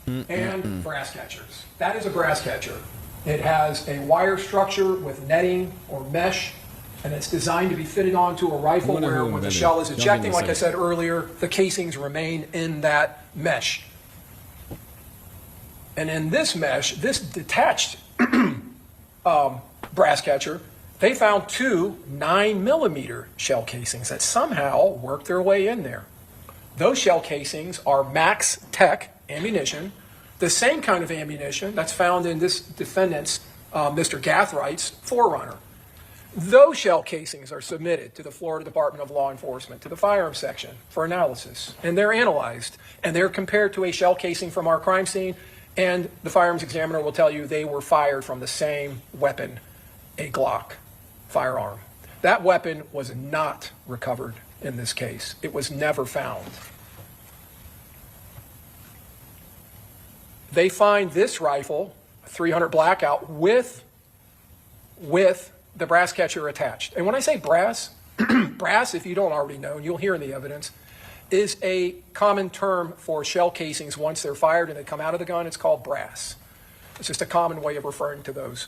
[SPEAKER 10] and brass catchers. That is a brass catcher. It has a wire structure with netting or mesh, and it's designed to be fitted onto a rifle where when the shell is ejecting, like I said earlier, the casings remain in that mesh. And in this mesh, this detached brass catcher, they found 2 9mm shell casings that somehow worked their way in there. Those shell casings are Max Tech ammunition, the same kind of ammunition that's found in this defendant's, Mr. Gathwright's Forerunner. Those shell casings are submitted to the Florida Department of Law Enforcement, to the firearms section for analysis, and they're analyzed, and they're compared to a shell casing from our crime scene, and the firearms examiner will tell you they were fired from the same weapon, a Glock firearm. That weapon was not recovered in this case. It was never found. They find this rifle, 300 blackout, with the brass catcher attached. And when I say brass, brass, if you don't already know, and you'll hear in the evidence, is a common term for shell casings. Once they're fired and they come out of the gun, it's called brass. It's just a common way of referring to those.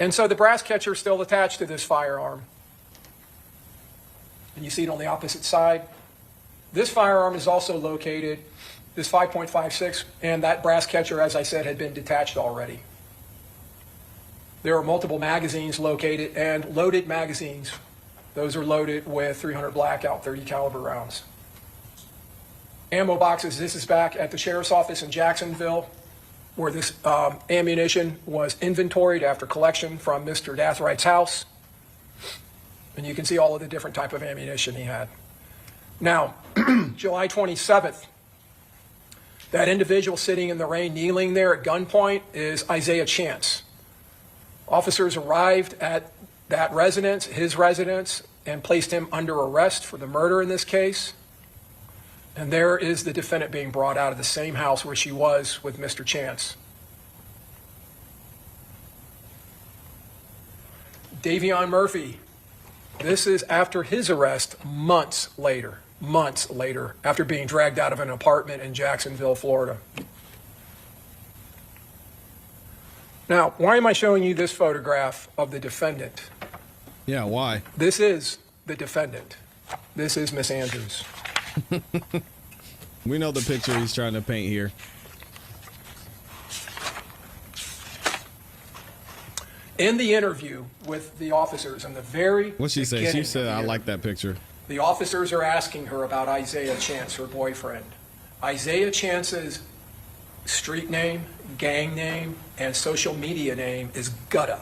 [SPEAKER 10] And so the brass catcher is still attached to this firearm. And you see it on the opposite side. This firearm is also located, this 5.56, and that brass catcher, as I said, had been detached already. There are multiple magazines located and loaded magazines. Those are loaded with 300 blackout 30 caliber rounds. Ammo boxes, this is back at the sheriff's office in Jacksonville, where this ammunition was inventoried after collection from Mr. Gathwright's house. And you can see all of the different type of ammunition he had. Now, July 27th, that individual sitting in the rain, kneeling there at gunpoint, is Isaiah Chance. Officers arrived at that residence, his residence, and placed him under arrest for the murder in this case. And there is the defendant being brought out of the same house where she was with Mr. Chance. Davion Murphy, this is after his arrest months later, after being dragged out of an apartment in Jacksonville, Florida. Now, why am I showing you this photograph of the defendant?
[SPEAKER 1] Yeah, why?
[SPEAKER 10] This is the defendant. This is Miss Andrews.
[SPEAKER 1] We know the picture he's trying to paint here.
[SPEAKER 10] In the interview with the officers in the very
[SPEAKER 1] What'd she say? She said, I like that picture.
[SPEAKER 10] The officers are asking her about Isaiah Chance, her boyfriend. Isaiah Chance's street name, gang name, and social media name is Gutta,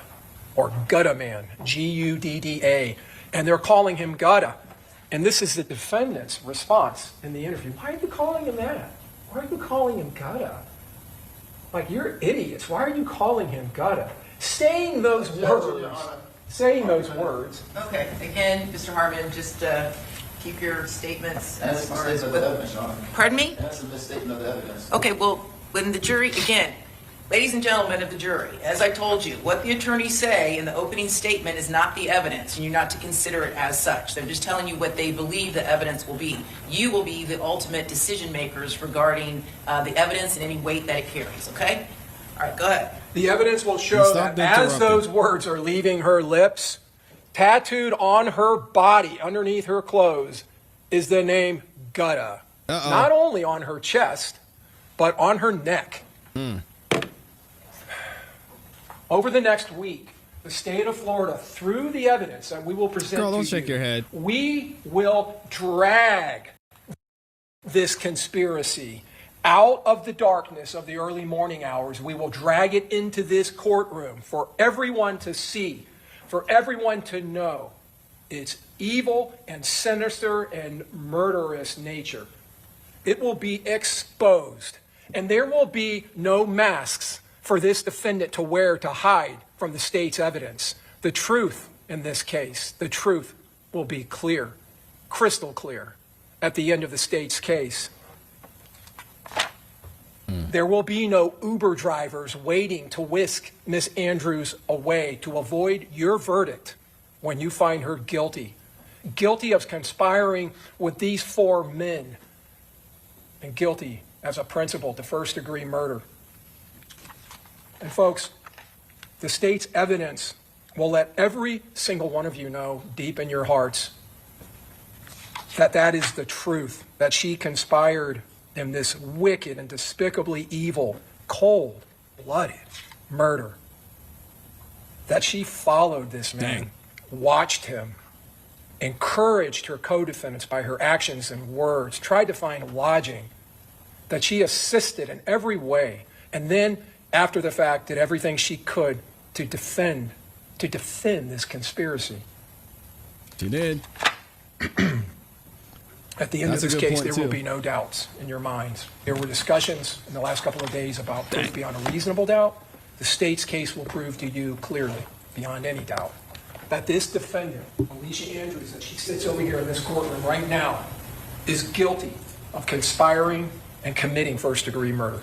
[SPEAKER 10] or Gutta Man, G-U-D-D-A. And they're calling him Gutta. And this is the defendant's response in the interview. Why are you calling him that? Why are you calling him Gutta? Like, you're idiots. Why are you calling him Gutta? Saying those words.
[SPEAKER 7] Okay, again, Mr. Harmon, just keep your statements as far as... Pardon me?
[SPEAKER 8] That's a misstatement of the evidence.
[SPEAKER 7] Okay, well, when the jury, again, ladies and gentlemen of the jury, as I told you, what the attorneys say in the opening statement is not the evidence, and you're not to consider it as such. They're just telling you what they believe the evidence will be. You will be the ultimate decision makers regarding the evidence and any weight that it carries, okay? All right, go ahead.
[SPEAKER 10] The evidence will show that as those words are leaving her lips, tattooed on her body, underneath her clothes, is the name Gutta. Not only on her chest, but on her neck. Over the next week, the state of Florida, through the evidence that we will present
[SPEAKER 1] Girl, don't
[SPEAKER 10] to
[SPEAKER 1] shake
[SPEAKER 10] you,
[SPEAKER 1] your head.
[SPEAKER 10] we will drag this conspiracy out of the darkness of the early morning hours. We will drag it into this courtroom for everyone to see, for everyone to know its evil and sinister and murderous nature. It will be exposed, and there will be no masks for this defendant to wear to hide from the state's evidence. The truth in this case. The truth will be clear, crystal clear, at the end of the state's case. There will be no Uber drivers waiting to whisk Miss Andrews away to avoid your verdict when you find her guilty. Guilty of conspiring with these 4 men and guilty as a principal to first-degree murder. And folks, the state's evidence will let every single one of you know deep in your hearts that that is the truth, that she conspired in this wicked and despicably evil, cold-blooded murder, that she followed this man, watched him, encouraged her co-defendants by her actions and words, tried to find lodging, that she assisted in every way, and then, after the fact, did everything she could to defend this conspiracy.
[SPEAKER 1] She did.
[SPEAKER 10] At the end of this case, there will be no doubts in your minds. There were discussions in the last couple of days about proof beyond a reasonable doubt. The state's case will prove to you clearly, beyond any doubt, that this defendant, Alicia Andrews, that she sits over here in this courtroom right now, is guilty of conspiring and committing first-degree murder.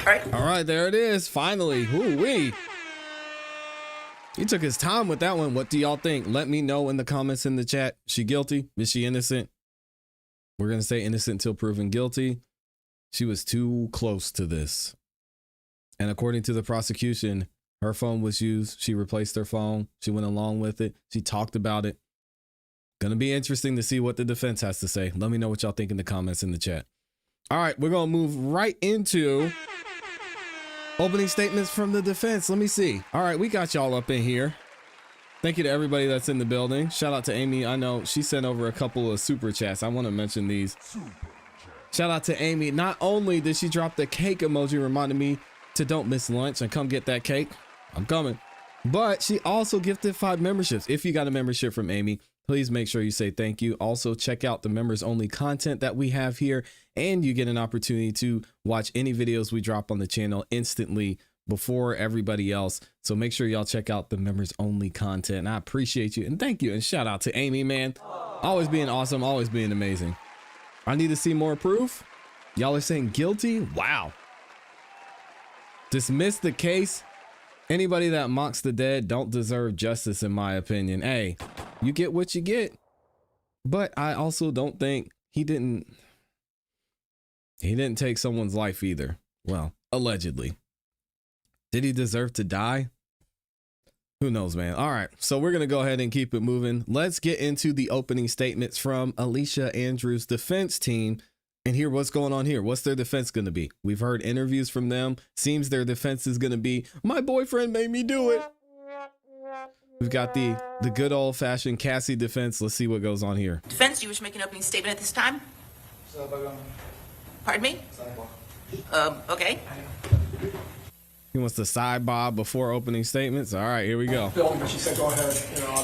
[SPEAKER 1] All right, there it is. Finally. Woo-wee. He took his time with that one. What do y'all think? Let me know in the comments in the chat. She guilty? Is she innocent? We're going to say innocent until proven guilty. She was too close to this. And according to the prosecution, her phone was used. She replaced her phone. She went along with it. She talked about it. Going to be interesting to see what the defense has to say. Let me know what y'all think in the comments in the chat. All right, we're going to move right into opening statements from the defense. Let me see. All right, we got y'all up in here. Thank you to everybody that's in the building. Shout out to Amy. I know she sent over a couple of super chats. I want to mention these. Shout out to Amy. Not only did she drop the cake emoji reminding me to don't miss lunch and come get that cake. I'm coming. But she also gifted 5 memberships. If you got a membership from Amy, please make sure you say thank you. Also, check out the members only content that we have here, and you get an opportunity to watch any videos we drop on the channel instantly before everybody else. So make sure y'all check out the members only content. And I appreciate you and thank you. And shout out to Amy, man. Always being awesome, always being amazing. I need to see more proof. Y'all are saying guilty? Wow. Dismiss the case. Anybody that mocks the dead don't deserve justice, in my opinion. Hey, you get what you get. But I also don't think he didn't take someone's life either. Well, allegedly. Did he deserve to die? Who knows, man. All right, so we're going to go ahead and keep it moving. Let's get into the opening statements from Alicia Andrews' defense team and hear what's going on here. What's their defense going to be? We've heard interviews from them. Seems their defense is going to be, my boyfriend made me do it. We've got the good old-fashioned Cassie defense. Let's see what goes on here.
[SPEAKER 7] Defense, you wish to make an opening statement at this time? Pardon me? Okay.
[SPEAKER 1] He wants the sidebar before opening statements. All right, here we go.
[SPEAKER 10] She said, go ahead.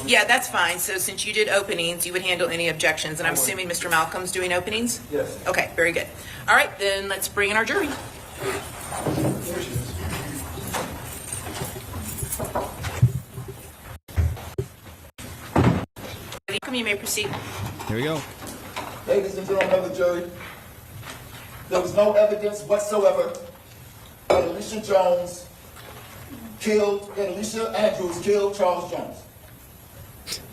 [SPEAKER 7] Yeah, that's fine. So since you did openings, you would handle any objections. And I'm assuming Mr. Malcolm's doing openings?
[SPEAKER 10] Yes.
[SPEAKER 7] Okay, very good. All right, then let's bring in our jury. Welcome, you may proceed.
[SPEAKER 1] Here we go.
[SPEAKER 11] Ladies and gentlemen of the jury, there was no evidence whatsoever that Alicia Andrews killed Charles Jones.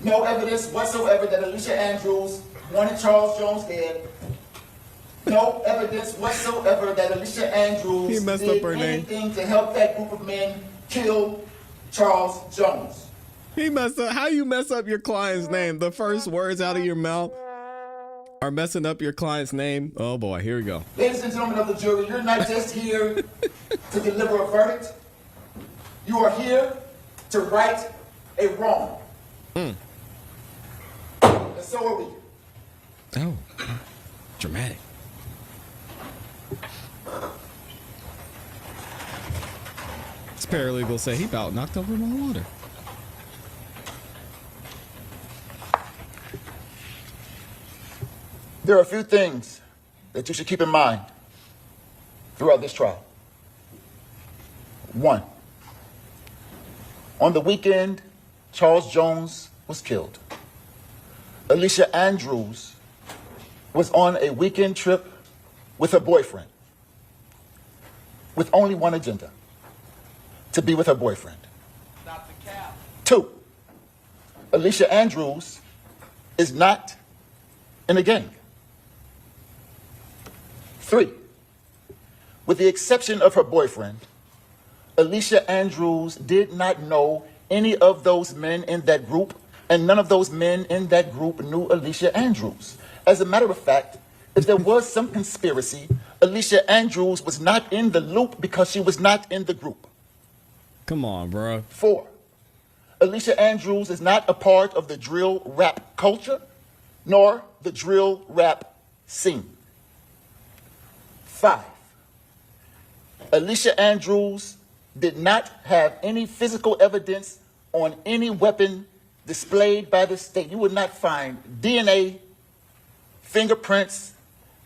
[SPEAKER 11] No evidence whatsoever that Alicia Andrews wanted Charles Jones dead. No evidence whatsoever that Alicia Andrews did anything to help that group of men kill Charles Jones.
[SPEAKER 1] He messed up. How you mess up your client's name? The first words out of your mouth are messing up your client's name. Oh boy, here we go.
[SPEAKER 11] Ladies and gentlemen of the jury, you're not just here to deliver a verdict. You are here to right a wrong. And so are we.
[SPEAKER 1] Oh, dramatic. This paralegal say he about knocked over my water.
[SPEAKER 11] There are a few things that you should keep in mind throughout this trial. One, On the weekend, Charles Jones was killed. Alicia Andrews was on a weekend trip with her boyfriend with only one agenda, to be with her boyfriend. Stop the cap. 2, Alicia Andrews is not in a gang. 3, with the exception of her boyfriend, Alicia Andrews did not know any of those men in that group, and none of those men in that group knew Alicia Andrews. As a matter of fact, if there was some conspiracy, Alicia Andrews was not in the loop because she was not in the group.
[SPEAKER 1] Come on, bro.
[SPEAKER 11] 4, Alicia Andrews is not a part of the drill rap culture, nor the drill rap scene. 5, Alicia Andrews did not have any physical evidence on any weapon displayed by the state. You would not find DNA, fingerprints,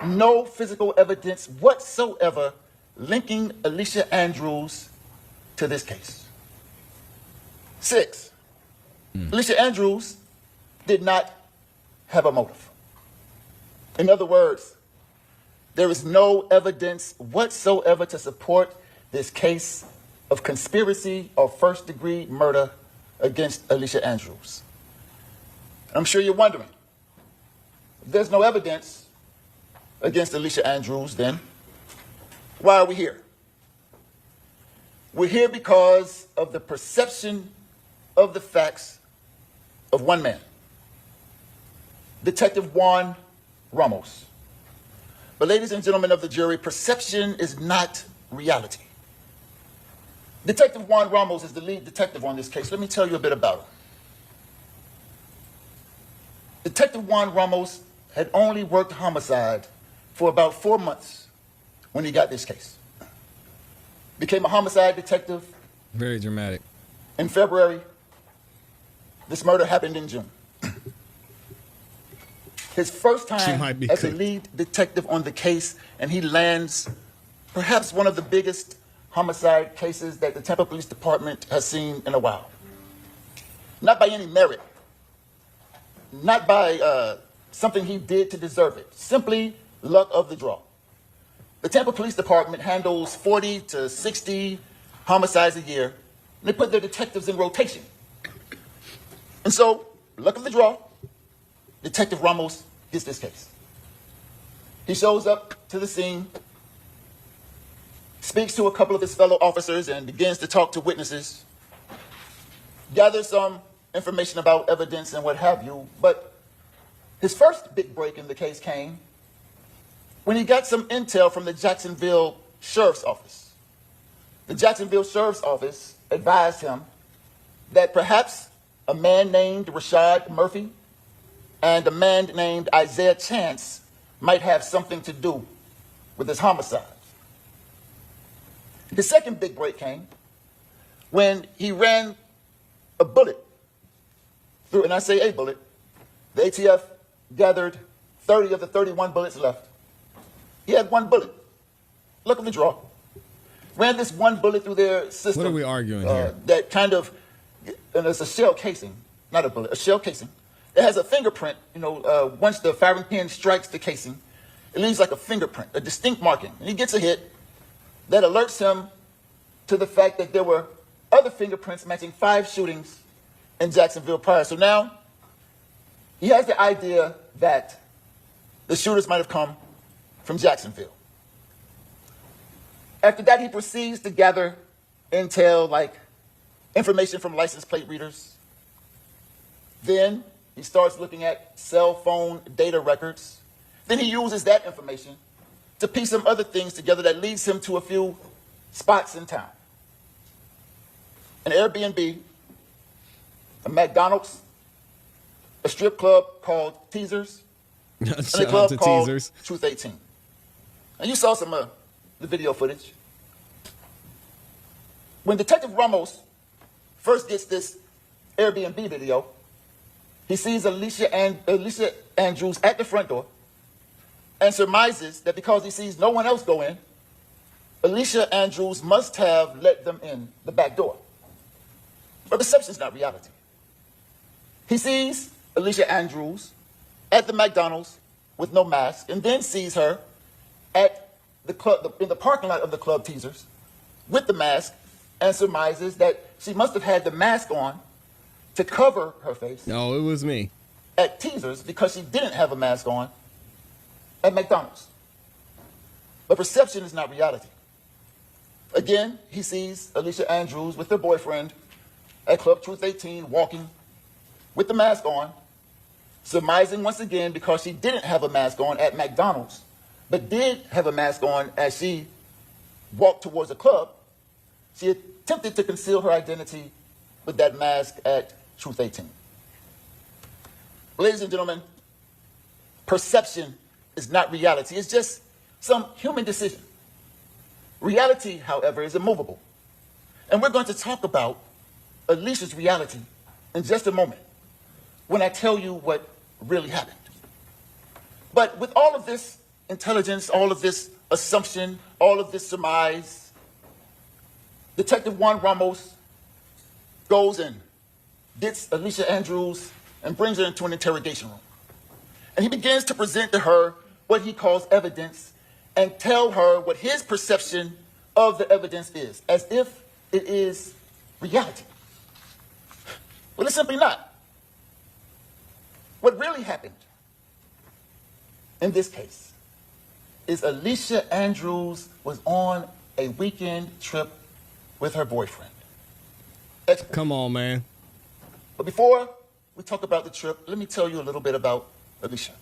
[SPEAKER 11] no physical evidence whatsoever linking Alicia Andrews to this case. 6, Alicia Andrews did not have a motive. In other words, there is no evidence whatsoever to support this case of conspiracy or first-degree murder against Alicia Andrews. I'm sure you're wondering, if there's no evidence against Alicia Andrews, then why are we here? We're here because of the perception of the facts of one man, Detective Juan Ramos. But ladies and gentlemen of the jury, perception is not reality. Detective Juan Ramos is the lead detective on this case. Let me tell you a bit about him. Detective Juan Ramos had only worked homicide for about 4 months when he got this case. Became a homicide detective.
[SPEAKER 1] Very dramatic.
[SPEAKER 11] In February. This murder happened in June. His first time as a lead detective on the case, and he lands perhaps one of the biggest homicide cases that the Tampa Police Department has seen in a while. Not by any merit, not by something he did to deserve it, simply luck of the draw. The Tampa Police Department handles 40 to 60 homicides a year, and they put their detectives in rotation. And so, luck of the draw, Detective Ramos gets this case. He shows up to the scene, speaks to a couple of his fellow officers, and begins to talk to witnesses, gathers some information about evidence and what have you. But his first big break in the case came when he got some intel from the Jacksonville Sheriff's Office. The Jacksonville Sheriff's Office advised him that perhaps a man named Rashad Murphy and a man named Isaiah Chance might have something to do with this homicide. The second big break came when he ran a bullet through, and I say a bullet, the ATF gathered 30 of the 31 bullets left. He had one bullet. Luck of the draw. Ran this one bullet through their system.
[SPEAKER 1] What are we arguing here?
[SPEAKER 11] That kind of, and it's a shell casing, not a bullet, a shell casing. It has a fingerprint, once the firing pin strikes the casing, it leaves like a fingerprint, a distinct marking. And he gets a hit that alerts him to the fact that there were other fingerprints matching 5 shootings in Jacksonville prior. So now he has the idea that the shooters might have come from Jacksonville. After that, he proceeds to gather intel like information from license plate readers. Then he starts looking at cell phone data records. Then he uses that information to piece some other things together that leads him to a few spots in town. An Airbnb, a McDonald's, a strip club called Teasers, and a club called Truth 18. And you saw some of the video footage. When Detective Ramos first gets this Airbnb video, he sees Alicia Andrews at the front door and surmises that because he sees no one else go in, Alicia Andrews must have let them in the back door. But perception is not reality. He sees Alicia Andrews at the McDonald's with no mask, and then sees her at the club, in the parking lot of the Club Teasers with the mask, and surmises that she must have had the mask on to cover her face.
[SPEAKER 1] No, it was me.
[SPEAKER 11] At Teasers because she didn't have a mask on at McDonald's. But perception is not reality. Again, he sees Alicia Andrews with her boyfriend at Club Truth 18 walking with the mask on, surmising once again because she didn't have a mask on at McDonald's, but did have a mask on as she walked towards the club. She attempted to conceal her identity with that mask at Truth 18. Ladies and gentlemen, perception is not reality. It's just some human decision. Reality, however, is immovable. And we're going to talk about Alicia's reality in just a moment when I tell you what really happened. But with all of this intelligence, all of this assumption, all of this surmise, Detective Juan Ramos goes and gets Alicia Andrews and brings her into an interrogation room. And he begins to present to her what he calls evidence and tell her what his perception of the evidence is, as if it is reality. Well, it's simply not. What really happened in this case is Alicia Andrews was on a weekend trip with her boyfriend.
[SPEAKER 1] Come on, man.
[SPEAKER 11] But before we talk about the trip, let me tell you a little bit about Alicia.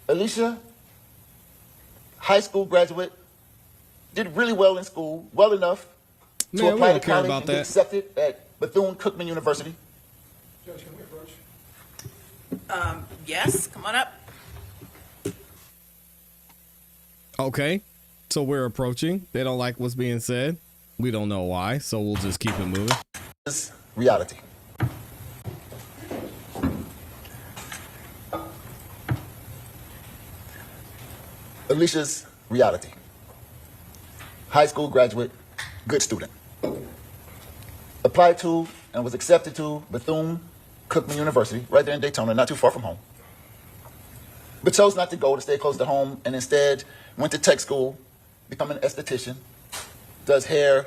[SPEAKER 11] Alicia, high school graduate, did really well in school, well enough to apply to college and get accepted at Bethune-Cookman University.
[SPEAKER 10] Judge, can we approach?
[SPEAKER 7] Yes, come on up.
[SPEAKER 1] Okay, so we're approaching. They don't like what's being said. We don't know why, so we'll just keep it moving.
[SPEAKER 11] This is reality. Alicia's reality. High school graduate, good student. Applied to and was accepted to Bethune-Cookman University, right there in Daytona, not too far from home. But chose not to go, to stay close to home, and instead went to tech school, become an esthetician, does hair,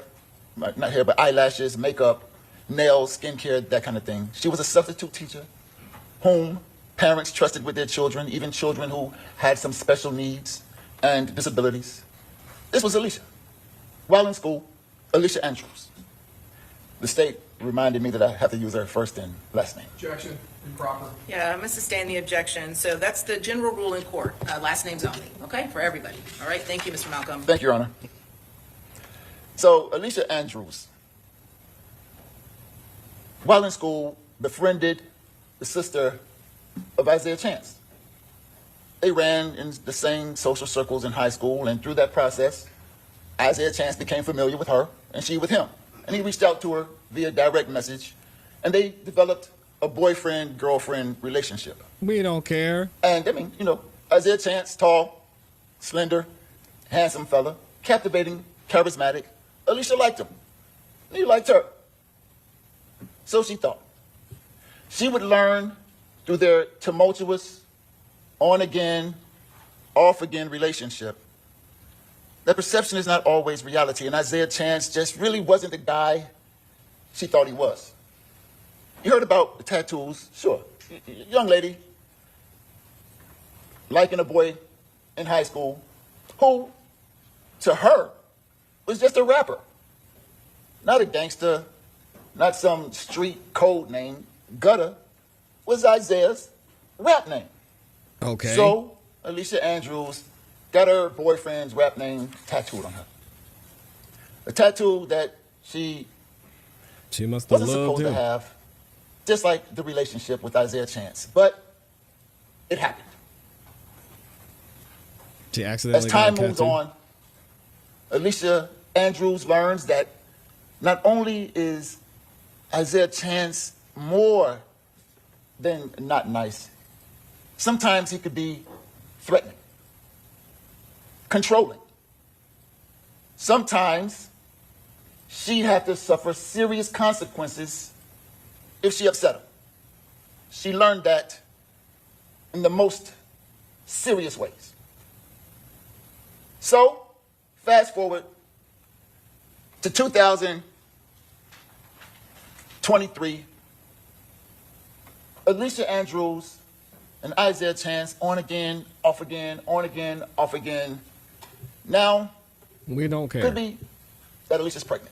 [SPEAKER 11] not hair, but eyelashes, makeup, nails, skincare, that kind of thing. She was a substitute teacher whom parents trusted with their children, even children who had some special needs and disabilities. This was Alicia. While in school, Alicia Andrews. The state reminded me that I have to use her first and last name.
[SPEAKER 10] Objection, improper.
[SPEAKER 7] Yeah, I must sustain the objection. So that's the general rule in court. Last names only, okay, for everybody. All right, thank you, Mr. Malcolm.
[SPEAKER 11] Thank you, Your Honor. So, Alicia Andrews, while in school, befriended the sister of Isaiah Chance. They ran in the same social circles in high school, and through that process, Isaiah Chance became familiar with her, and she with him. And he reached out to her via direct message, and they developed a boyfriend-girlfriend relationship.
[SPEAKER 1] We don't care.
[SPEAKER 11] And, I mean, you know, Isaiah Chance, tall, slender, handsome fella, captivating, charismatic. Alicia liked him, and he liked her. So she thought. She would learn through their tumultuous, on-again, off-again relationship that perception is not always reality, and Isaiah Chance just really wasn't the guy she thought he was. You heard about the tattoos, sure. Young lady, liking a boy in high school who, to her, was just a rapper. Not a gangster, not some street code name. Gutter was Isaiah's rap name.
[SPEAKER 1] Okay.
[SPEAKER 11] So, Alicia Andrews got her boyfriend's rap name tattooed on her. A tattoo that she
[SPEAKER 1] must have
[SPEAKER 11] wasn't
[SPEAKER 1] loved
[SPEAKER 11] supposed
[SPEAKER 1] him.
[SPEAKER 11] to have, just like the relationship with Isaiah Chance. But it happened.
[SPEAKER 1] She accidentally
[SPEAKER 11] As time
[SPEAKER 1] got a
[SPEAKER 11] moves
[SPEAKER 1] tattoo.
[SPEAKER 11] on, Alicia Andrews learns that not only is Isaiah Chance more than not nice, sometimes he could be threatening, controlling. Sometimes she'd have to suffer serious consequences if she upset him. She learned that in the most serious ways. So, fast forward to 2023, Alicia Andrews and Isaiah Chance on again, off again, on again, off again. Now,
[SPEAKER 1] we don't care.
[SPEAKER 11] Could be that Alicia's pregnant.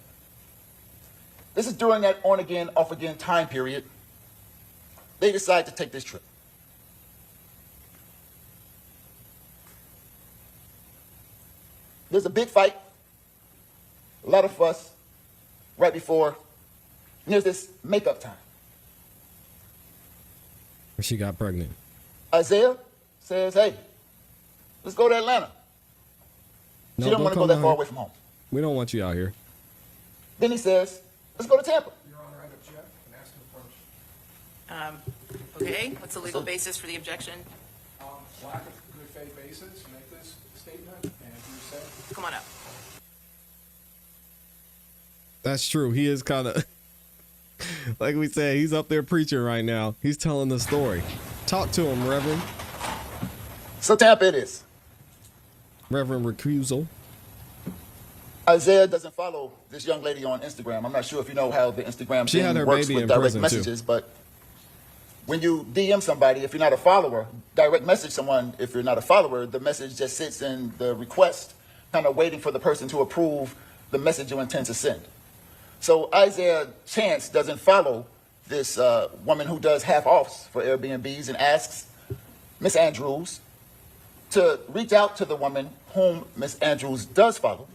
[SPEAKER 11] This is during that on again, off again time period. They decide to take this trip. There's a big fight, a lot of fuss right before, and there's this makeup time.
[SPEAKER 1] She got pregnant.
[SPEAKER 11] Isaiah says, hey, let's go to Atlanta. She don't want to go that far away from home.
[SPEAKER 1] We don't want you out here.
[SPEAKER 11] Then he says, let's go to Tampa.
[SPEAKER 10] Your Honor, I object and ask to approach.
[SPEAKER 7] Okay, what's the legal basis for the objection?
[SPEAKER 10] Lack of good faith basis, make this statement, and you said.
[SPEAKER 7] Come on up.
[SPEAKER 1] That's true. He is kind of, like we said, he's up there preaching right now. He's telling the story. Talk to him, Reverend.
[SPEAKER 11] So Tampa it is.
[SPEAKER 1] Reverend Recusal.
[SPEAKER 11] Isaiah doesn't follow this young lady on Instagram. I'm not sure if you know how the Instagram
[SPEAKER 1] She had her
[SPEAKER 11] works
[SPEAKER 1] baby
[SPEAKER 11] with
[SPEAKER 1] in
[SPEAKER 11] direct
[SPEAKER 1] prison,
[SPEAKER 11] messages,
[SPEAKER 1] too.
[SPEAKER 11] but when you DM somebody, if you're not a follower, direct message someone, if you're not a follower, the message just sits in the request, kind of waiting for the person to approve the message you intend to send. So Isaiah Chance doesn't follow this woman who does half-offs for Airbnbs and asks Miss Andrews to reach out to the woman whom Miss Andrews does follow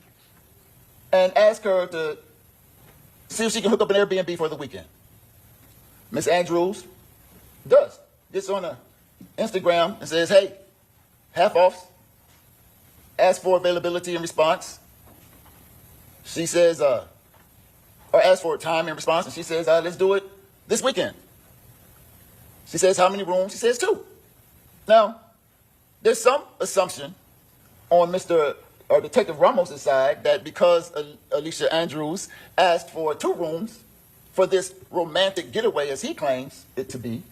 [SPEAKER 11] and ask her to see if she can hook up an Airbnb for the weekend. Miss Andrews does. Gets on the Instagram and says, hey, half-offs. Ask for availability in response. She says, or asks for a time in response, and she says, let's do it this weekend. She says, how many rooms? She says 2. Now, there's some assumption on Detective Ramos' side that because Alicia Andrews asked for 2 rooms for this romantic getaway, as he claims it to be,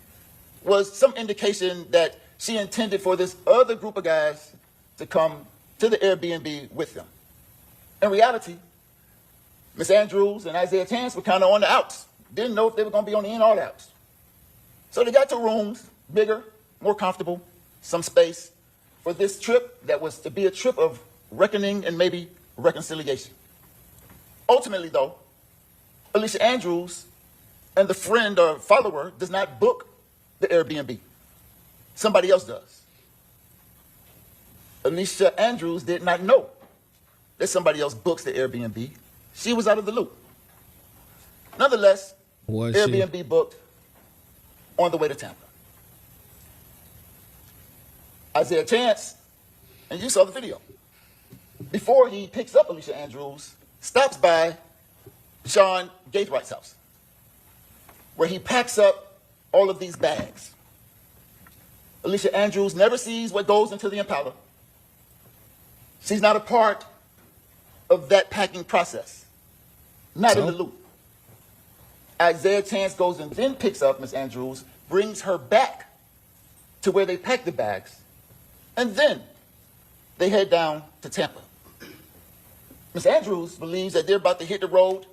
[SPEAKER 11] was some indication that she intended for this other group of guys to come to the Airbnb with them. In reality, Miss Andrews and Isaiah Chance were kind of on the outs. Didn't know if they were going to be on the in or the outs. So they got 2 rooms, bigger, more comfortable, some space for this trip that was to be a trip of reckoning and maybe reconciliation. Ultimately, though, Alicia Andrews and the friend or follower does not book the Airbnb. Somebody else does. Alicia Andrews did not know that somebody else books the Airbnb. She was out of the loop. Nonetheless, Airbnb booked on the way to Tampa. Isaiah Chance, and you saw the video, before he picks up Alicia Andrews, stops by Sean Gaithwright's house, where he packs up all of these bags. Alicia Andrews never sees what goes into the Impala. She's not a part of that packing process. Not in the loop. Isaiah Chance goes and then picks up Miss Andrews, brings her back to where they pack the bags, and then they head down to Tampa. Miss Andrews believes that they're about to hit the road,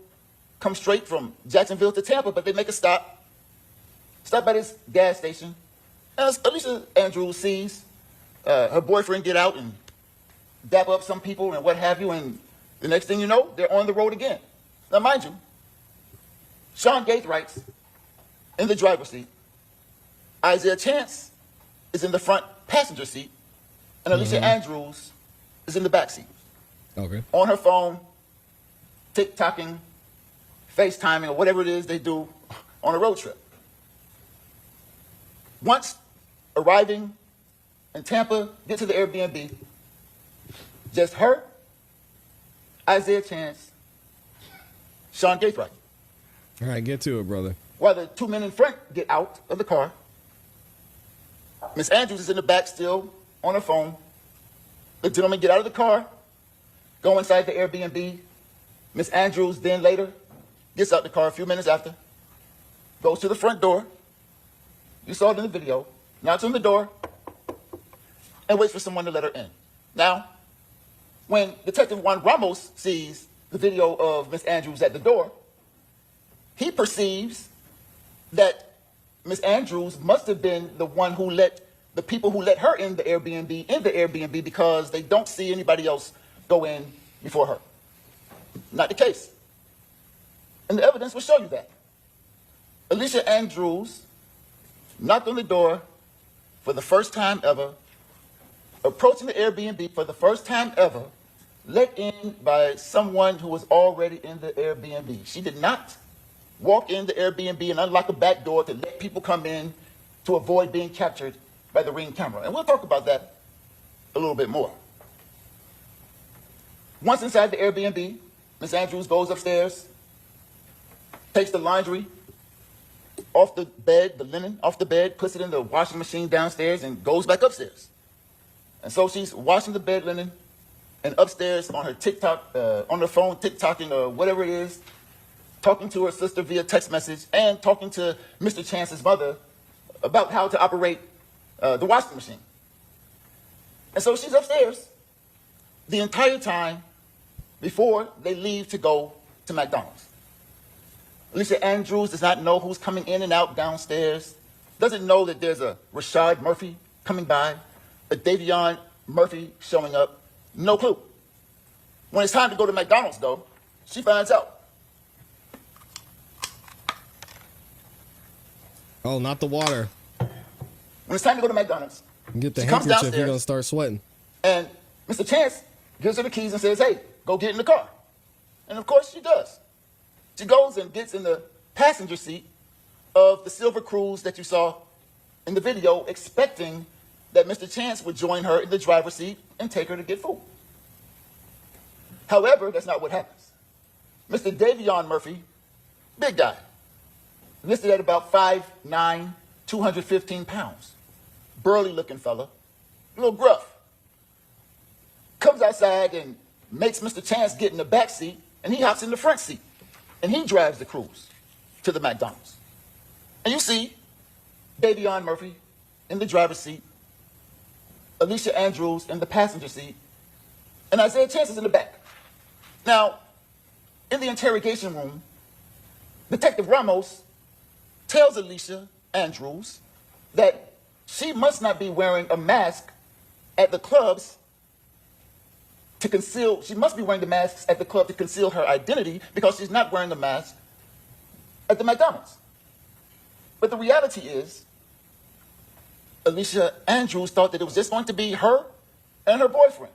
[SPEAKER 11] come straight from Jacksonville to Tampa, but they make a stop at this gas station. And Alicia Andrews sees her boyfriend get out and dap up some people and what have you, and the next thing you know, they're on the road again. Now, mind you, Sean Gaithwright's in the driver's seat. Isaiah Chance is in the front passenger seat, and Alicia Andrews is in the back seat.
[SPEAKER 1] Okay.
[SPEAKER 11] On her phone, TikToking, FaceTiming, or whatever it is they do on a road trip. Once arriving in Tampa, get to the Airbnb, just her, Isaiah Chance, Sean Gaithwright.
[SPEAKER 1] All right, get to it, brother.
[SPEAKER 11] While the 2 men in front get out of the car, Miss Andrews is in the back still on her phone. The gentlemen get out of the car, go inside the Airbnb, Miss Andrews then later gets out the car a few minutes after, goes to the front door. You saw it in the video. Knocks on the door and waits for someone to let her in. Now, when Detective Juan Ramos sees the video of Miss Andrews at the door, he perceives that Miss Andrews must have been the one who let the people who let her in the Airbnb because they don't see anybody else go in before her. Not the case. And the evidence will show you that. Alicia Andrews knocked on the door for the first time ever, approaching the Airbnb for the first time ever, let in by someone who was already in the Airbnb. She did not walk in the Airbnb and unlock a back door to let people come in to avoid being captured by the Ring camera. And we'll talk about that a little bit more. Once inside the Airbnb, Miss Andrews goes upstairs, takes the laundry off the bed, the linen off the bed, puts it in the washing machine downstairs, and goes back upstairs. And so she's washing the bed linen and upstairs on her TikTok, on her phone, TikToking or whatever it is, talking to her sister via text message and talking to Mr. Chance's mother about how to operate the washing machine. And so she's upstairs the entire time before they leave to go to McDonald's. Alicia Andrews does not know who's coming in and out downstairs, doesn't know that there's a Rashad Murphy coming by, a Davion Murphy showing up, no clue. When it's time to go to McDonald's, though, she finds out.
[SPEAKER 1] Oh, not the water.
[SPEAKER 11] When it's time to go to McDonald's,
[SPEAKER 1] Get the
[SPEAKER 11] she comes
[SPEAKER 1] handkerchief, you're
[SPEAKER 11] downstairs,
[SPEAKER 1] going to start sweating.
[SPEAKER 11] and Mr. Chance gives her the keys and says, hey, go get in the car. And of course she does. She goes and gets in the passenger seat of the silver Cruise that you saw in the video, expecting that Mr. Chance would join her in the driver's seat and take her to get food. However, that's not what happens. Mr. Davion Murphy, big guy, listed at about 5'9", 215 pounds, burly looking fella, a little gruff, comes outside and makes Mr. Chance get in the back seat, and he hops in the front seat, and he drives the Cruise to the McDonald's. And you see Davion Murphy in the driver's seat, Alicia Andrews in the passenger seat, and Isaiah Chance is in the back. Now, in the interrogation room, Detective Ramos tells Alicia Andrews that she must not be wearing a mask at the clubs to conceal, she must be wearing the masks at the club to conceal her identity because she's not wearing the mask at the McDonald's. But the reality is, Alicia Andrews thought that it was just going to be her and her boyfriend.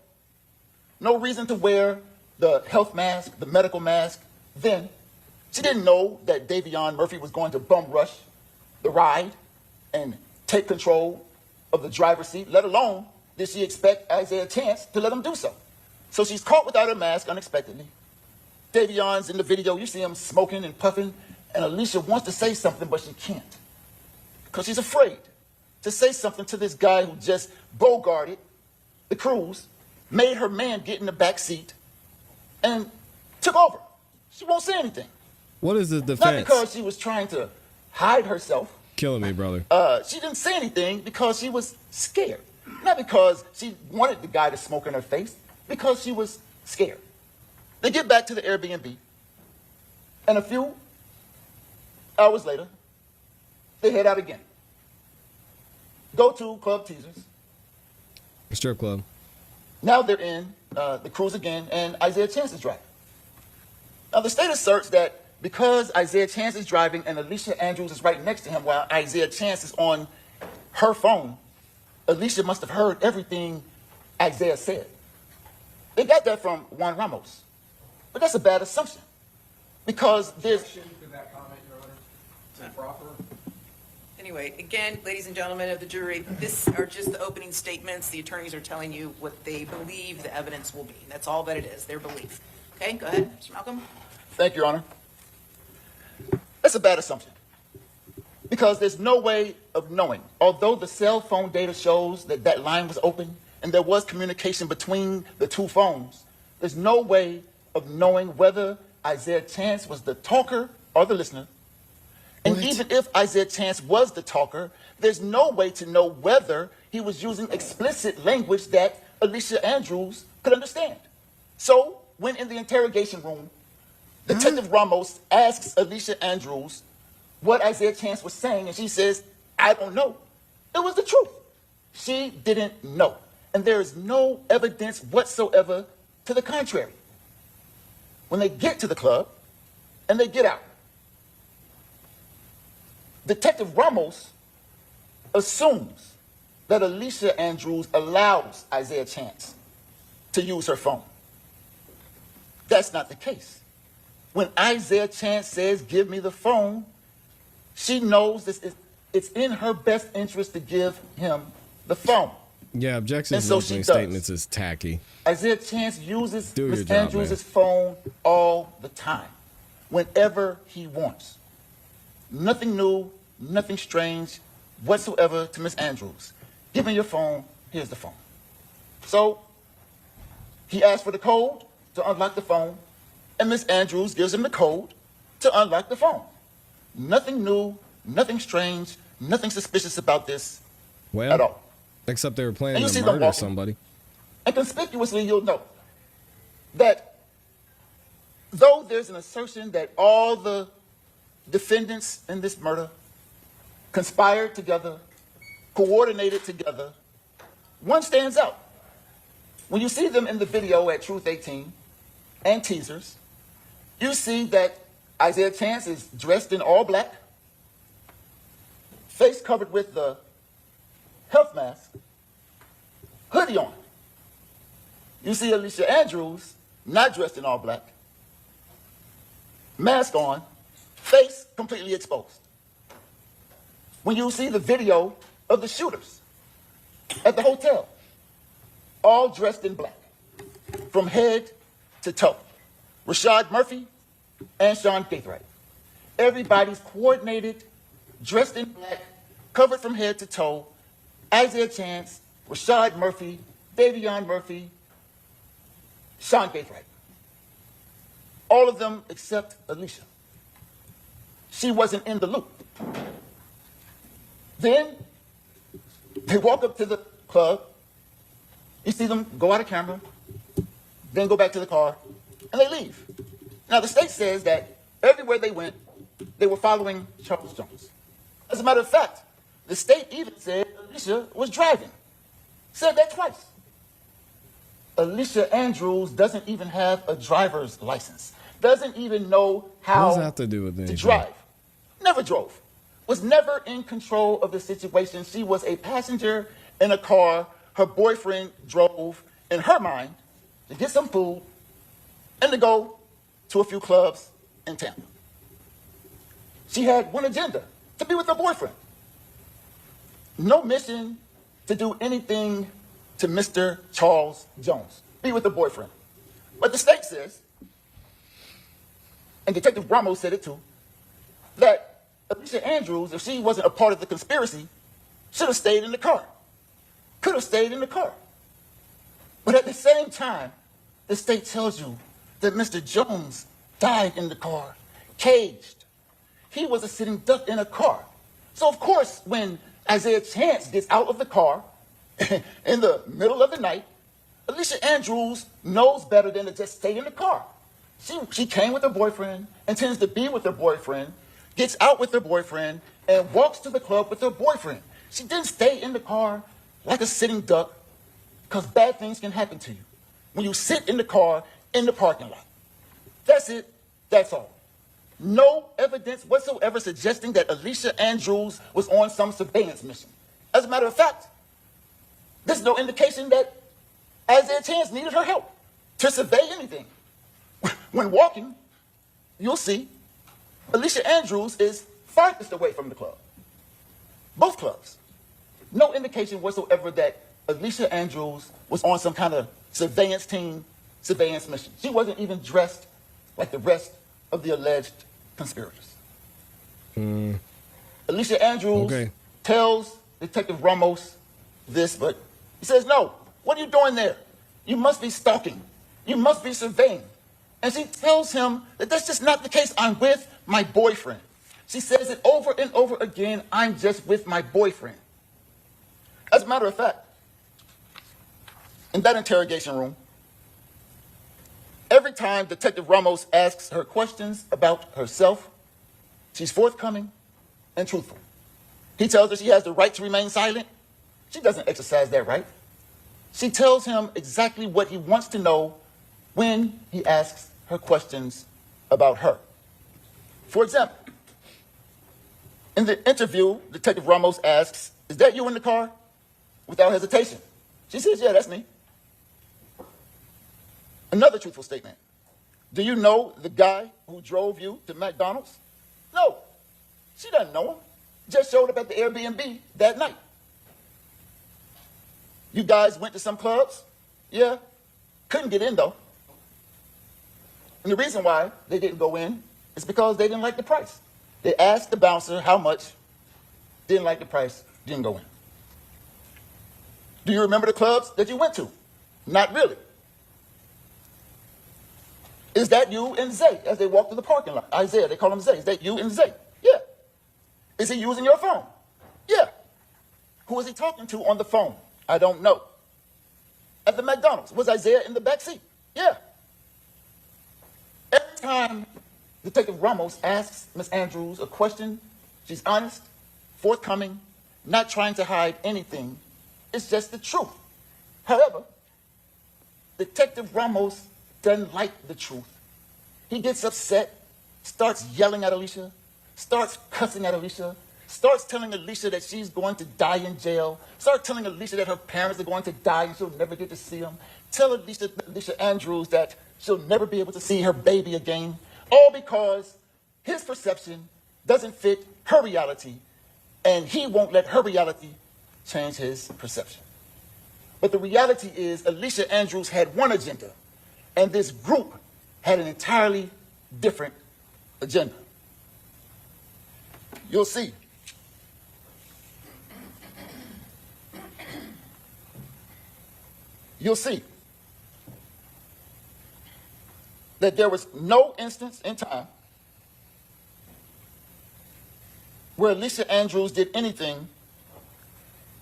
[SPEAKER 11] No reason to wear the health mask, the medical mask. Then she didn't know that Davion Murphy was going to bum rush the ride and take control of the driver's seat, let alone did she expect Isaiah Chance to let him do so. So she's caught without her mask unexpectedly. Davion's in the video, you see him smoking and puffing, and Alicia wants to say something, but she can't. Because she's afraid to say something to this guy who just bogarted the Cruise, made her man get in the back seat, and took over. She won't say anything.
[SPEAKER 1] What is the defense?
[SPEAKER 11] Not because she was trying to hide herself.
[SPEAKER 1] Killing me, brother.
[SPEAKER 11] She didn't say anything because she was scared. Not because she wanted the guy to smoke in her face, because she was scared. They get back to the Airbnb, and a few hours later, they head out again. Go to Club Teasers.
[SPEAKER 1] Strip club.
[SPEAKER 11] Now they're in the Cruise again, and Isaiah Chance is driving. Now the state asserts that because Isaiah Chance is driving and Alicia Andrews is right next to him while Isaiah Chance is on her phone, Alicia must have heard everything Isaiah said. They got that from Juan Ramos. But that's a bad assumption. Because there's...
[SPEAKER 10] To that comment, Your Honor, is it proper?
[SPEAKER 7] Anyway, again, ladies and gentlemen of the jury, this are just the opening statements. The attorneys are telling you what they believe the evidence will be. That's all that it is, their belief. Okay, go ahead, Mr. Malcolm.
[SPEAKER 11] Thank you, Your Honor. That's a bad assumption. Because there's no way of knowing. Although the cell phone data shows that that line was open and there was communication between the two phones, there's no way of knowing whether Isaiah Chance was the talker or the listener. And even if Isaiah Chance was the talker, there's no way to know whether he was using explicit language that Alicia Andrews could understand. So, when in the interrogation room, Detective Ramos asks Alicia Andrews what Isaiah Chance was saying, and she says, I don't know. It was the truth. She didn't know. And there is no evidence whatsoever to the contrary. When they get to the club and they get out, Detective Ramos assumes that Alicia Andrews allows Isaiah Chance to use her phone. That's not the case. When Isaiah Chance says, give me the phone, she knows it's in her best interest to give him the phone.
[SPEAKER 1] Yeah, objections
[SPEAKER 11] so
[SPEAKER 1] to opening statements is tacky.
[SPEAKER 11] Isaiah Chance uses Ms.
[SPEAKER 1] job,
[SPEAKER 11] Andrews' phone all the time, whenever he wants. Nothing new, nothing strange whatsoever to Ms. Andrews. Give me your phone, here's the phone. So he asks for the code to unlock the phone, and Ms. Andrews gives him the code to unlock the phone. Nothing new, nothing strange, nothing suspicious about this at all.
[SPEAKER 1] Except they were planning to murder somebody.
[SPEAKER 11] And conspicuously, you'll note that though there's an assertion that all the defendants in this murder conspired together, coordinated together, one stands out. When you see them in the video at Truth 18 and teasers, you see that Isaiah Chance is dressed in all black, face covered with the health mask, hoodie on. You see Alicia Andrews not dressed in all black, mask on, face completely exposed. When you see the video of the shooters at the hotel, all dressed in black, from head to toe. Rashad Murphy and Sean Gaithright. Everybody's coordinated, dressed in black, covered from head to toe. Isaiah Chance, Rashad Murphy, Davion Murphy, Sean Gaithright. All of them except Alicia. She wasn't in the loop. Then they walk up to the club. You see them go out of camera, then go back to the car, and they leave. Now, the state says that everywhere they went, they were following Charles Jones. As a matter of fact, the state even said Alicia was driving. Said that twice. Alicia Andrews doesn't even have a driver's license. Doesn't even know how
[SPEAKER 1] What does that have to do with anything?
[SPEAKER 11] to drive. Never drove. Was never in control of the situation. She was a passenger in a car. Her boyfriend drove, in her mind, to get some food and to go to a few clubs in Tampa. She had one agenda, to be with her boyfriend. No mission to do anything to Mr. Charles Jones. Be with her boyfriend. But the state says, and Detective Ramos said it too, that Alicia Andrews, if she wasn't a part of the conspiracy, should have stayed in the car. Could have stayed in the car. But at the same time, the state tells you that Mr. Jones died in the car, caged. He was a sitting duck in a car. So of course, when Isaiah Chance gets out of the car in the middle of the night, Alicia Andrews knows better than to just stay in the car. She came with her boyfriend, intends to be with her boyfriend, gets out with her boyfriend, and walks to the club with her boyfriend. She didn't stay in the car like a sitting duck, because bad things can happen to you when you sit in the car in the parking lot. That's it. That's all. No evidence whatsoever suggesting that Alicia Andrews was on some surveillance mission. As a matter of fact, there's no indication that Isaiah Chance needed her help to survey anything. When walking, you'll see Alicia Andrews is farthest away from the club. Both clubs. No indication whatsoever that Alicia Andrews was on some kind of surveillance team, surveillance mission. She wasn't even dressed like the rest of the alleged conspirators. Alicia Andrews tells Detective Ramos this, but he says, no, what are you doing there? You must be stalking. You must be surveying. And she tells him that that's just not the case. I'm with my boyfriend. She says it over and over again. I'm just with my boyfriend. As a matter of fact, in that interrogation room, every time Detective Ramos asks her questions about herself, she's forthcoming and truthful. He tells her she has the right to remain silent. She doesn't exercise that right. She tells him exactly what he wants to know when he asks her questions about her. For example, in the interview, Detective Ramos asks, "Is that you in the car?" Without hesitation. She says, "Yeah, that's me." Another truthful statement. "Do you know the guy who drove you to McDonald's?" No, she doesn't know him. Just showed up at the Airbnb that night. "You guys went to some clubs?" "Yeah, couldn't get in though." And the reason why they didn't go in is because they didn't like the price. They asked the bouncer how much, didn't like the price, didn't go in. "Do you remember the clubs that you went to?" "Not really." "Is that you and Zay?" As they walk through the parking lot. Isaiah, they call him Zay. "Is that you and Zay?" "Yeah." "Is he using your phone?" "Yeah." "Who is he talking to on the phone?" "I don't know." "At the McDonald's, was Isaiah in the back seat?" "Yeah." Every time Detective Ramos asks Ms. Andrews a question, she's honest, forthcoming, not trying to hide anything. It's just the truth. However, Detective Ramos doesn't like the truth. He gets upset, starts yelling at Alicia, starts cussing at Alicia, starts telling Alicia that she's going to die in jail, starts telling Alicia that her parents are going to die and she'll never get to see them, tell Alicia Andrews that she'll never be able to see her baby again, all because his perception doesn't fit her reality, and he won't let her reality change his perception. But the reality is Alicia Andrews had one agenda, and this group had an entirely different agenda. You'll see. You'll see that there was no instance in time where Alicia Andrews did anything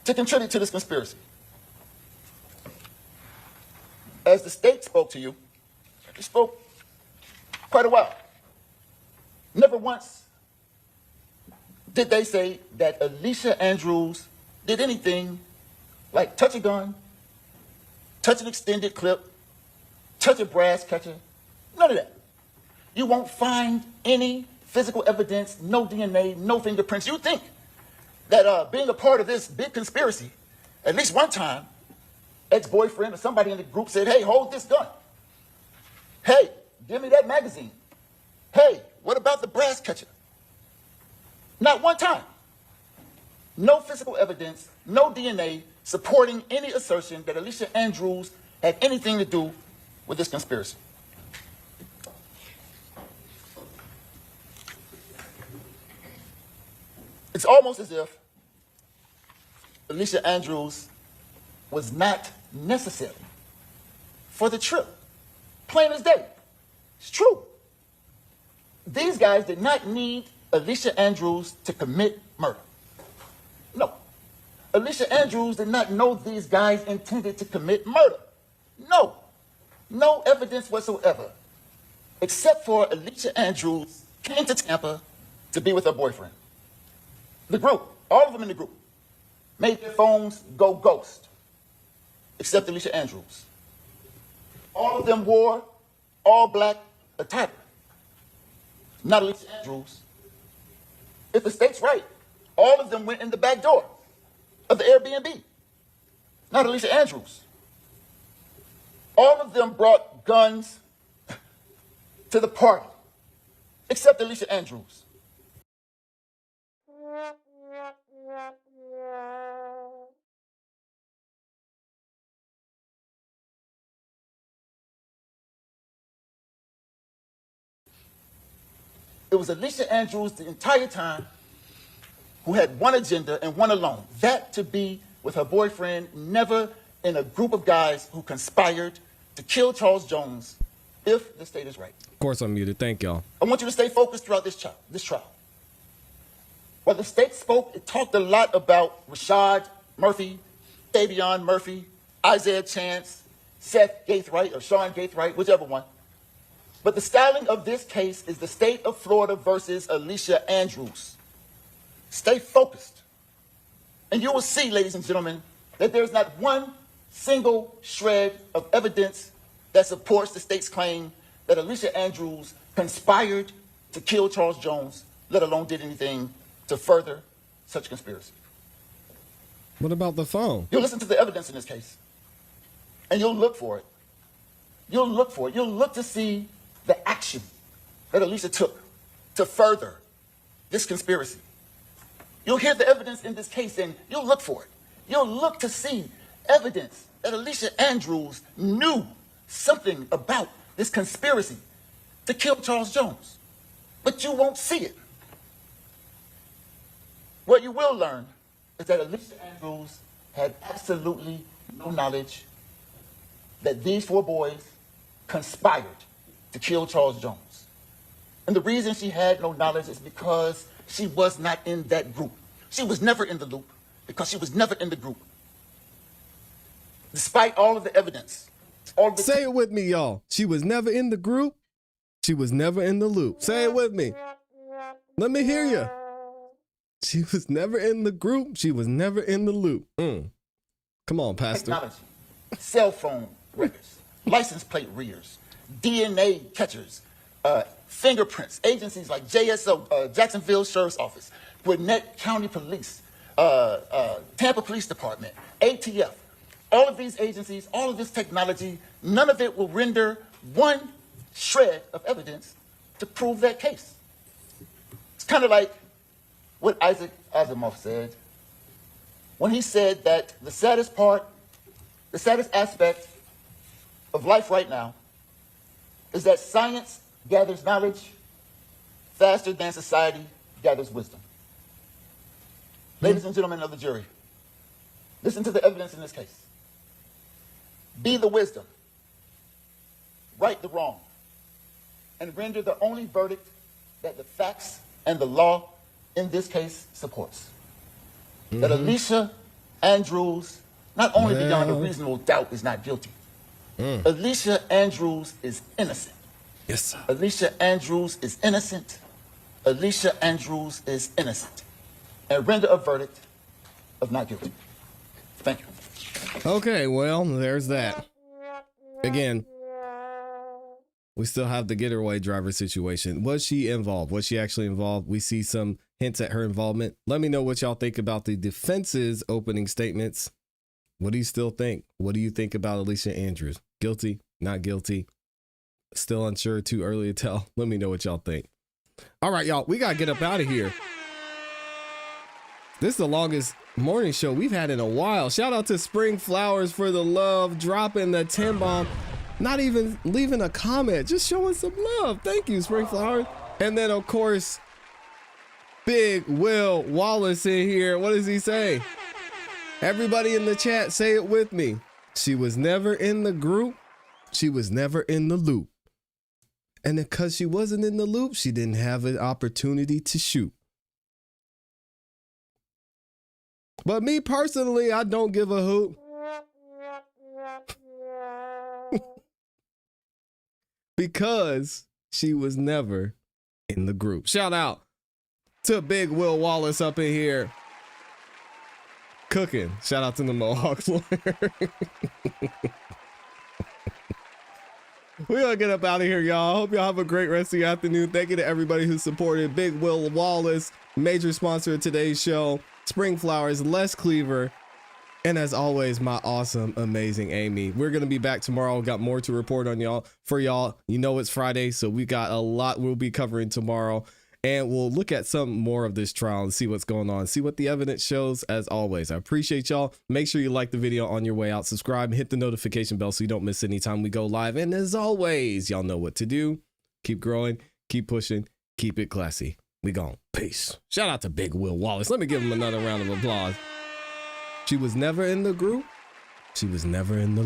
[SPEAKER 11] to contribute to this conspiracy. As the state spoke to you, they spoke quite a while. Never once did they say that Alicia Andrews did anything like touch a gun, touch an extended clip, touch a brass catcher. None of that. You won't find any physical evidence, no DNA, no fingerprints. You think that being a part of this big conspiracy, at least one time, ex-boyfriend or somebody in the group said, "Hey, hold this gun. Hey, give me that magazine. Hey, what about the brass catcher?" Not one time. No physical evidence, no DNA supporting any assertion that Alicia Andrews had anything to do with this conspiracy. It's almost as if Alicia Andrews was not necessary for the trip. Plain as day. It's true. These guys did not need Alicia Andrews to commit murder. No. Alicia Andrews did not know these guys intended to commit murder. No. No evidence whatsoever, except for Alicia Andrews came to Tampa to be with her boyfriend. The group, all of them in the group, made their phones go ghost, except Alicia Andrews. All of them wore all black attire. Not Alicia Andrews. If the state's right, all of them went in the back door of the Airbnb. Not Alicia Andrews. All of them brought guns to the party, except Alicia Andrews. It was Alicia Andrews the entire time who had one agenda and one alone, that to be with her boyfriend, never in a group of guys who conspired to kill Charles Jones if the state is right.
[SPEAKER 1] Of course I'm muted. Thank y'all.
[SPEAKER 11] I want you to stay focused throughout this trial. While the state spoke, it talked a lot about Rashad Murphy, Davion Murphy, Isaiah Chance, Seth Gaithright, or Sean Gaithright, whichever one. But the styling of this case is the state of Florida versus Alicia Andrews. Stay focused. And you will see, ladies and gentlemen, that there's not one single shred of evidence that supports the state's claim that Alicia Andrews conspired to kill Charles Jones, let alone did anything to further such conspiracy.
[SPEAKER 1] What about the phone?
[SPEAKER 11] You'll listen to the evidence in this case, and you'll look for it. You'll look for it. You'll look to see the action that Alicia took to further this conspiracy. You'll hear the evidence in this case, and you'll look for it. You'll look to see evidence that Alicia Andrews knew something about this conspiracy to kill Charles Jones, but you won't see it. What you will learn is that Alicia Andrews had absolutely no knowledge that these 4 boys conspired to kill Charles Jones. And the reason she had no knowledge is because she was not in that group. She was never in the loop because she was never in the group. Despite all of the evidence.
[SPEAKER 1] Say it with me, y'all. She was never in the group. She was never in the loop. Say it with me. Let me hear you. She was never in the group. She was never in the loop. Come on, Pastor.
[SPEAKER 11] Technology, cell phone records, license plate readers, DNA catchers, fingerprints, agencies like JSO, Jacksonville Sheriff's Office, Gwinnett County Police, Tampa Police Department, ATF. All of these agencies, all of this technology, none of it will render one shred of evidence to prove that case. It's kind of like what Isaac Asimov said when he said that the saddest aspect of life right now is that science gathers knowledge faster than society gathers wisdom. Ladies and gentlemen of the jury, listen to the evidence in this case. Be the wisdom, right the wrong, and render the only verdict that the facts and the law in this case supports. That Alicia Andrews, not only beyond a reasonable doubt, is not guilty. Alicia Andrews is innocent.
[SPEAKER 1] Yes, sir.
[SPEAKER 11] Alicia Andrews is innocent. Alicia Andrews is innocent. And render a verdict of not guilty. Thank you.
[SPEAKER 1] Okay, well, there's that. Again, we still have the getaway driver situation. Was she involved? Was she actually involved? We see some hints at her involvement. Let me know what y'all think about the defense's opening statements. What do you still think? What do you think about Alicia Andrews? Guilty? Not guilty? Still unsure? Too early to tell? Let me know what y'all think. All right, y'all, we got to get up out of here. This is the longest morning show we've had in a while. Shout out to Spring Flowers for the love, dropping the 10 bomb, not even leaving a comment, just showing some love. Thank you, Spring Flowers. And then, of course, Big Will Wallace in here. What does he say? Everybody in the chat, say it with me. She was never in the group. She was never in the loop. And because she wasn't in the loop, she didn't have an opportunity to shoot. But me personally, I don't give a hoot. Because she was never in the group. Shout out to Big Will Wallace up in here. Cooking. Shout out to the Mohawks lawyer. We gotta get up out of here, y'all. I hope y'all have a great rest of the afternoon. Thank you to everybody who supported Big Will Wallace, major sponsor of today's show. Spring Flowers, Les Cleaver, and as always, my awesome, amazing Amy. We're going to be back tomorrow. Got more to report on y'all. For y'all, you know it's Friday, so we got a lot we'll be covering tomorrow. And we'll look at some more of this trial and see what's going on. See what the evidence shows, as always. I appreciate y'all. Make sure you like the video on your way out. Subscribe and hit the notification bell so you don't miss any time we go live. And as always, y'all know what to do. Keep growing, keep pushing, keep it classy. We gone. Peace. Shout out to Big Will Wallace. Let me give him another round of applause. She was never in the group. She was never in the